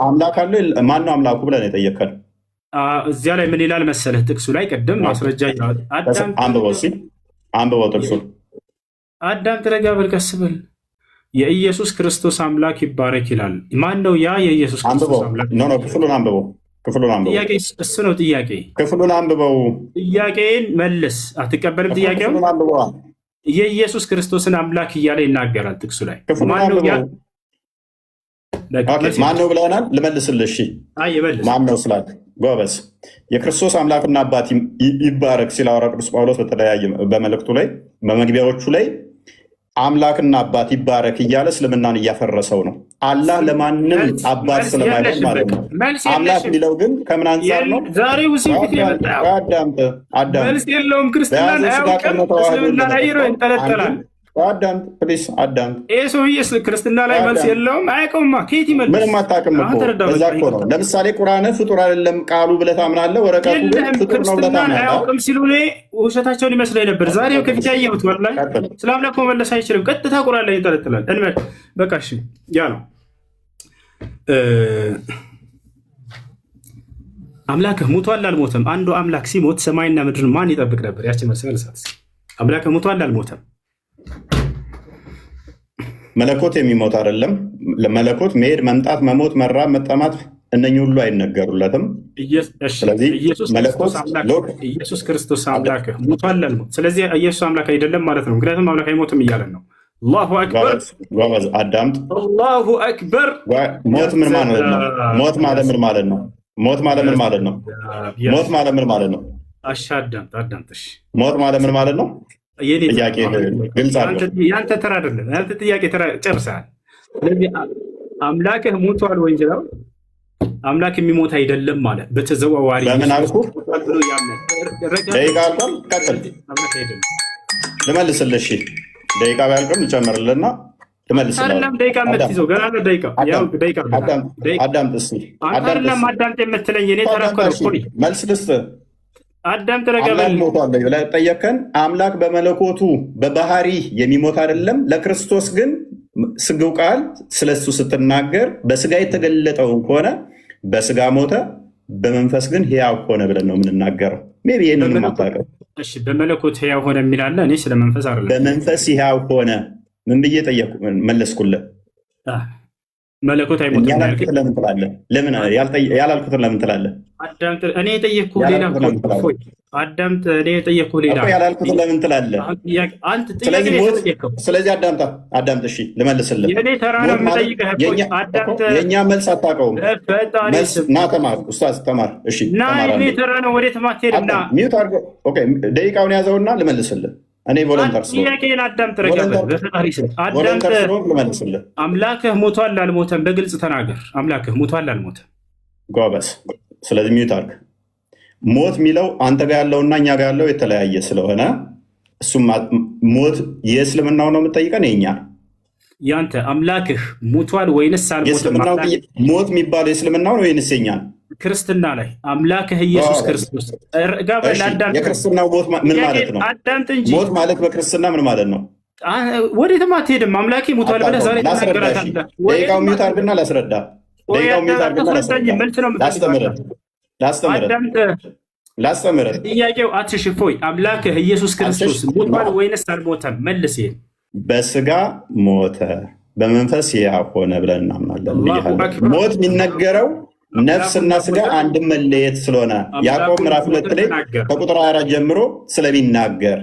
አምላክ አለ ማነው አምላኩ ብለን የጠየቀን እዚያ ላይ ምን ይላል መሰለህ? ጥቅሱ ላይ ቅድም ማስረጃ አንብበው ጥቅሱን። አዳም ተረጋ በል፣ ቀስ በል። የኢየሱስ ክርስቶስ አምላክ ይባረክ ይላል። ማን ነው ያ የኢየሱስ ክርስቶስ አምላክ? ክፍሉን አንብበው። ጥያቄ እሱ ነው ጥያቄ። ክፍሉን አንብበው። ጥያቄን መልስ። አትቀበልም ጥያቄውን? የኢየሱስ ክርስቶስን አምላክ እያለ ይናገራል ጥቅሱ ላይ። ማነው ብለናል? ልመልስልሽ። ማነው ስላል ጎበዝ። የክርስቶስ አምላክና አባት ይባረክ ሲል ሐዋርያው ቅዱስ ጳውሎስ በተለያየ በመልእክቱ ላይ በመግቢያዎቹ ላይ አምላክና አባት ይባረክ እያለ እስልምናን እያፈረሰው ነው። አላህ ለማንም አባት ስለማይሆን ማለት ነው። አምላክ የሚለው ግን ከምን አንጻር ነው? ዛሬ ውሲፊት መልስ የለውም። ክርስትናን አያውቅም። እስልምና ላይ ይንጠለጠላል። አዳምጥ። ይህ ሰውዬ ክርስትና ላይ መልስ የለውም። አያውቀውማ። ከየት ይመልስ? ምንም አታውቅም እኮ። እዛ እኮ ነው። ለምሳሌ ቁርአን ፍጡር አይደለም ቃሉ ብለህ ታምናለህ። ወረቀቱ ግን ፍጡር ነው ብለህ ታምናለህ። አያውቅም ሲሉ እኔ ውሸታቸውን ይመስለኝ ነበር። ዛሬ ከፊት ያየሁት ወላሂ ስለ አምላክ መመለስ አይችልም። ቀጥታ ቁርአን ላይ ይንጠለጥላል። በቃ እሺ፣ ያ ነው አምላክህ ሙቷል አልሞተም? አንዱ አምላክ ሲሞት ሰማይና ምድርን ማን ይጠብቅ ነበር? ያችን መልስ መልሳት። አምላክህ ሙቷል አልሞተም? መለኮት የሚሞት አይደለም። ለመለኮት መሄድ፣ መምጣት፣ መሞት፣ መራብ፣ መጠማት እነኚህ ሁሉ አይነገሩለትም። ስለዚህ ኢየሱስ ክርስቶስ አምላክ ሙቷል አልሞት። ስለዚህ ኢየሱስ አምላክ አይደለም ማለት ነው። ምክንያቱም አምላክ አይሞትም እያለን ነው። አላሁ አክበር። አዳምጥ። አላሁ አክበር። ሞት ምን ማለት ነው? ሞት ማለት ምን ማለት ነው? ሞት ማለት ምን ማለት ነው? ሞት ማለት ምን ማለት ነው? አዳምጥ። ሞት ማለት ምን ማለት ነው? ጥያቄ ግልጽ አድርገው። ያንተ ተራ አይደለም። ያንተ ጥያቄ ተራ ጨርሰሃል። ስለዚህ አምላክህ ሞቷል ወይ እንጂ አምላክ የሚሞት አይደለም ማለት በተዘዋዋሪ በምን አልኩ? ደቂቃ አልኳል። ቀጥል። ልመልስልህ። ደቂቃ ቢያልቅም ልጨምርልና ልመልስልህ። ደቂቃ የምትይዘው ገና ነው። አዳምጥ እስኪ። አዳምጥ የምትለኝ እኔ ተራ እኮ መልስ ልስጥህ። አዳምጥ። ረገበል ሞቷል ብለህ ጠየቅከን። አምላክ በመለኮቱ በባህሪ የሚሞት አይደለም። ለክርስቶስ ግን ስግው ቃል ስለሱ ስትናገር በስጋ የተገለጠውን ከሆነ በስጋ ሞተ፣ በመንፈስ ግን ሕያው ሆነ ብለን ነው የምንናገረው። ሜይ ቢ ይህንን ማታውቀው። እሺ፣ በመለኮት ሕያው ሆነ የሚላለ እኔ ስለ መንፈስ አይደለም። በመንፈስ ሕያው ሆነ ምን ብዬ ጠየቁ? መለስኩልህ። መለኮት አይሞትም ያላልኩትን ለምን ትላለህ? ለምን ያላልኩትን ለምን ትላለህ? አዳምጥ። እኔ የጠየቅኩህ ሌላ እፎይ፣ አዳምጥ። እኔ የጠየቅኩህ ሌላ ያላልኩትን ለምን ትላለህ? አንተ ጥያቄ ነው የጠየቅከው። ስለዚህ አዳምጥ። እሺ ልመልስልህ። የእኔ ተራ ነው የምጠይቅህ። አዳምጥ። የእኛ መልስ አታውቀውም። ና ተማር፣ ኡስታዝ ተማር። እሺ ና፣ የእኔ ተራ ነው። ወዴትም አትሄድም። ና ሚውት አድርገው። ኦኬ ደቂቃውን ያዘውና ልመልስልህ። እኔ ቮለንተር ጥያቄን አዳምጥ። በፈጣሪ ስም አዳምጥ። ልመልስልህ። አምላክህ ሞቷል አልሞተም? በግልጽ ተናገር። አምላክህ ሞቷል አልሞተም? ጎበዝ። ስለዚህ ሚውት አድርግ። ሞት የሚለው አንተ ጋር ያለውና እኛ ጋር ያለው የተለያየ ስለሆነ እሱም ሞት የእስልምናው ነው የምጠይቀን የኛ ያንተ አምላክህ ሞቷል ወይንስ አልሞተም? ሞት የሚባለው የእስልምናው ነው ወይንስ የኛ? ክርስትና ላይ አምላክህ ኢየሱስ ክርስቶስ የክርስትናው ሞት ምን ማለት ነው? አዳምጥ እንጂ ሞት ማለት በክርስትና ምን ማለት ነው? ወዴትም አትሄድም። አምላኬ ሞቷል ብለህ ዛሬ ተናገራታለህ። ደቂቃው ሚውት አድርግና ላስረዳ። ላስተምርህ። ጥያቄው አትሽፎይ። አምላክህ ኢየሱስ ክርስቶስ ሞቷል ወይንስ አልሞተም? መልስ። በስጋ ሞተ በመንፈስ ሕያው ሆነ ብለን እናምናለን። ሞት የሚነገረው ነፍስና ስጋ አንድም መለየት ስለሆነ ያዕቆብ ምዕራፍ 2 ላይ ከቁጥር 4 ጀምሮ ስለሚናገር፣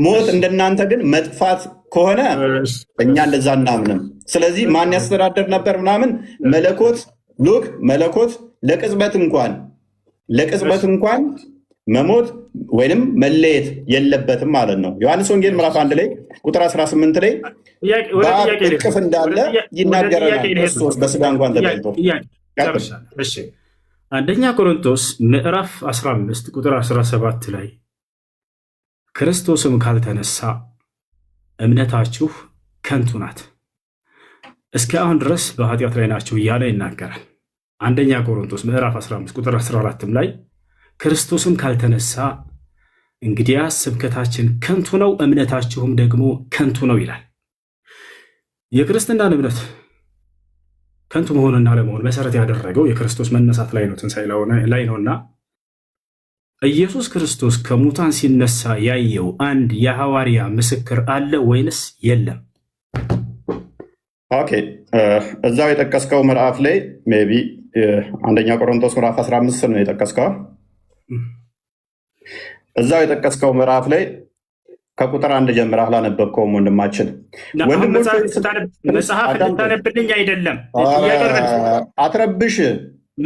ሞት እንደናንተ ግን መጥፋት ከሆነ እኛ እንደዛ እናምንም። ስለዚህ ማን ያስተዳደር ነበር ምናምን መለኮት ለቅጽበት እንኳን መሞት ወይንም መለየት የለበትም ማለት ነው። ዮሐንስ ወንጌል ምዕራፍ 1 ላይ ቁጥር 18 ላይ በአብ እቅፍ እንዳለ ይናገረናል። ክርስቶስ በስጋ እንኳን ተገልጦ አንደኛ ቆሮንቶስ ምዕራፍ 15 ቁጥር 17 ላይ ክርስቶስም ካልተነሳ እምነታችሁ ከንቱ ናት፣ እስከ አሁን ድረስ በኃጢአት ላይ ናቸው እያለ ይናገራል። አንደኛ ቆሮንቶስ ምዕራፍ 15 ቁጥር 14 ላይ ክርስቶስም ካልተነሳ እንግዲያስ ስብከታችን ከንቱ ነው፣ እምነታችሁም ደግሞ ከንቱ ነው ይላል። የክርስትናን እምነት ከንቱ መሆንና ለመሆን መሰረት ያደረገው የክርስቶስ መነሳት ላይ ነው፣ ትንሣኤ ላይ ነውና ኢየሱስ ክርስቶስ ከሙታን ሲነሳ ያየው አንድ የሐዋርያ ምስክር አለ ወይንስ የለም? ኦኬ እዛው የጠቀስከው ምዕራፍ ላይ ሜይ ቢ አንደኛ ቆሮንቶስ ምዕራፍ 15 ነው የጠቀስከው። እዛው የጠቀስከው ምዕራፍ ላይ ከቁጥር 1 ጀምረህ አላነበብከውም ወንድማችን። መጽሐፍ እንድታነብልኝ አይደለም አትረብሽ።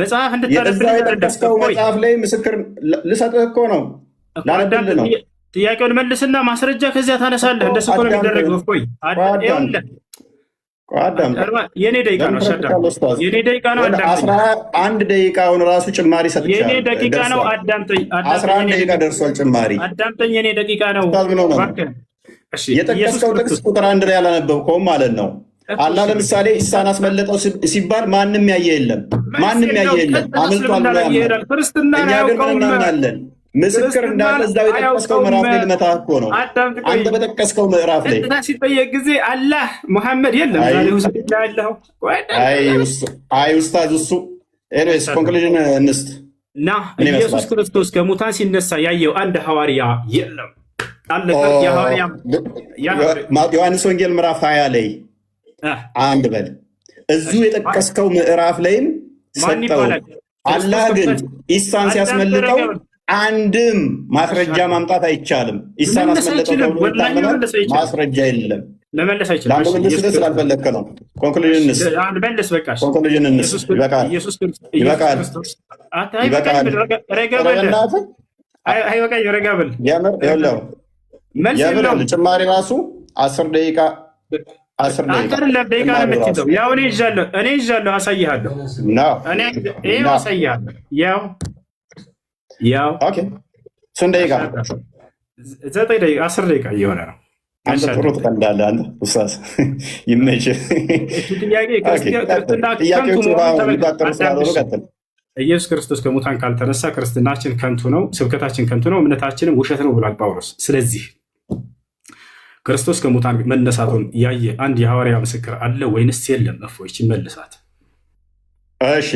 መጽሐፍ እንድታነብልኝ የጠቀስከው መጽሐፍ ላይ ምስክር ልሰጥህ እኮ ነው፣ ላነብልህ ነው። ጥያቄውን መልስና ማስረጃ ከዚያ ታነሳለህ። እንደሱ እኮ ነው የሚደረገው። እኮይ የኔ ደቂቃ ነው፣ የኔ ደቂቃ ነው። አንድ ደቂቃውን ራሱ ጭማሪ ሰጥቻለሁ። የኔ ደቂቃ ነው። አዳምጠኝ። 11 ደቂቃ ደርሷል ጭማሪ። አዳምጠኝ። የኔ ደቂቃ ነው። የጠቀስከው ጥቅስ ቁጥር 1 ላይ ያላነበብከውም ማለት ነው። አላህ ለምሳሌ ኢሳን አስመለጠው ሲባል ማንም ያየ የለም፣ ማንም ያየ የለም፣ አምልጧል ብሎ ያምናል። እኛ ግን ምን እናምናለን? ምስክር እንዳለ እዛው የጠቀስከው ምዕራፍ ላይ ልመታህ እኮ ነው። አንተ በጠቀስከው ምዕራፍ ላይ ሲጠየቅ ጊዜ አላህ ሙሐመድ የለም። አይ ኡስታዝ እሱ ኤኒዌይስ ኮንክሉዥን እንስት እና ኢየሱስ ክርስቶስ ከሙታን ሲነሳ ያየው አንድ ሐዋርያ የለም። ዮሐንስ ወንጌል ምዕራፍ 20 ላይ አንድ በል እዚሁ የጠቀስከው ምዕራፍ ላይም ሰጠው። አላህ ግን ኢሳን ሲያስመልጠው አንድም ማስረጃ ማምጣት አይቻልም። ኢሳን አስመለጠው ተብሎ ይታመናል፣ ማስረጃ የለም። ለመለስ ስላልፈለግክ ነው። ኮንክሉዥን እንስ ይበቃል። ጭማሪ ራሱ 10 ደቂቃ ደቂቃ ነው የምትይዘው። ያው እኔ ይዣለሁ፣ አሳይሃለሁ። አሳይሃለሁ። ያው ስንት ደቂቃ? 9 ደቂቃ 10 ደቂቃ እየሆነ ነው። አንተ ጥሩ ትቀልዳለህ። አንተ ኡስታዝ ይመችህ። ኢየሱስ ክርስቶስ ከሙታን ካልተነሳ ክርስትናችን ከንቱ ነው፣ ስብከታችን ከንቱ ነው፣ እምነታችንም ውሸት ነው ብሏል ጳውሎስ። ስለዚህ ክርስቶስ ከሙታን መነሳቱን ያየ አንድ የሐዋርያ ምስክር አለ ወይንስ የለም? እፎይች መልሳት። እሺ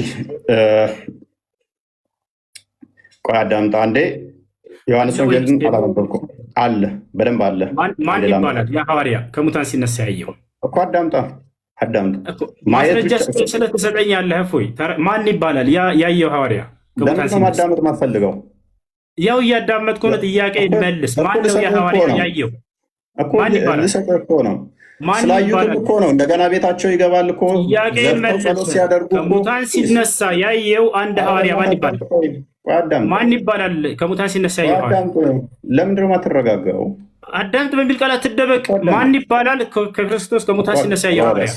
ቆይ አዳምጣ አንዴ። ዮሐንስ ወንጌልን አላነበብኩም። አለ፣ በደንብ አለ። ማን ይባላል? ያ ሐዋርያ ከሙታን ሲነሳ ያየው እኮ አዳምጣ። አዳምጥ። ማስረጃ ስለተሰጠኛለህ እፎይ ማን ይባላል ያየው ሐዋርያ? ለምንድነው ማዳመጥ ማትፈልገው? ያው እያዳመጥኩ ነው። ጥያቄ መልስ። ማን ነው የሐዋርያ ያየው? ማን ይባላል? እኮ ነው ስላዩት እኮ ነው። እንደገና ቤታቸው ይገባል እኮ ጥያቄ መልስ። ሲያደርጉ ከሙታን ሲነሳ ያየው አንድ ሐዋርያ ማን ይባላል? ማን ይባላል? ከሙታን ሲነሳ ያየው ሐዋርያ ለምንድነው ማትረጋጋው? አዳምጥ በሚል ቃል አትደበቅ። ማን ይባላል? ከክርስቶስ ከሙታን ሲነሳ ያየው ሐዋርያ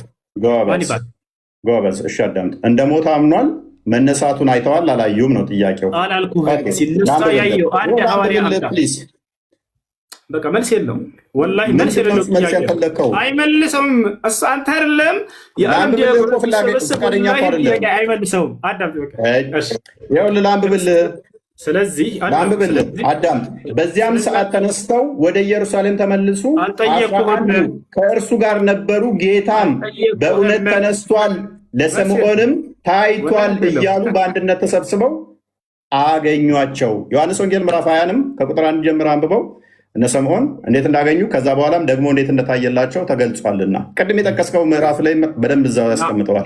ማን ይባላል? ጎበዝ። እሺ አዳምጥ። እንደ ሞት አምኗል። መነሳቱን አይተዋል አላዩም ነው ጥያቄው። አላልኩህም። ሲነሳ ያየው አንድ ሐዋርያ በቃ መልስ የለውም። ወላሂ መልስ የሌለው ጥያቄ አይመልሰውም። አንተ አይደለም የዓለም አይመልሰውም። ይኸውልህ ላንብብልህ። ስለዚህ ላንብብልህ፣ አዳምጥ። በዚያም ሰዓት ተነስተው ወደ ኢየሩሳሌም ተመልሱ። ከእርሱ ጋር ነበሩ። ጌታም በእውነት ተነስቷል፣ ለስምዖንም ታይቷል እያሉ በአንድነት ተሰብስበው አገኟቸው። ዮሐንስ ወንጌል ምዕራፍ 20ንም ከቁጥር 1 ጀምሮ አንብበው እነ ስምዖን እንዴት እንዳገኙ ከዛ በኋላም ደግሞ እንዴት እንደታየላቸው ተገልጿልና ቅድም የጠቀስከው ምዕራፍ ላይ በደንብ እዛው ያስቀምጠዋል።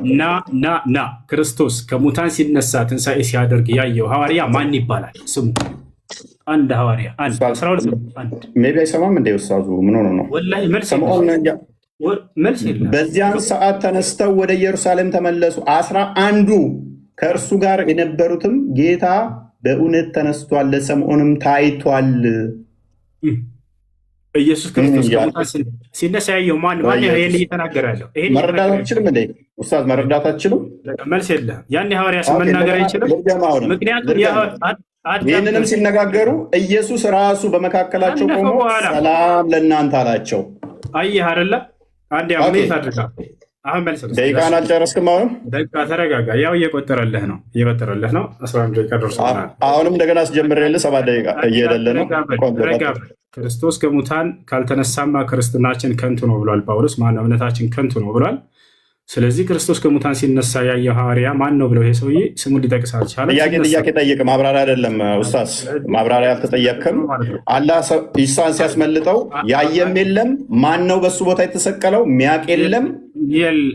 ና ክርስቶስ ከሙታን ሲነሳ ትንሣኤ ሲያደርግ ያየው ሐዋርያ ማን ይባላል? ስሙ አንድ ሐዋርያ ሜይ ቢ አይሰማም እንደ ውሳዙ ምን ሆኖ ነው? መልስ የለም። በዚያን ሰዓት ተነስተው ወደ ኢየሩሳሌም ተመለሱ። 11ዱ ከእርሱ ጋር የነበሩትም ጌታ በእውነት ተነስቷል፣ ለስምዖንም ታይቷል። ኢየሱስ ክርስቶስ ከሙታን ሲነሳ ያየው ማን ይሄን እየተናገረ ያለው? መረዳት አትችልም እንዴ ኡስታዝ? መረዳት አትችልም? መልስ የለህም። ያን ሐዋርያ ስም መናገር አይችልም። ምክንያቱም ይህንንም ሲነጋገሩ ኢየሱስ ራሱ በመካከላቸው ቆሞ ሰላም ለእናንተ አላቸው። አየህ አይደለ? አንድ ያውኔት አድርጋ አሁን መልስ ደቂቃን አልጨረስክም። አሁንም ደቂቃ ተረጋጋ። ያው እየቆጠረልህ ነው 11 ደቂቃ ደርሶናል። አሁንም እንደገና አስጀምሬልህ 7 ደቂቃ እየሄደልህ ነው። ክርስቶስ ከሙታን ካልተነሳማ ክርስትናችን ከንቱ ነው ብሏል ጳውሎስ። ማነው እምነታችን ከንቱ ነው ብሏል። ስለዚህ ክርስቶስ ከሙታን ሲነሳ ያየው ሐዋርያ ማን ነው ብለው ይሄ ሰውዬ ስሙን ሊጠቅስ አልቻለም። ጥያቄ ጠይቅ። ማብራሪያ አይደለም ኡስታዝ፣ ማብራሪያ አልተጠየቅክም። አላህ ኢሳን ሲያስመልጠው ያየም የለም ማን ነው በሱ ቦታ የተሰቀለው ሚያቅ የለም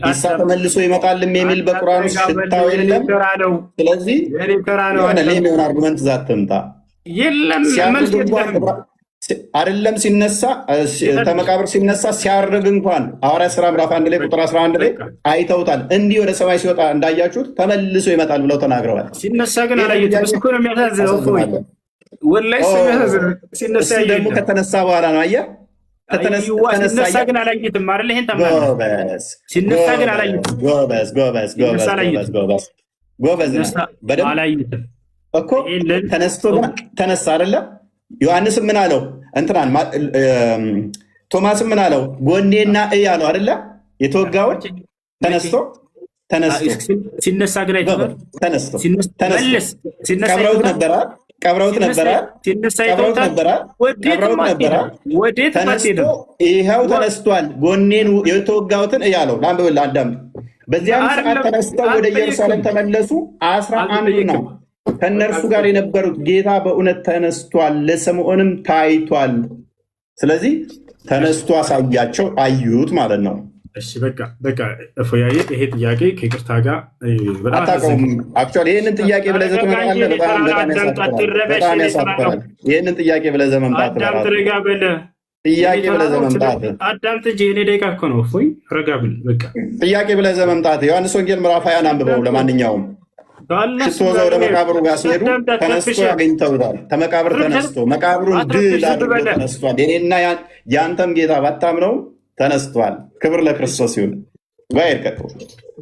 ኢሳ ተመልሶ ይመጣልም የሚል በቁርአን ውስጥ ሽታው የለም። ስለዚህ ሌሚሆን አርጉመንት ዛት ትምጣ አይደለም ሲነሳ ተመቃብር ሲነሳ ሲያርግ እንኳን ሐዋርያት ሥራ ምዕራፍ 1 ላይ ቁጥር 11 ላይ አይተውታል። እንዲህ ወደ ሰማይ ሲወጣ እንዳያችሁት ተመልሶ ይመጣል ብለው ተናግረዋል። ሲነሳ ግን አላየሁትም። እሱ እኮ ነው የሚያሳዝነው። ወላሂ ሲነሳ ደግሞ ከተነሳ በኋላ ነው። አየህ ሲነሳ ግን አላየሁትም አይደል? ይሄን ተማር። ሲነሳ ግን አላየሁትም። ጎበዝ በደምብ እኮ ተነሳ አይደለም። ዮሐንስም ምን አለው? እንትናን ቶማስም ምን አለው? ጎኔና እይ አለው አይደለ? የተወጋውን ተነስቶ ሲነሳ ግን አይተውታል። ቀብረውት ነበረ። ይኸው ተነስቷል። ጎኔን የተወጋሁትን እይ አለው። ላንብብልህ አዳምጥ። በዚያም ሰዓት ተነስተው ወደ ኢየሩሳሌም ተመለሱ። 11 ነው ከእነርሱ ጋር የነበሩት ጌታ በእውነት ተነስቷል፣ ለስምዖንም ታይቷል። ስለዚህ ተነስቶ አሳያቸው፣ አዩት ማለት ነው። እሺ በቃ እፎያዬ፣ ይሄ ጥያቄ ከይቅርታ ጋር አታውቀውም። አክቹዋሊ ይህንን ጥያቄ ብለህ ዘህ ትመጣለህ። በጣም ያሳፍራል። ይህንን ጥያቄ ብለህ ዘህ መምጣት ጥያቄ ብለህ ዘህ መምጣት አዳምጥ እንጂ እኔ ደቂቃ እኮ ነው። እፎይ ረጋ ብል። በቃ ጥያቄ ብለህ ዘህ መምጣት ዮሐንስ ወንጌል ምዕራፍ 20 አንብበው። ለማንኛውም ሽቶ ወደ መቃብሩ ጋር ሲሄዱ ተነስቶ ያገኝተውታል። ከመቃብር ተነስቶ መቃብሩን ድል አድርጎ ተነስቷል። የኔና የአንተም ጌታ ባታምነው ተነስቷል። ክብር ለክርስቶስ ይሁን። ጋር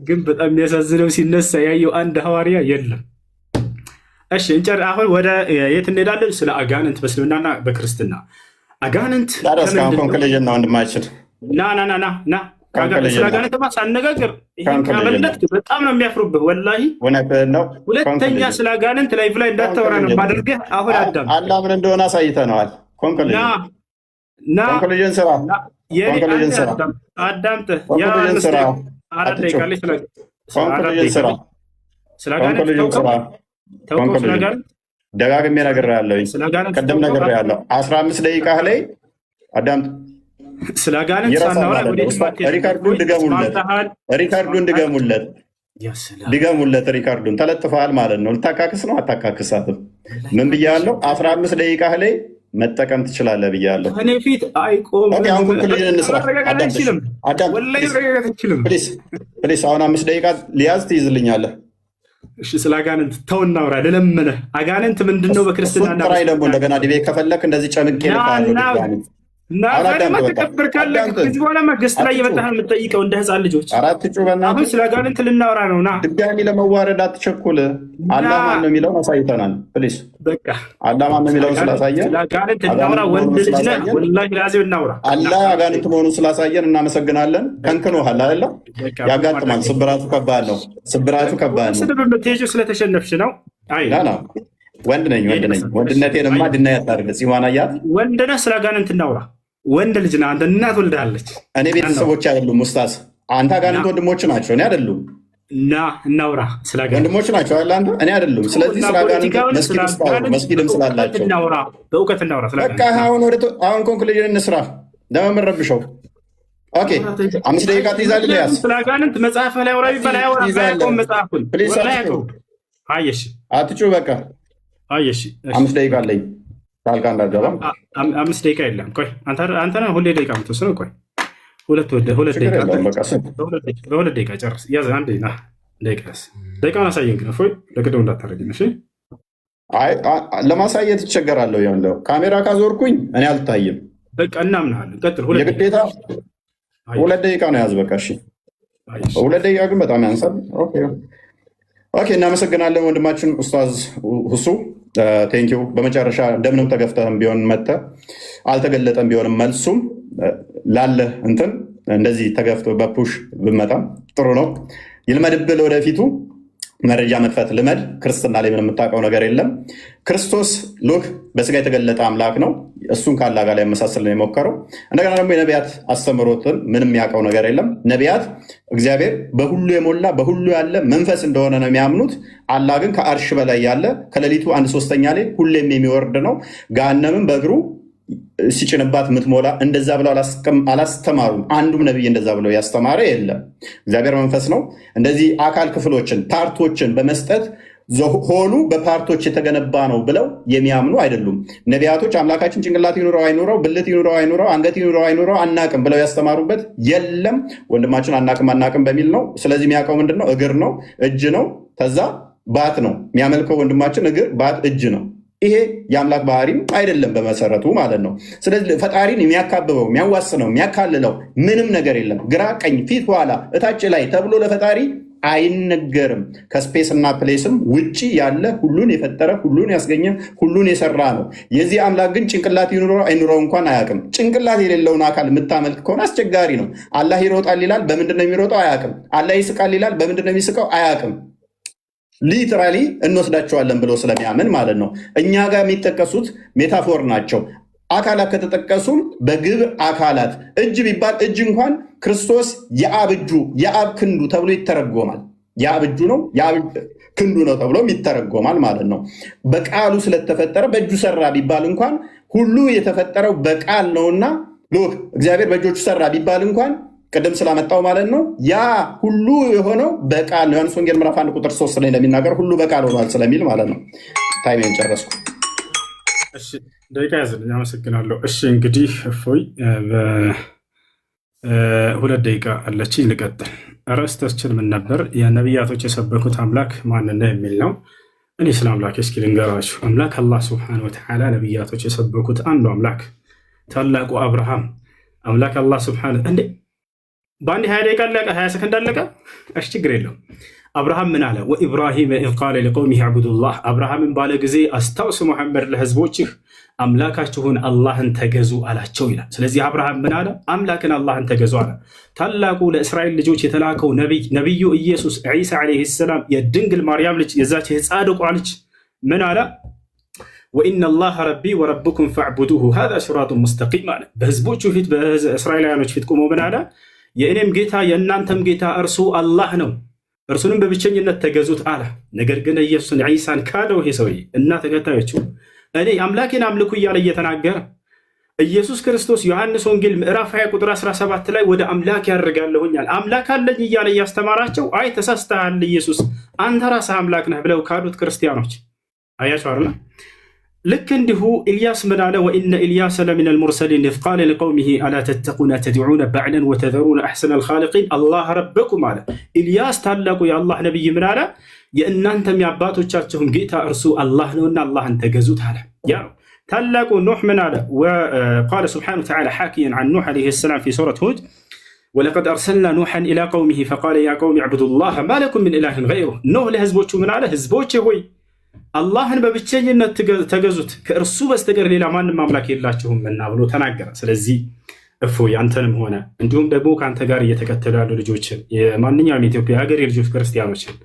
ግን በጣም የሚያሳዝነው ሲነሳ ያየው አንድ ሐዋርያ የለም። እሺ እንጨር። አሁን ወደ የት እንሄዳለን? ስለ አጋንንት በእስልምናና በክርስትና አጋንንት ኮንክሉዥን ነው ወንድማችን። ና ስለ አጋንንትማ ሳነጋገር ይህን ካመለጥክ በጣም ነው የሚያፍሩብህ። ወላሂ ሁለተኛ ስለ አጋንንት ላይቭ ላይ እንዳታወራ ነው ማድረግህ። አሁን አዳም አላህ ምን እንደሆነ አሳይተነዋል። ኮንክሉዥን ስራ አዳምጥ። ደጋግሜ ነግሬሃለሁ። ቅድም ነግሬሃለሁ። 15 ደቂቃ ላይ አዳምጥ። ስለ አጋንንት ሳናወራ ሪካርዱን ድገሙለት። ሪካርዱን ተለጥፈሃል ማለት ነው። ልታካክስ ነው አታካክሳትም? ምን ብያለሁ? 15 ደቂቃ ላይ መጠቀም ትችላለህ ብያለሁ። ከእኔ ፊት አይቆም። አሁን ኮንክሉዥን እንስራ። ፕሊስ አሁን 5 ደቂቃ ሊያዝ ትይዝልኛለህ። እሺ ስለ አጋንንት ተው እናውራ። ልለምንህ አጋንንት ምንድን ነው በክርስትና ጥራይ ደግሞ እንደገና ዲቤት ከፈለክ እንደዚህ ጨምቄ ተከብር ካለ ከዚህ በኋላ ገስት ላይ የመጣህ የምትጠይቀው እንደ ህፃን ልጆች። አሁን ስለ አጋንንት ልናወራ ነው። ና ድጋሚ ለመዋረድ አትቸኩል። አላህ ማን ነው የሚለውን አሳይተናል። ፕሊስ በቃ አላህ ማን ነው የሚለውን ስላሳየን ስለ አጋንንት እናውራ። ወንድ ልጅ ነህ ወላሂ ላዚም እናውራ። አላህ አጋንንት መሆኑን ስላሳየን እናመሰግናለን። ከንክኖሃል አይደለ? ያጋጥማል። ስብራቱ ከባድ ነው። ስለምትሄጂው ስለተሸነፍሽ ነው። አይ ወንድ ነኝ። ወንድነቴንማ ድና ያታርግ ጽዋና ያት ወንድ ነህ። ስለ አጋንንት እናውራ። ወንድ ልጅ ነህ አንተ። እናት ወልዳለች። እኔ ቤተሰቦች አይደሉም ኡስታዝ። አንተ አጋንንት ወንድሞች ናቸው፣ እኔ አይደሉም። እና እናውራ ስለ አጋንንት ወንድሞች ናቸው አይደል? አንተ እኔ አይደሉም። ስለዚህ ስለ አጋንንት መስጊድም ስላላቸው እናውራ፣ በእውቀት እናውራ። ስለ በቃ አሁን ኮንክሉዥን እንስራ። ለመረብሸው ኦኬ 5 ደቂቃ ትይዛለህ። ያስ ስለ አጋንንት መጽሐፍ ላይ አውራ ቢባል አያወራ። መጽሐፉን አየሽ፣ አትጩ በቃ አየሽ። 5 ደቂቃ አለኝ። ታልካ እንዳገባ 5 ደቂቃ የለም። ቆይ አንተ ነህ ሁሌ ደቂቃ የምትወስነው። ቆይ ሁለት ደቂቃ ጨርስ። ያዝ አንዴ ና ደቂቃውን አሳየን። ግን እፎይ ለቅደው እንዳታደርግን እሺ። ለማሳየት ይቸገራለሁ። ያለው ካሜራ ካዞርኩኝ እኔ አልታይም። በቃ እናምናለን። ቀጥል። የግዴታ 2 ደቂቃ ነው ያዝ። በቃ እሺ 2 ደቂቃ ግን በጣም ያንሳል። ኦኬ እናመሰግናለን ወንድማችን ኡስታዝ ሁሱ ቴንኪው። በመጨረሻ እንደምንም ተገፍተህም ቢሆን መጥተህ አልተገለጠም ቢሆንም መልሱም ላለ እንትን እንደዚህ ተገፍቶ በፑሽ ብመጣም ጥሩ ነው። ይልመድብል ወደፊቱ መረጃ መክፈት ልመድ። ክርስትና ላይ ምንም የምታውቀው ነገር የለም። ክርስቶስ ሉክ በስጋ የተገለጠ አምላክ ነው። እሱን ከአላህ ጋር ሊያመሳስል ነው የሞከረው። እንደገና ደግሞ የነቢያት አስተምህሮትን ምንም የሚያውቀው ነገር የለም። ነቢያት እግዚአብሔር በሁሉ የሞላ በሁሉ ያለ መንፈስ እንደሆነ ነው የሚያምኑት። አላህ ግን ከአርሽ በላይ ያለ ከሌሊቱ 1/3 ላይ ሁሌም የሚወርድ ነው። ገሃነምም በእግሩ ሲጭንባት የምትሞላ እንደዛ ብለው አላስተማሩም። አንዱም ነቢይ እንደዛ ብለው ያስተማረ የለም። እግዚአብሔር መንፈስ ነው። እንደዚህ አካል ክፍሎችን ፓርቶችን በመስጠት ሆኑ በፓርቶች የተገነባ ነው ብለው የሚያምኑ አይደሉም። ነቢያቶች አምላካችን ጭንቅላት ይኑረው አይኑረው፣ ብልት ይኑረው አይኑረው፣ አንገት ይኑረው አይኑረው አናቅም ብለው ያስተማሩበት የለም። ወንድማችን አናቅም በሚል ነው። ስለዚህ የሚያውቀው ምንድን ነው? እግር ነው፣ እጅ ነው፣ ከዛ ባት ነው የሚያመልከው ወንድማችን። እግር፣ ባት፣ እጅ ነው። ይሄ የአምላክ ባህሪም አይደለም በመሰረቱ ማለት ነው። ስለዚህ ፈጣሪን የሚያካብበው የሚያዋስነው የሚያካልለው ምንም ነገር የለም። ግራ ቀኝ፣ ፊት ኋላ፣ እታች ላይ ተብሎ ለፈጣሪ አይነገርም። ከስፔስ እና ፕሌስም ውጭ ያለ ሁሉን የፈጠረ ሁሉን ያስገኘ ሁሉን የሰራ ነው። የዚህ አምላክ ግን ጭንቅላት ይኑረው አይኑረው እንኳን አያውቅም። ጭንቅላት የሌለውን አካል የምታመልክ ከሆነ አስቸጋሪ ነው። አላህ ይሮጣል ይላል፣ በምንድን ነው የሚሮጠው? አያውቅም። አላህ ይስቃል ይላል፣ በምንድን ነው የሚስቀው? አያውቅም። ሊትራሊ እንወስዳቸዋለን ብሎ ስለሚያምን ማለት ነው። እኛ ጋር የሚጠቀሱት ሜታፎር ናቸው። አካላት ከተጠቀሱም በግብር አካላት እጅ ቢባል እጅ እንኳን ክርስቶስ የአብ እጁ የአብ ክንዱ ተብሎ ይተረጎማል። የአብ እጁ ነው የአብ ክንዱ ነው ተብሎም ይተረጎማል ማለት ነው። በቃሉ ስለተፈጠረ በእጁ ሰራ ቢባል እንኳን ሁሉ የተፈጠረው በቃል ነውና ሎክ እግዚአብሔር በእጆቹ ሰራ ቢባል እንኳን ቅድም ስላመጣው ማለት ነው ያ ሁሉ የሆነው በቃል ነው። ዮሐንስ ወንጌል ምዕራፍ 1 ቁጥር 3 ላይ እንደሚናገር ሁሉ በቃል ሆኗል ስለሚል ማለት ነው። ታይሜን ጨረስኩ። እሺ ደቂቃ ያዝልኝ። አመሰግናለሁ። እሺ እንግዲህ እፎይ በ2 ደቂቃ አለችኝ፣ ልቀጥል። ርዕሳችን ምን ነበር? የነቢያቶች የሰበኩት አምላክ ማንና የሚል ነው። እኔ ስለ አምላክ እስኪ ልንገራችሁ። አምላክ አላህ ሱብሓነሁ ወተዓላ ነቢያቶች የሰበኩት አንዱ አምላክ ታላቁ አብርሃም አምላክ አላህ ሱብሓነሁ እንዴ በአንድ 20 ደቂቃ አለቀ፣ 20 ሰከንድ አለቀ። እሺ ችግር የለውም። አብርሃም ምን አለ? ወኢብራሂም ኢዝ ቃለ ሊቀውሚሂ አዕቡዱላህ። አብርሃምን ባለ ጊዜ አስታውስ ሙሐመድ ለህዝቦችህ አምላካችሁን አላህን ተገዙ አላቸው ይላል። ስለዚህ አብርሃም ምን አለ? አምላክን አላህን ተገዙ አለ። ታላቁ ለእስራኤል ልጆች የተላከው ነቢዩ ኢየሱስ ዒሳ ዓለይሂ ሰላም የድንግል ማርያም ልጅ የዛች የጻድቋ ልጅ ምን አለ? ወኢነላህ ረቢ ወረብኩም ፈዕቡዱሁ ሃዛ ሲራጡን ሙስተቂም አለ። በህዝቦቹ ፊት በእስራኤላውያኖች ፊት ቆሞ ምን አለ? የእኔም ጌታ የእናንተም ጌታ እርሱ አላህ ነው፣ እርሱንም በብቸኝነት ተገዙት አለ። ነገር ግን ኢየሱስን ዒሳን ካደው ይሄ ሰውዬ እና ተከታዮቹ እኔ አምላኬን አምልኩ እያለ እየተናገረ ኢየሱስ ክርስቶስ ዮሐንስ ወንጌል ምዕራፍ 20 ቁጥር 17 ላይ ወደ አምላክ ያደርጋለሁኛል አምላክ አለኝ እያለ እያስተማራቸው አይ ተሳስተሃል ኢየሱስ አንተ ራስህ አምላክ ነህ ብለው ካዱት ክርስቲያኖች አያቸው አይደል? ልክ እንዲሁ ኢልያስ ምን አለ? ወኢነ ኢልያስ ለሚን አልሙርሰሊን ኢዝ ቃለ ሊቀውሚሂ አላ ተተቁነ ተድዑነ በዕለን ወተዘሩነ አሕሰነ አልኻሊቂን አላህ ረበኩም አለ። ኢልያስ ታላቁ የአላህ ነቢይ ምን አለ? የእናንተም የአባቶቻችሁም ጌታ እርሱ አላህ ነውና አላህን ተገዙት አለ። ያ ታላቁ ኑሕ ምን አለ? ወቃለ ስብሓነሁ ወተዓላ ሓኪየን ዐን ኑሕ ዓለይሂ ሰላም ፊ ሱረት ሁድ ወለቀድ አርሰልና ኑሐን ኢላ ቀውሚሂ ፈቃለ ያ ቀውሚ ዕቡዱላህ ማ ለኩም ሚን ኢላሂን ገይሩህ። ኑሕ ለህዝቦቹ ምን አለ? ህዝቦቼ ሆይ አላህን በብቸኝነት ተገዙት ከእርሱ በስተቀር ሌላ ማንም አምላክ የላችሁምና ብሎ ተናገረ። ስለዚህ እፎይ አንተንም ሆነ እንዲሁም ደግሞ ከአንተ ጋር እየተከተሉ ያሉ ልጆችን የማንኛውም የኢትዮጵያ ሀገር የልጆች ክርስቲያኖችን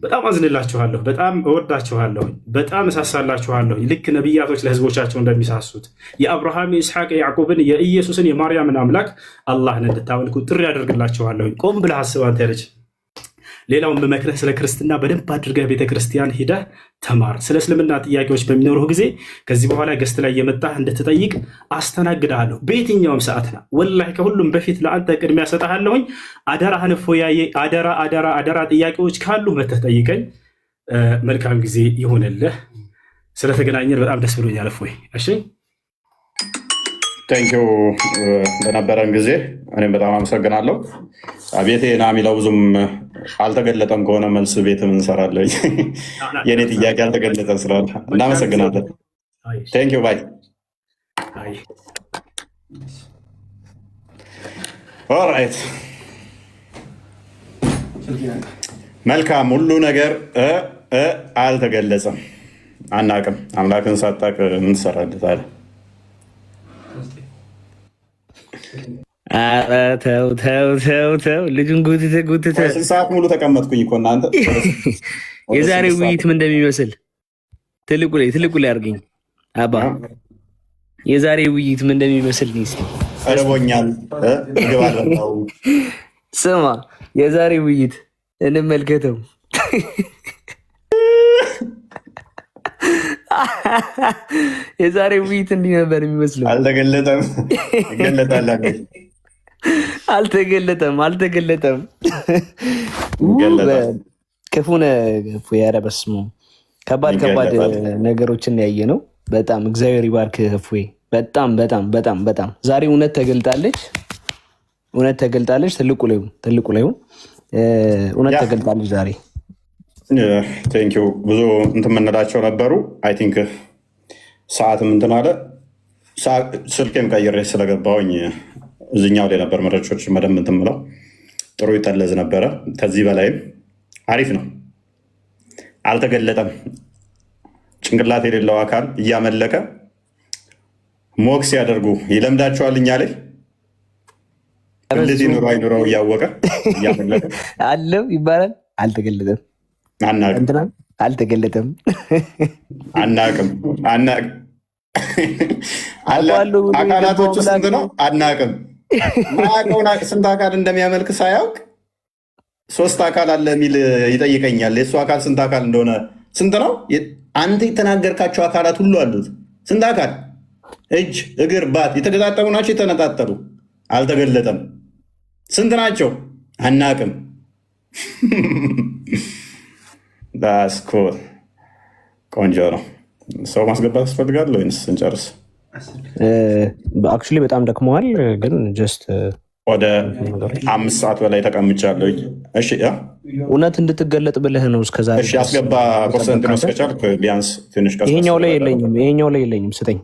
በጣም አዝንላችኋለሁ፣ በጣም እወዳችኋለሁ፣ በጣም እሳሳላችኋለሁ። ልክ ነቢያቶች ለህዝቦቻቸው እንደሚሳሱት የአብርሃም የኢስሐቅ የያዕቆብን የኢየሱስን የማርያምን አምላክ አላህን እንድታመልኩ ጥሪ ያደርግላችኋለሁ። ቆም ብለህ አስብ አንተ ልጅ። ሌላውን በመክረህ ስለ ክርስትና በደንብ አድርገህ ቤተክርስቲያን ሂደህ ተማር። ስለ እስልምና ጥያቄዎች በሚኖሩህ ጊዜ ከዚህ በኋላ ገስት ላይ የመጣህ እንድትጠይቅ አስተናግድሃለሁ በየትኛውም ሰዓት ና ወላሂ ከሁሉም በፊት ለአንተ ቅድሚያ ሰጠሃለሁኝ። አደራህን እፎያዬ፣ አደራ ጥያቄዎች ካሉ መተህ ጠይቀኝ። መልካም ጊዜ ይሆንልህ። ስለተገናኘን በጣም ደስ ብሎኛል እፎይ። እሺ ቴንኪው በነበረን ጊዜ እኔም በጣም አመሰግናለሁ። ቤቴ ና የሚለው ብዙም አልተገለጠም ከሆነ መልስ ቤት ምን እንሰራለን? የኔ ጥያቄ አልተገለጠም ስለሆነ እናመሰግናለን። ቴንኪው ባይ። ኦራይት መልካም። ሁሉ ነገር አልተገለጸም፣ አናቅም። አምላክን ሳታቅ ምን ትሰራለህ? ተው ልጁን ጉትተ ስንት ሰዓት ሙሉ ተቀመጥኩኝ እኮ እናንተ። የዛሬ ውይይት ምን እንደሚመስል ትልቁ ላይ አድርገኝ አባ። የዛሬ ውይይት ምን እንደሚመስል እርቦኛል። ስማ፣ የዛሬ ውይይት እንመልከተው። የዛሬ ውይይት እንዲህ ነበር የሚመስለው። አልተገለጠም። ይገለጣል። አልተገለጠም። ክፉነ ኧረ በስመ አብ ከባድ ነገሮችን ያየ ነው። በጣም እግዚአብሔር ይባርክ እፎይ። በጣም ዛሬ እውነት ተገልጣለች። ትልቁ ላይ እውነት ተገልጣለች ዛሬ። ቴንኪው። ብዙ እንትን የምንላቸው ነበሩ። አይ ቲንክ ሰዓትም እንትን አለ። ስልኬም ቀይሬ ስለገባሁኝ እዚኛው ላይ ነበር መረጃዎች መደብ እንትን የምለው። ጥሩ ይጠለዝ ነበረ። ከዚህ በላይም አሪፍ ነው። አልተገለጠም። ጭንቅላት የሌለው አካል እያመለከ ሞክስ ያደርጉ ይለምዳቸዋል። እኛ ላይ እንደዚህ ኑሮ አይኑረው እያወቀ እያመለከ አለው ይባላል። አልተገለጠም። አልተገለጠም። አናቅም። አካላቶቹ ስንት ነው አናቅም። ማያውቀውን ስንት አካል እንደሚያመልክ ሳያውቅ 3 አካል አለ የሚል ይጠይቀኛል። የእሱ አካል ስንት አካል እንደሆነ ስንት ነው? አንተ የተናገርካቸው አካላት ሁሉ አሉት። ስንት አካል? እጅ፣ እግር፣ ባት የተገጣጠሙ ናቸው፣ የተነጣጠሉ። አልተገለጠም። ስንት ናቸው? አናቅም። ዳስኮል ቆንጆ ነው። ሰው ማስገባት ያስፈልጋል ወይንስ እንጨርስ? አክቹዋሊ በጣም ደክመዋል፣ ግን ጀስት ወደ 5 ሰዓት በላይ ተቀምጫለሁ። እሺ እውነት እንድትገለጥ ብለህ ነው እስከዛሬ። እሺ አስገባ ፐርሰንት መስከቻል ቢያንስ ትንሽ ቀስ። ይሄኛው ላይ የለኝም፣ ስጠኝ።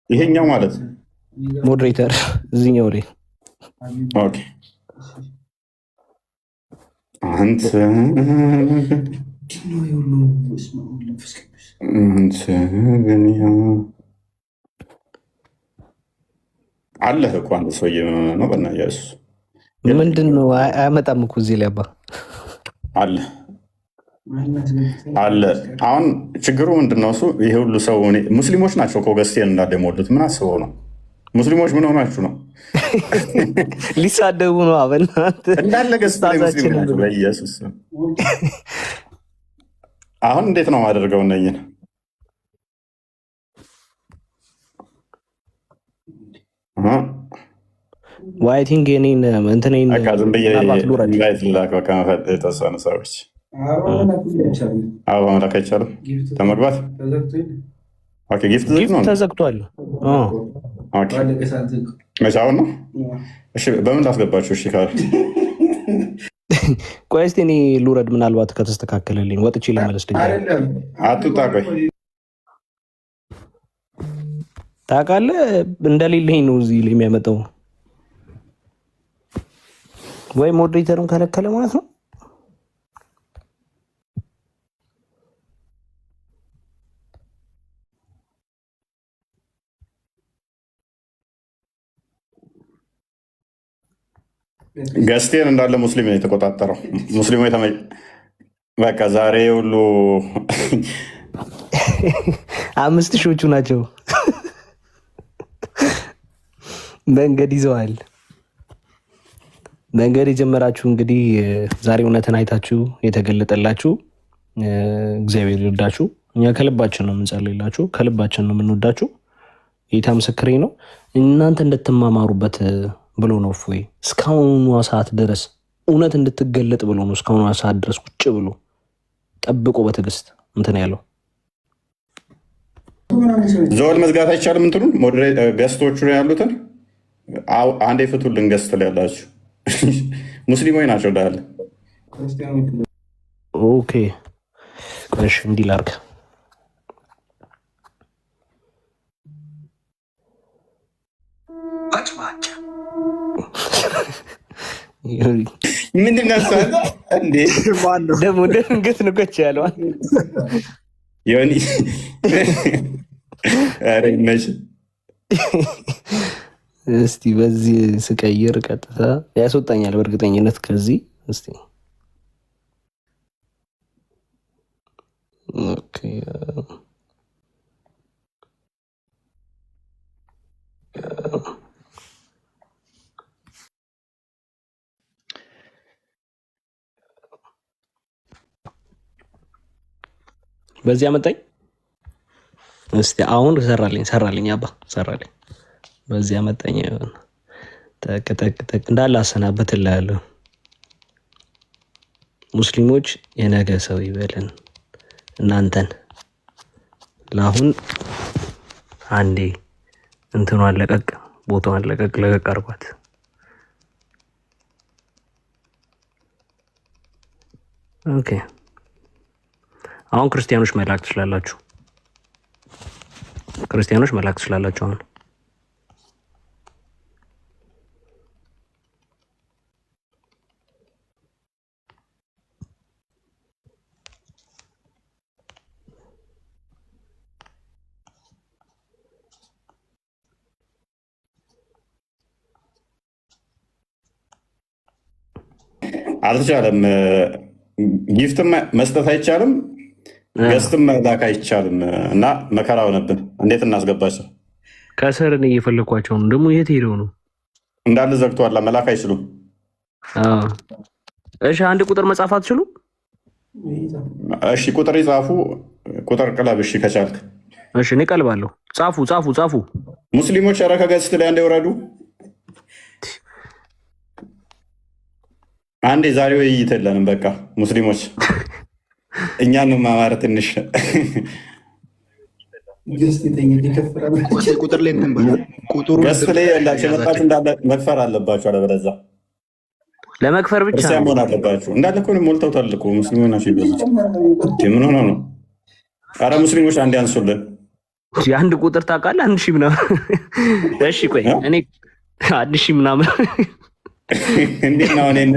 ይሄኛው ማለት ሞዴሬተር እዚህኛው ላይ ኦኬ። አንተ አለህ እኮ አንድ ሰውዬ ነው። በእናትህ ምንድን ነው? አያመጣም እኮ እዚህ ላይ አባ አለ። አሁን ችግሩ ምንድን ነው? እሱ ይሄ ሁሉ ሰው ሙስሊሞች ናቸው እኮ ገዝቴን እንዳለ የሞሉት። ምን አስበው ነው? ሙስሊሞች ምን ሆናችሁ ነው? ሊሳደቡ ነው። አበናት እንዳለ ገዝታ ሙስሊም ናቸው። በኢየሱስ አሁን እንዴት ነው ማደርገው? እነኝን ዋይ ቲንክ የኔን እንትኔን ዝም ብዬ ምናልባት ልውረድ። ኢንቫይት ልላክ ከመፈጥ የተወሰኑ ሰዎች አበባ መላክ አይቻልም ተመግባት። ጊፍት ዝግ ነው ተዘግቷል። መቻውን ነው። እሺ በምን ላስገባችሁ? እሺ ካለ ቆይ እስኪ እኔ ልውረድ፣ ምናልባት ከተስተካከለልኝ ወጥቼ ልመለስ። አትውጣ። ቆይ ታውቃለህ እንደሌለኝ ነው እዚህ ላይ የሚያመጣው። ወይ ሞዴሬተሩን ከለከለ ማለት ነው። ገስቴን እንዳለ ሙስሊም ነው የተቆጣጠረው። ሙስሊሙ በቃ ዛሬ ሁሉ 5000ዎቹ ናቸው መንገድ ይዘዋል። መንገድ የጀመራችሁ እንግዲህ ዛሬ እውነትን አይታችሁ የተገለጠላችሁ እግዚአብሔር ይርዳችሁ። እኛ ከልባችን ነው የምንጸልይላችሁ፣ ከልባችን ነው የምንወዳችሁ። ጌታ ምስክሬ ነው። እናንተ እንድትማማሩበት ብሎ ነው እፎይ እስካሁኗ ሰዓት ድረስ እውነት እንድትገለጥ ብሎ ነው እስካሁኗ ሰዓት ድረስ ቁጭ ብሎ ጠብቆ በትዕግስት እንትን ያለው። ዘወል መዝጋት አይቻልም። እንትኑን ገስቶቹ ያሉትን አንዴ ፍቱልን። ገስት ላይ ያላችሁ ሙስሊሞች ናቸው እንዳለ። ኦኬ እሺ፣ እንዲህ ላድርግ። ምንድን ነው እንዴ? ደግሞ ደንገት ንጎች ያለዋል ዮኒ መች እስቲ በዚህ ስቀይር ቀጥታ ያስወጣኛል በእርግጠኝነት ከዚህ። እስቲ ኦኬ በዚህ አመጣኝ። እስቲ አሁን ሰራልኝ አባ ሰራልኝ። በዚህ አመጣኝ። ተከተከተ እንዳለ አሰናበትልሃለሁ። ሙስሊሞች የነገ ሰው ይበለን እናንተን። ለአሁን አንዴ እንትኗን ለቀቅ፣ ቦታዋን ለቀቅ አርጓት። ኦኬ አሁን ክርስቲያኖች መላክ ትችላላችሁ። አሁን አልተቻለም። ጊፍትም መስጠት አይቻልም፣ ገስትም መላክ አይቻልም እና መከራ ሆነብን። እንዴት እናስገባቸው? ከስር እኔ እየፈለኳቸው ነው። ደግሞ የት ሄደው ነው? እንዳለ ዘግተዋል። መላክ አይችሉም። እሺ አንድ ቁጥር መጻፍ አትችሉም? እሺ ቁጥር ይጻፉ። ቁጥር ቅለብ። እሺ ከቻልክ እሺ እኔ ቀልባለሁ። ጻፉ። ሙስሊሞች ኧረ ከገስት ላይ አንዴ ወረዱ። አንዴ ዛሬ ውይይት የለንም። በቃ ሙስሊሞች እኛን ማማር ትንሽ ቁጥር ላይ ገስት ላይ እንዳሸመጣችሁ እንዳለ መክፈር አለባችሁ። አለበለዚያ ለመክፈር ብቻ ክርስቲያን መሆን አለባችሁ። እንዳለ እኮ ሞልተውታል እኮ ሙስሊሞች ናቸው ይበዙት። ምን ሆነው ነው? ኧረ ሙስሊሞች አንዴ አንሱልን። የአንድ ቁጥር ታውቃለህ? 1000 ምናምን። እሺ ቆይ እኔ 1000 ምናምን እንዴት ነው እኔን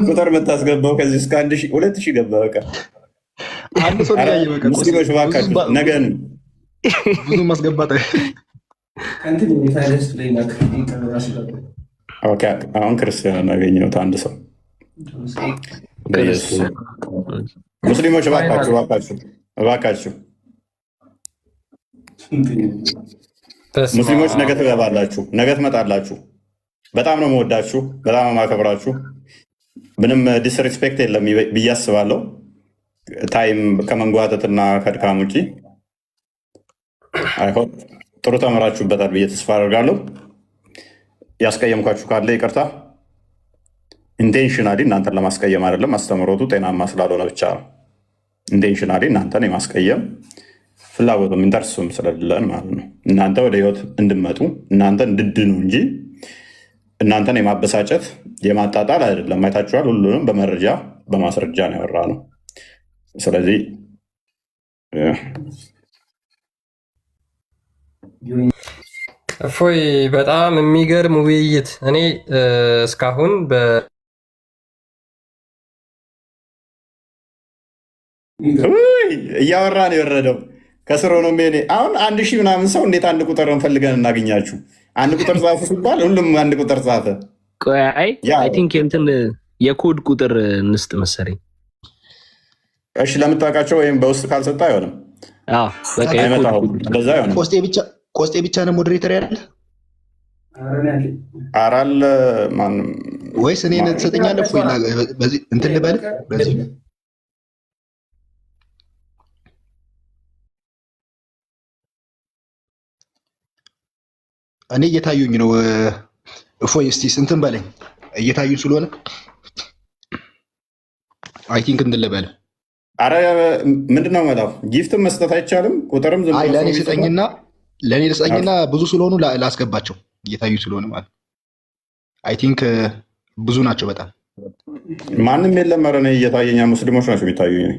ቁጥር የምታስገባው? ከዚህ እስከ 1000 2000 ገባ። በቃ ሙስሊሞች እባካችሁ ነገን ብዙ ማስገባት አሁን ክርስቲያን ያገኘሁት አንድ ሰው ሙስሊሞች እባካችሁ ሙስሊሞች ነገ ትገባላችሁ፣ ነገ ትመጣላችሁ። በጣም ነው የምወዳችሁ፣ በጣም ነው የማከብራችሁ። ምንም ዲስሪስፔክት የለም ብዬ አስባለሁ። ታይም ከመንጓተትና ከድካም ውጭ አይሆን ጥሩ ተመራችሁበታል ብዬ ተስፋ አደርጋለሁ። ያስቀየምኳችሁ ካለ ይቅርታ። ኢንቴንሽናሊ እናንተን ለማስቀየም አይደለም፣ አስተምሮቱ ጤናማ ስላልሆነ ብቻ ነው። ኢንቴንሽናሊ እናንተን የማስቀየም ፍላጎቱም ኢንተርሱም ስለሌለን ማለት ነው። እናንተ ወደ ህይወት እንድመጡ እናንተ እንድድኑ እንጂ እናንተን የማበሳጨት የማጣጣል አይደለም። አይታችኋል። ሁሉንም በመረጃ በማስረጃ ነው ያወራ ነው። ስለዚህ እፎይ በጣም የሚገርም ውይይት። እኔ እስካሁን እያወራ ነው የወረደው ከስር ሆኖ ሜኔ አሁን 1000 ምናምን ሰው እንዴት አንድ ቁጥር እንፈልገን እናገኛችሁ? አንድ ቁጥር ጻፉ ሲባል ሁሉም አንድ ቁጥር ጻፈ። አይ ቲንክ እንትን የኮድ ቁጥር እንስጥ መሰለኝ። እሺ ለምታውቃቸው ወይም በውስጥ ካልሰጠ አይሆንም። በቃ በዛ አይሆንም። ቆስጤ ብቻ ነው ሞዴሬተር ያለ አራል ማንም ወይስ እኔ ትሰጠኛለህ? በዚህ እንትን ልበል በዚህ እኔ እየታዩኝ ነው። እፎይ እስቲ እንትን በለኝ እየታዩኝ ስለሆነ አይ ቲንክ እንትን ልበል። አረ ምንድነው መጣው? ጊፍትም መስጠት አይቻልም። ቁጥርም ዝም ብሎ ለእኔ ልስጠኝና ብዙ ስለሆኑ ላስገባቸው እየታዩ ስለሆነ ማለት አይ ቲንክ ብዙ ናቸው በጣም ማንም የለም። ኧረ እኔ እየታየኛ ሙስሊሞች ናቸው የሚታዩኝ።